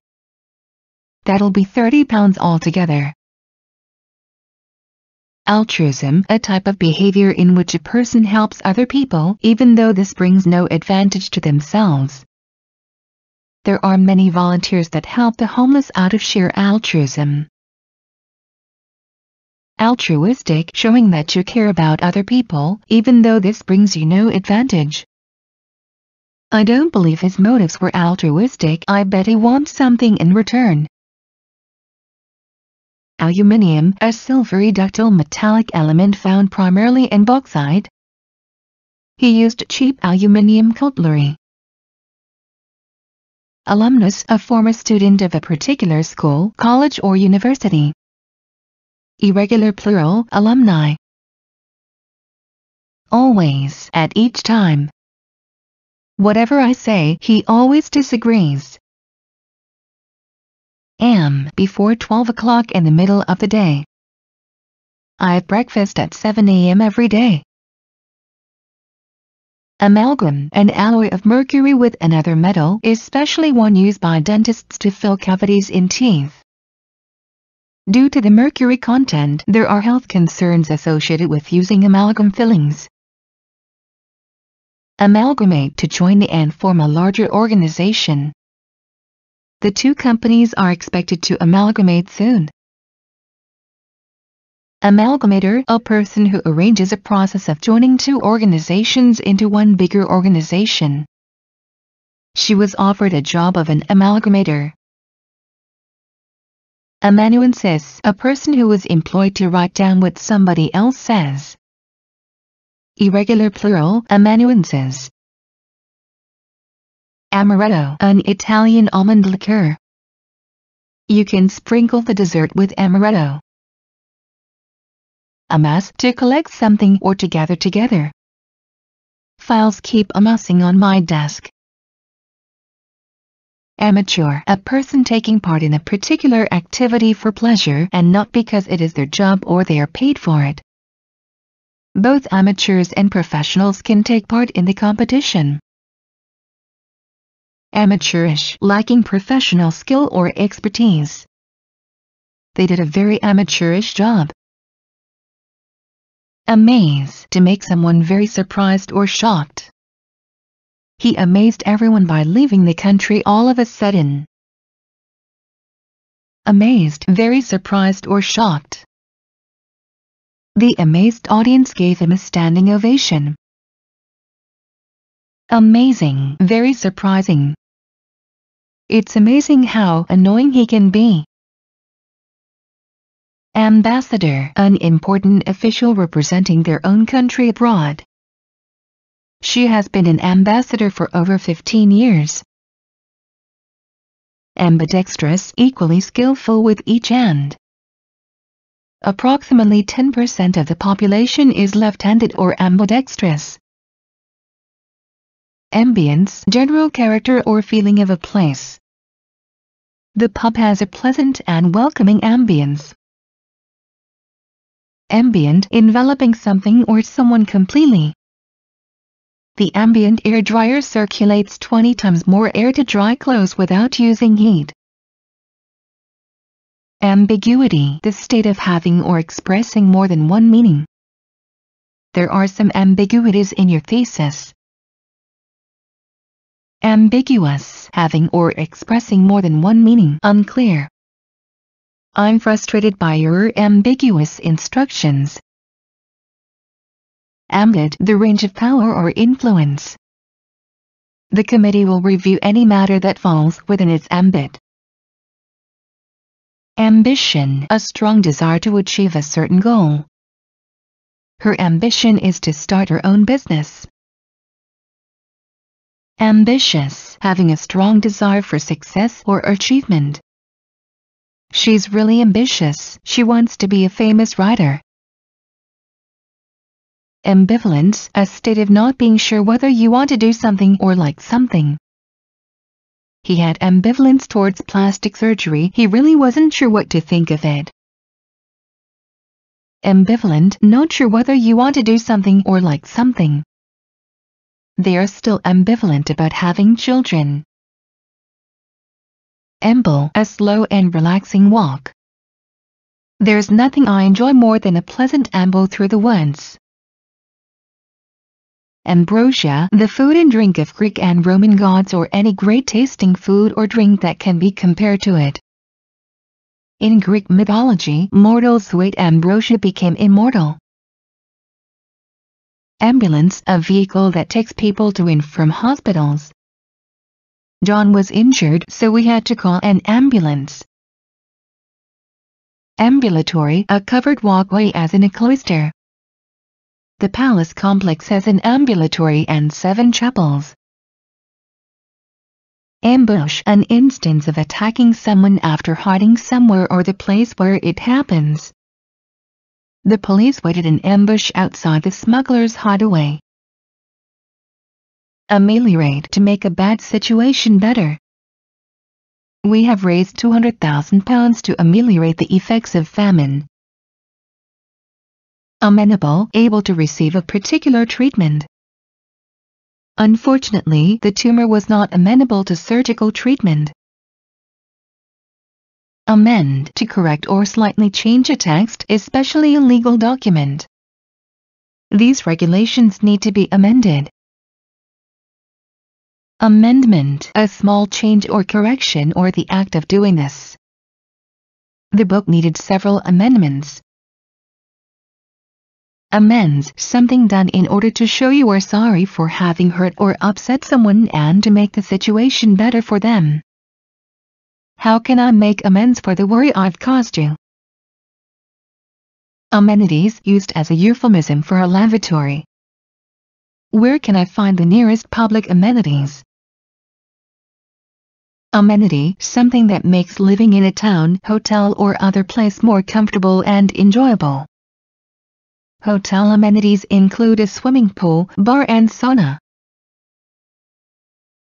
That'll be 30 pounds altogether. Altruism, a type of behavior in which a person helps other people, even though this brings no advantage to themselves. There are many volunteers that help the homeless out of sheer altruism. Altruistic, showing that you care about other people, even though this brings you no advantage. I don't believe his motives were altruistic. I bet he wants something in return. Aluminium, a silvery ductile metallic element found primarily in bauxite. He used cheap aluminium cutlery. Alumnus, a former student of a particular school, college or university. Irregular plural, alumni. Always, at each time. Whatever I say, he always disagrees. before 12 o'clock in the middle of the day. I have breakfast at 7 a.m. every day. Amalgam, an alloy of mercury with another metal, is specially one used by dentists to fill cavities in teeth. Due to the mercury content, there are health concerns associated with using amalgam fillings. Amalgamate to join and form a larger organization. The two companies are expected to amalgamate soon. Amalgamator, a person who arranges a process of joining two organizations into one bigger organization. She was offered a job of an amalgamator. Amanuensis, a person who was employed to write down what somebody else says. Irregular plural, amanuenses. Amaretto, an Italian almond liqueur. You can sprinkle the dessert with amaretto. Amass, to collect something or to gather together. Files keep amassing on my desk. Amateur, a person taking part in a particular activity for pleasure and not because it is their job or they are paid for it. Both amateurs and professionals can take part in the competition. Amateurish, lacking professional skill or expertise. They did a very amateurish job. Amaze, to make someone very surprised or shocked. He amazed everyone by leaving the country all of a sudden. Amazed, very surprised or shocked. The amazed audience gave him a standing ovation. Amazing, very surprising. It's amazing how annoying he can be. Ambassador, an important official representing their own country abroad. She has been an ambassador for over 15 years. Ambidextrous, equally skillful with each hand. Approximately 10% of the population is left-handed or ambidextrous. Ambience, general character or feeling of a place. The pub has a pleasant and welcoming ambience. Ambient, enveloping something or someone completely. The ambient air dryer circulates 20 times more air to dry clothes without using heat. Ambiguity, the state of having or expressing more than one meaning. There are some ambiguities in your thesis. Ambiguous, having or expressing more than one meaning, unclear. I'm frustrated by your ambiguous instructions. Ambit, the range of power or influence. The committee will review any matter that falls within its ambit. Ambition, a strong desire to achieve a certain goal. Her ambition is to start her own business. Ambitious, having a strong desire for success or achievement. She's really ambitious, she wants to be a famous writer. Ambivalence, a state of not being sure whether you want to do something or like something. He had ambivalence towards plastic surgery, he really wasn't sure what to think of it. Ambivalent, not sure whether you want to do something or like something. They are still ambivalent about having children. Amble, a slow and relaxing walk. There's nothing I enjoy more than a pleasant amble through the woods. Ambrosia, the food and drink of Greek and Roman gods or any great tasting food or drink that can be compared to it. In Greek mythology, mortals who ate ambrosia became immortal. Ambulance, a vehicle that takes people to and from hospitals. John was injured, so we had to call an ambulance. Ambulatory, a covered walkway as in a cloister. The palace complex has an ambulatory and 7 chapels. Ambush, an instance of attacking someone after hiding somewhere or the place where it happens. The police waited in ambush outside the smuggler's hideaway. Ameliorate, to make a bad situation better. We have raised £200,000 to ameliorate the effects of famine. Amenable, able to receive a particular treatment. Unfortunately, the tumor was not amenable to surgical treatment. Amend, to correct or slightly change a text, especially a legal document. These regulations need to be amended. Amendment, a small change or correction or the act of doing this. The book needed several amendments. Amends, something done in order to show you are sorry for having hurt or upset someone and to make the situation better for them. How can I make amends for the worry I've caused you? Amenities, used as a euphemism for a lavatory. Where can I find the nearest public amenities? Amenity, something that makes living in a town, hotel or other place more comfortable and enjoyable. Hotel amenities include a swimming pool, bar and sauna.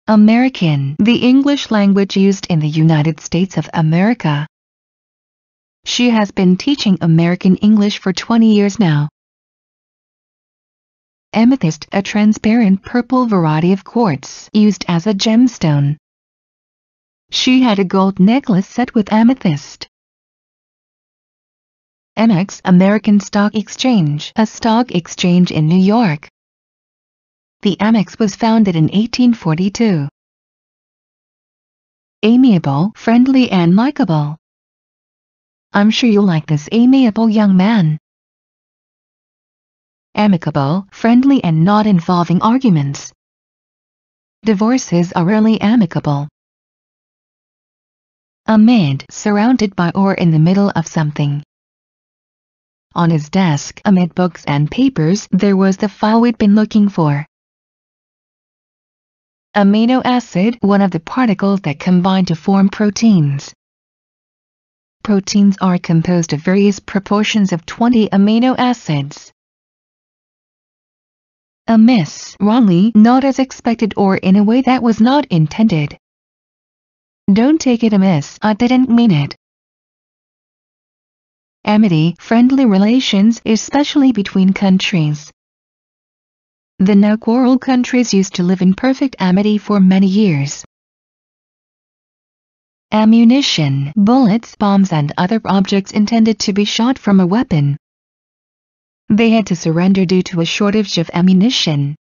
American, the English language used in the United States of America. She has been teaching American English for 20 years now. Amethyst, a transparent purple variety of quartz used as a gemstone. She had a gold necklace set with amethyst. Amex, American Stock Exchange, a stock exchange in New York. The Amex was founded in 1842. Amiable, friendly and likable. I'm sure you'll like this amiable young man. Amicable, friendly and not involving arguments. Divorces are rarely amicable. Amid, surrounded by or in the middle of something. On his desk, amid books and papers, there was the file we'd been looking for. Amino acid, one of the particles that combine to form proteins. Proteins are composed of various proportions of 20 amino acids. Amiss, wrongly, not as expected or in a way that was not intended. Don't take it amiss, I didn't mean it. Amity, friendly relations, especially between countries. The now quarrel countries used to live in perfect amity for many years. Ammunition, bullets, bombs and other objects intended to be shot from a weapon. They had to surrender due to a shortage of ammunition.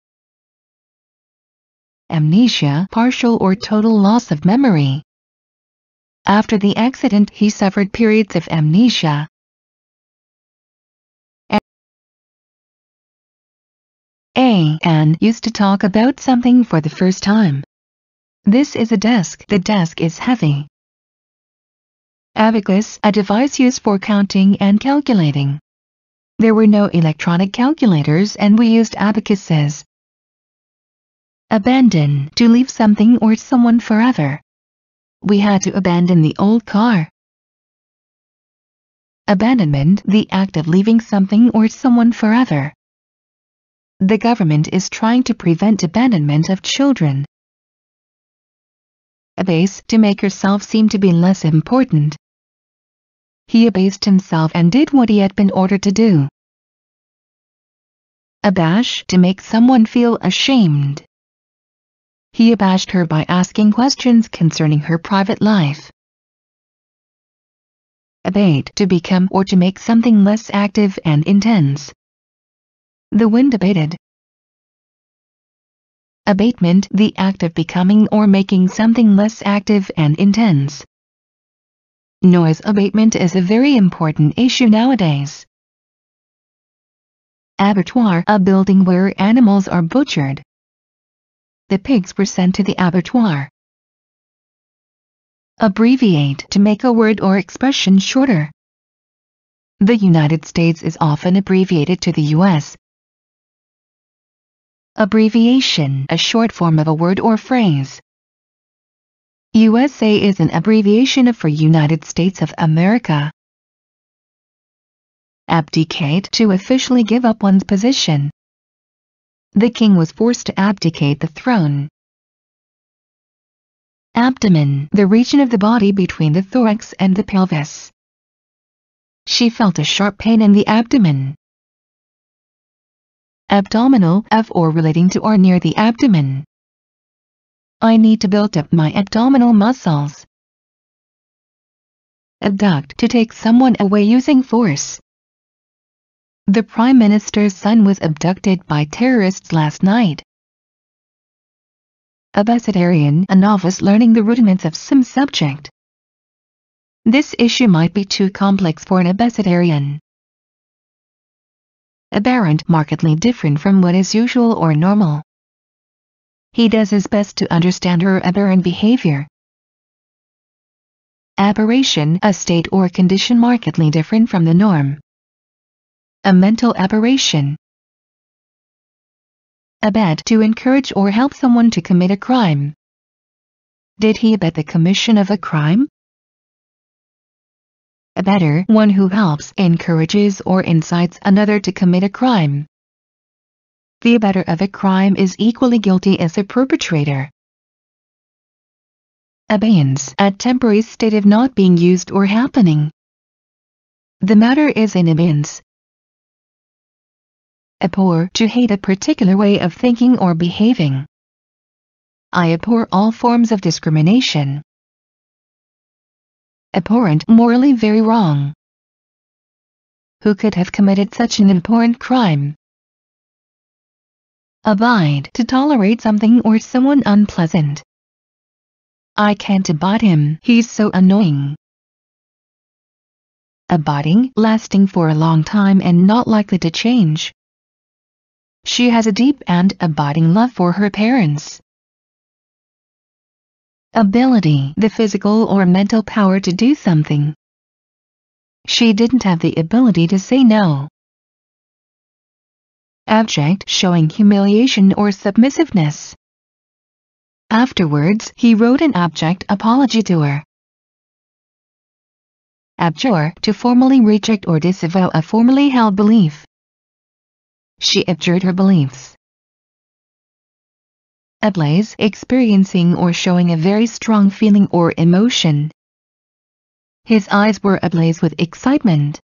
Amnesia, partial or total loss of memory. After the accident, he suffered periods of amnesia. And used to talk about something for the first time. This is a desk. The desk is heavy. Abacus, a device used for counting and calculating. There were no electronic calculators and we used abacuses. Abandon, to leave something or someone forever. We had to abandon the old car. Abandonment, the act of leaving something or someone forever. The government is trying to prevent abandonment of children. Abase, to make yourself seem to be less important. He abased himself and did what he had been ordered to do. Abash, to make someone feel ashamed. He abashed her by asking questions concerning her private life. Abate, to become or to make something less active and intense. The wind abated. Abatement, the act of becoming or making something less active and intense. Noise abatement is a very important issue nowadays. Abattoir, a building where animals are butchered. The pigs were sent to the abattoir. Abbreviate, to make a word or expression shorter. The United States is often abbreviated to the US. Abbreviation, a short form of a word or phrase. USA is an abbreviation for United States of America. Abdicate, to officially give up one's position. The king was forced to abdicate the throne. Abdomen, the region of the body between the thorax and the pelvis. She felt a sharp pain in the abdomen. Abdominal, of or relating to or near the abdomen. I need to build up my abdominal muscles. Abduct, to take someone away using force. The Prime Minister's son was abducted by terrorists last night. Abecedarian, a novice learning the rudiments of some subject. This issue might be too complex for an abecedarian. Aberrant, markedly different from what is usual or normal. He does his best to understand her aberrant behavior. Aberration, a state or condition markedly different from the norm. A mental aberration. Abet, to encourage or help someone to commit a crime. Did he abet the commission of a crime? Abettor, one who helps, encourages or incites another to commit a crime. The abettor of a crime is equally guilty as the perpetrator. Abeyance, a temporary state of not being used or happening. The matter is in abeyance. Abhor, to hate a particular way of thinking or behaving. I abhor all forms of discrimination. Abhorrent, morally very wrong. Who could have committed such an abhorrent crime? Abide, to tolerate something or someone unpleasant. I can't abide him, he's so annoying. Abiding, lasting for a long time and not likely to change. She has a deep and abiding love for her parents. Ability, the physical or mental power to do something. She didn't have the ability to say no. Abject, showing humiliation or submissiveness. Afterwards, he wrote an abject apology to her. Abjure, to formally reject or disavow a formerly held belief. She abjured her beliefs. Ablaze, experiencing or showing a very strong feeling or emotion. His eyes were ablaze with excitement.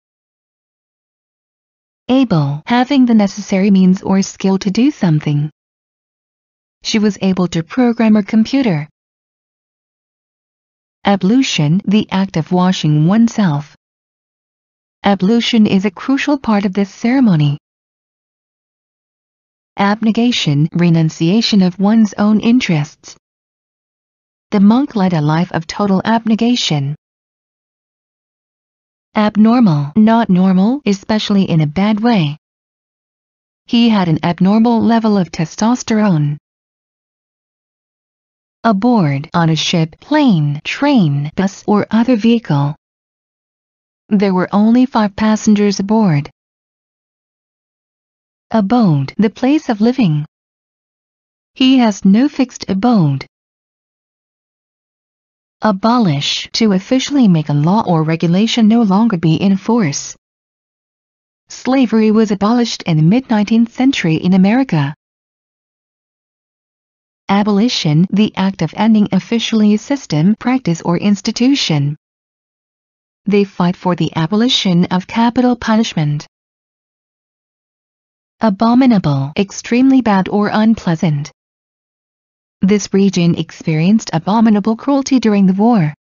Able, having the necessary means or skill to do something. She was able to program her computer. Ablution, the act of washing oneself. Ablution is a crucial part of this ceremony. Abnegation, renunciation of one's own interests. The monk led a life of total abnegation. Abnormal, not normal, especially in a bad way. He had an abnormal level of testosterone. Aboard, on a ship, plane, train, bus, or other vehicle. There were only 5 passengers aboard. Abode, the place of living. He has no fixed abode. Abolish, to officially make a law or regulation no longer be in force. Slavery was abolished in the mid-19th century in America. Abolition, the act of ending officially a system, practice or institution. They fight for the abolition of capital punishment. Abominable, extremely bad or unpleasant. This region experienced abominable cruelty during the war.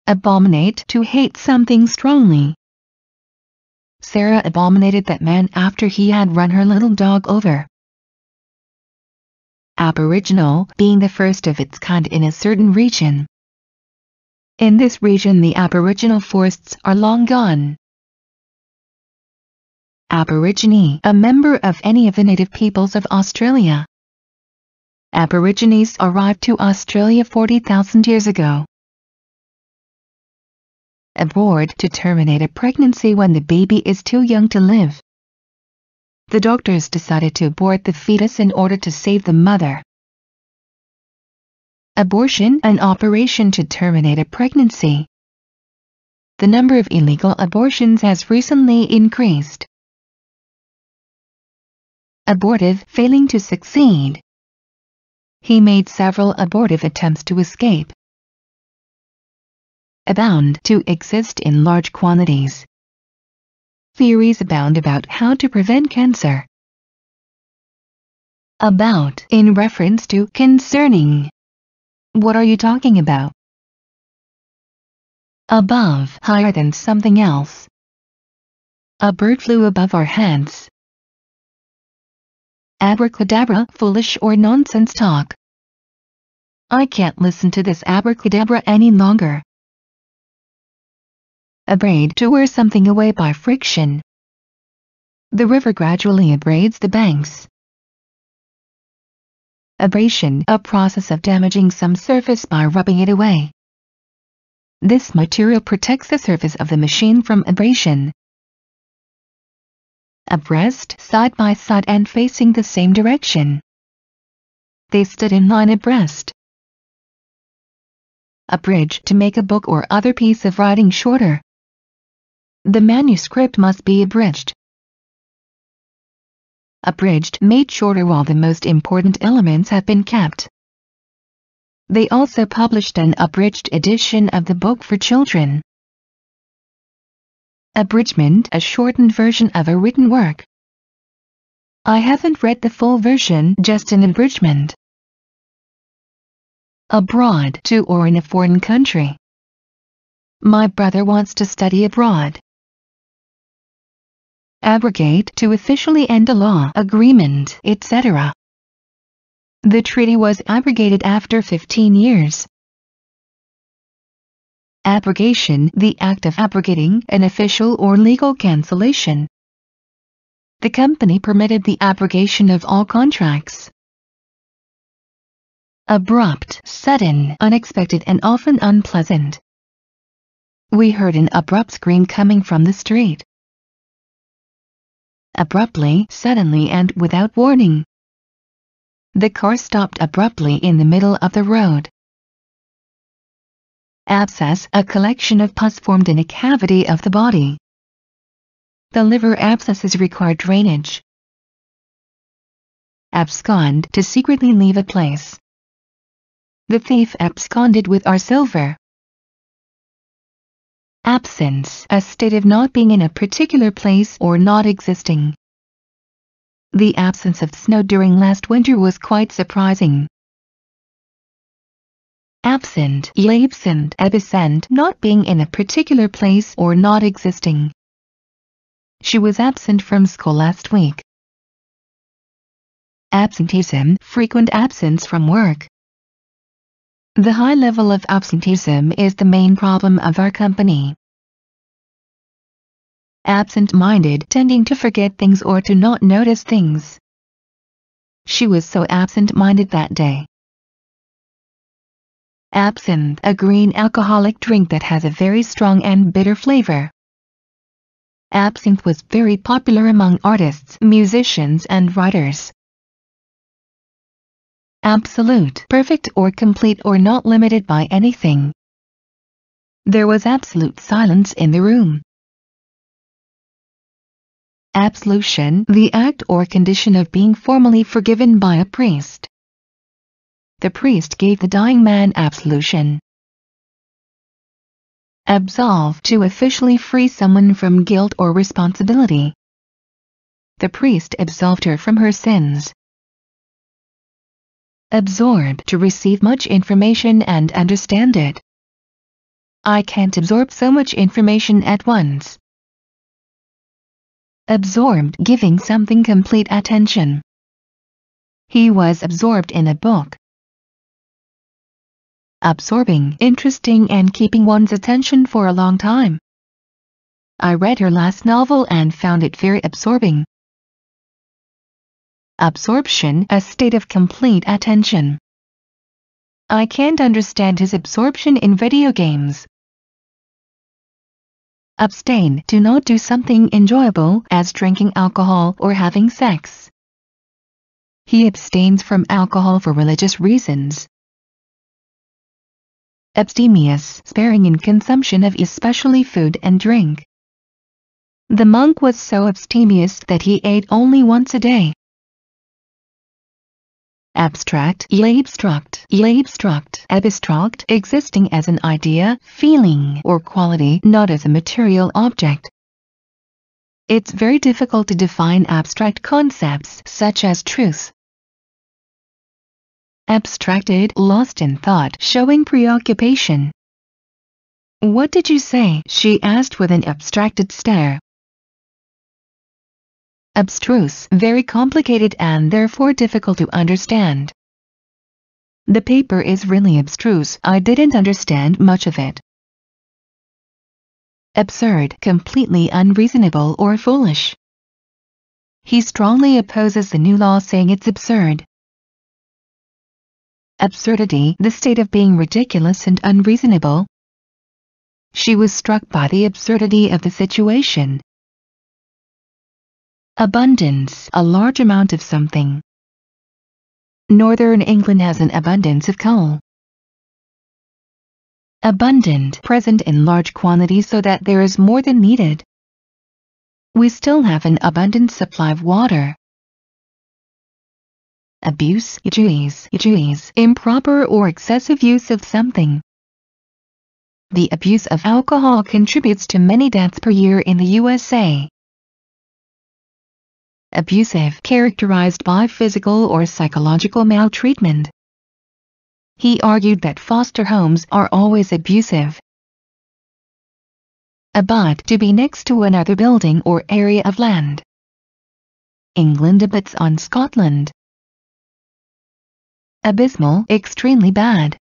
Abominate, to hate something strongly. Sarah abominated that man after he had run her little dog over. Aboriginal, being the first of its kind in a certain region. In this region the aboriginal forests are long gone. Aborigine, a member of any of the native peoples of Australia. Aborigines arrived to Australia 40,000 years ago. Abort, to terminate a pregnancy when the baby is too young to live. The doctors decided to abort the fetus in order to save the mother. Abortion, an operation to terminate a pregnancy. The number of illegal abortions has recently increased. Abortive, failing to succeed. He made several abortive attempts to escape. Abound to exist in large quantities. Theories abound about how to prevent cancer. About in reference to concerning. What are you talking about? Above, higher than something else. A bird flew above our heads. Abracadabra, foolish or nonsense talk. I can't listen to this abracadabra any longer. Abrade, to wear something away by friction. The river gradually abrades the banks. Abrasion, a process of damaging some surface by rubbing it away. This material protects the surface of the machine from abrasion. Abreast, side by side and facing the same direction. They stood in line abreast. Abridge, to make a book or other piece of writing shorter. The manuscript must be abridged. Abridged, made shorter while the most important elements have been kept. They also published an abridged edition of the book for children. Abridgment, a shortened version of a written work. I haven't read the full version, just an abridgment. Abroad, to or in a foreign country. My brother wants to study abroad. Abrogate, to officially end a law, agreement, etc. The treaty was abrogated after 15 years. Abrogation, the act of abrogating an official or legal cancellation. The company permitted the abrogation of all contracts. Abrupt, sudden, unexpected and often unpleasant. We heard an abrupt scream coming from the street. Abruptly, suddenly and without warning. The car stopped abruptly in the middle of the road. Abscess, a collection of pus formed in a cavity of the body. The liver abscesses require drainage. Abscond, to secretly leave a place. The thief absconded with our silver. Absence, a state of not being in a particular place or not existing. The absence of snow during last winter was quite surprising. Absent, absent, not being in a particular place or not existing. She was absent from school last week. Absenteeism, frequent absence from work. The high level of absenteeism is the main problem of our company. Absent-minded, tending to forget things or to not notice things. She was so absent-minded that day. Absinthe, a green alcoholic drink that has a very strong and bitter flavor. Absinthe was very popular among artists, musicians and writers. Absolute, perfect or complete or not limited by anything. There was absolute silence in the room. Absolution, the act or condition of being formally forgiven by a priest. The priest gave the dying man absolution. Absolve, to officially free someone from guilt or responsibility. The priest absolved her from her sins. Absorb, to receive much information and understand it. I can't absorb so much information at once. Absorbed, giving something complete attention. He was absorbed in a book. Absorbing, interesting and keeping one's attention for a long time. I read her last novel and found it very absorbing. Absorption, a state of complete attention. I can't understand his absorption in video games. Abstain, to not do something enjoyable, as drinking alcohol or having sex. He abstains from alcohol for religious reasons. Abstemious, sparing in consumption of especially food and drink. The monk was so abstemious that he ate only once a day. Abstract, abstract, existing as an idea, feeling, or quality, not as a material object. It's very difficult to define abstract concepts such as truth. Abstracted, lost in thought, showing preoccupation. "What did you say?" she asked with an abstracted stare. Abstruse, very complicated and therefore difficult to understand. The paper is really abstruse, I didn't understand much of it. Absurd, completely unreasonable or foolish. He strongly opposes the new law, saying it's absurd. Absurdity, the state of being ridiculous and unreasonable. She was struck by the absurdity of the situation. Abundance, a large amount of something. Northern England has an abundance of coal. Abundant, present in large quantities so that there is more than needed. We still have an abundant supply of water. Abuse, improper or excessive use of something. The abuse of alcohol contributes to many deaths per year in the USA. Abusive, characterized by physical or psychological maltreatment. He argued that foster homes are always abusive. Abut, to be next to another building or area of land. England abuts on Scotland. Abysmal, extremely bad.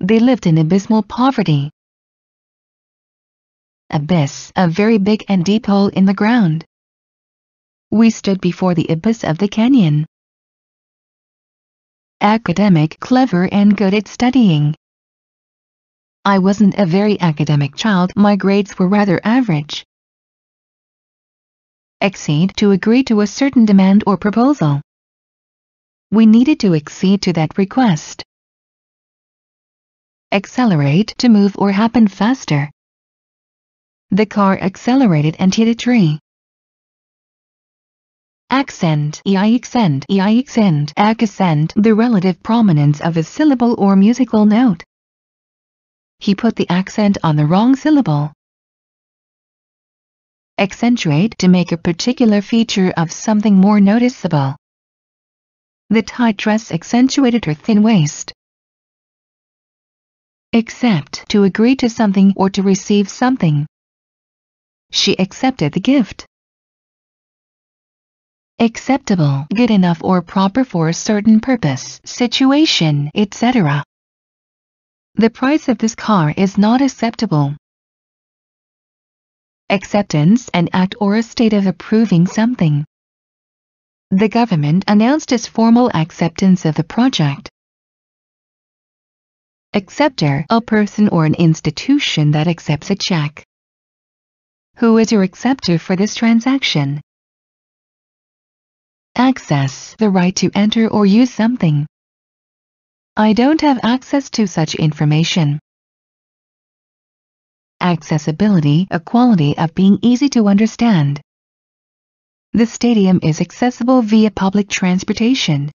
They lived in abysmal poverty. Abyss, a very big and deep hole in the ground. We stood before the abyss of the canyon. Academic, clever and good at studying. I wasn't a very academic child, my grades were rather average. Accede, to agree to a certain demand or proposal. We needed to accede to that request. Accelerate, to move or happen faster. The car accelerated and hit a tree. Accent, accent, the relative prominence of a syllable or musical note. He put the accent on the wrong syllable. Accentuate, to make a particular feature of something more noticeable. The tight dress accentuated her thin waist. Accept, to agree to something or to receive something. She accepted the gift. Acceptable, good enough or proper for a certain purpose, situation, etc. The price of this car is not acceptable. Acceptance, an act or a state of approving something. The government announced its formal acceptance of the project. Acceptor, a person or an institution that accepts a check. Who is your acceptor for this transaction? Access, the right to enter or use something. I don't have access to such information. Accessibility, a quality of being easy to understand. The stadium is accessible via public transportation.